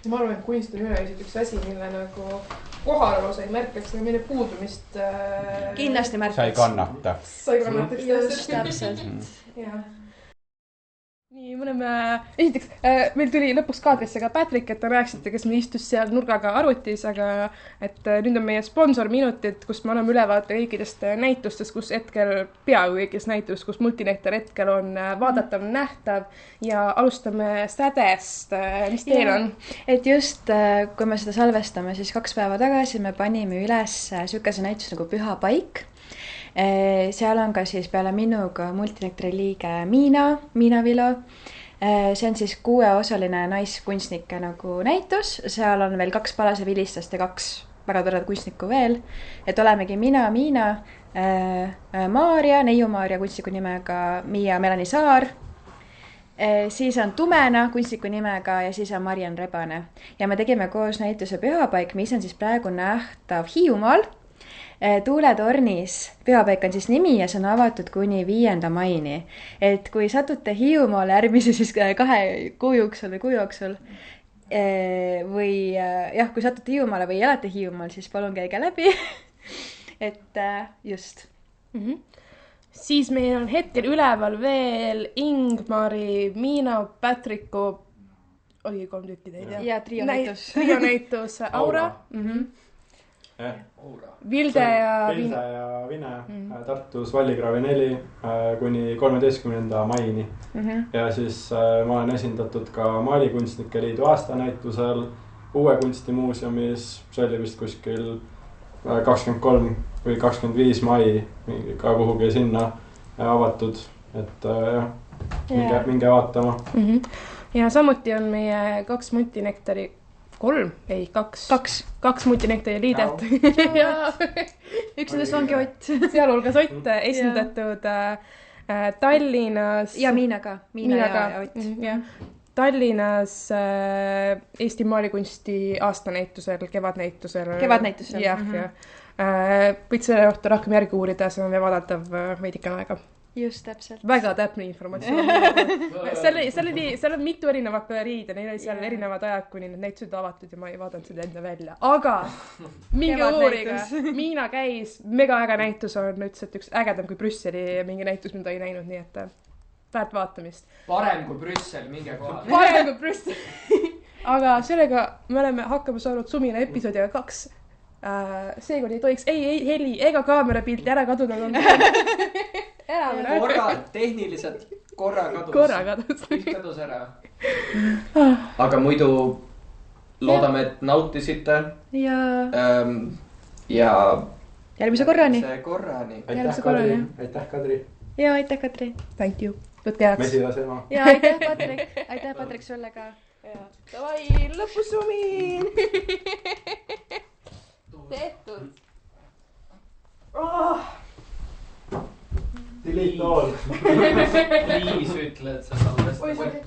Speaker 1: Ja ma arvan, et kunst on üleüldse üks asi, mille nagu kohalolu sa ei märkaks, aga meile puudumist
Speaker 6: kindlasti märkaks.
Speaker 3: Sa ei kannata.
Speaker 1: Sa ei kannataks.
Speaker 6: Just täpselt.
Speaker 1: Jah. Nii, me oleme, esiteks, meil tuli lõpuks kaadrisse ka Patrick, et te rääksite, kes me istus seal nurgaga arvutis, aga et nüüd on meie sponsorminutid, kus me oleme ülevaate kõikidest näitustest, kus hetkel peaaegu kõigis näitust, kus multinektar hetkel on vaadatav, nähtav ja alustame sädest, mis teil on?
Speaker 6: Et just, kui me seda salvestame, siis 2 päeva tagasi me panime üles sükese näitus nagu Püha paik. Seal on ka siis peale minuga multinektari liige Miina Vilo. See on siis 6-osaline naiskunstnike nagu näitus. Seal on veel 2 Palase vilistast ja 2 väga toredat kunstnikku veel. Et olemegi Miina, Maarja, Neiu Maarja kunstniku nimega Miia Melani Saar. Siis on Tumena kunstniku nimega ja siis on Mariann Rebane. Ja me tegime koos näituse Pühapaik, mis on siis praegu nähtav Hiiumaal. Tuuletornis, Pühapaik on siis nimi ja see on avatud kuni 5. maini. Et kui satute Hiiumaale järgmise siis 2 kuu jooksul või jah, kui satute Hiiumaale või elate Hiiumaal, siis palun käige läbi. Et just.
Speaker 1: Siis meil on hetkel üleval veel Ingmari, Miina, Patricku, oli 3 tükki teid, jah?
Speaker 6: Ja trio
Speaker 1: näitus Aura. Vilde ja
Speaker 2: Vine Tartus Vallikraavi 4 kuni 13. maini. Ja siis ma olen esindatud ka Maalikunstnike Liidu aastanäitusel Uue kunstimuuseumis, see oli vist kuskil 23 või 25 mai ka kuhugi sinna avatud, et jah, minge vaatama.
Speaker 1: Ja samuti on meie 2 multinektari 2 multinektari liidet.
Speaker 6: Üks nendest ongi Ott.
Speaker 1: Sealhulgas Ott esindatud Tallinnas.
Speaker 6: Ja Miina ka. Miina ja Ott.
Speaker 1: Tallinnas Eesti maalikunsti aastanäitusel, kevadnäitusel. Jah. Võid selle kohta rohkem järgi uurida, see on vaadatav veidike aega.
Speaker 6: Just täpselt.
Speaker 1: Väga täpne informatsioon. seal on mitu erinevat galeriid ja neil oli seal erinevad ajad, kuni need näitused avatud ja ma ei vaadanud seda enda välja. Aga mingi uuriga. Miina käis, mega äge näitus on, ütles, et üks ägedam kui Brüsseli mingi näitus, mida ei näinud, nii et väärt vaatamist.
Speaker 5: Parem kui Brüssel, minge kohale.
Speaker 1: Parem kui Brüssel. Aga sellega me oleme hakkama saanud Sumina episoodiga 2. Seekord ei tohiks ei heli ega kaamera pilti ära kadunud.
Speaker 5: Tehniliselt korra kadus. Kõik kadus ära. Aga muidu loodame, et nautisite. Ja
Speaker 6: järgmise korrani.
Speaker 2: Aitäh, Kadri.
Speaker 6: Ja aitäh, Kadri.
Speaker 1: Thank you. Võtke heaks.
Speaker 2: Mesilas ema.
Speaker 6: Ja aitäh, Patrik. Aitäh, Patrik, sulle ka.
Speaker 1: Davai, lõpusumin. Tehtud.
Speaker 2: Delete all.
Speaker 5: Liis ütled sa salvestasid.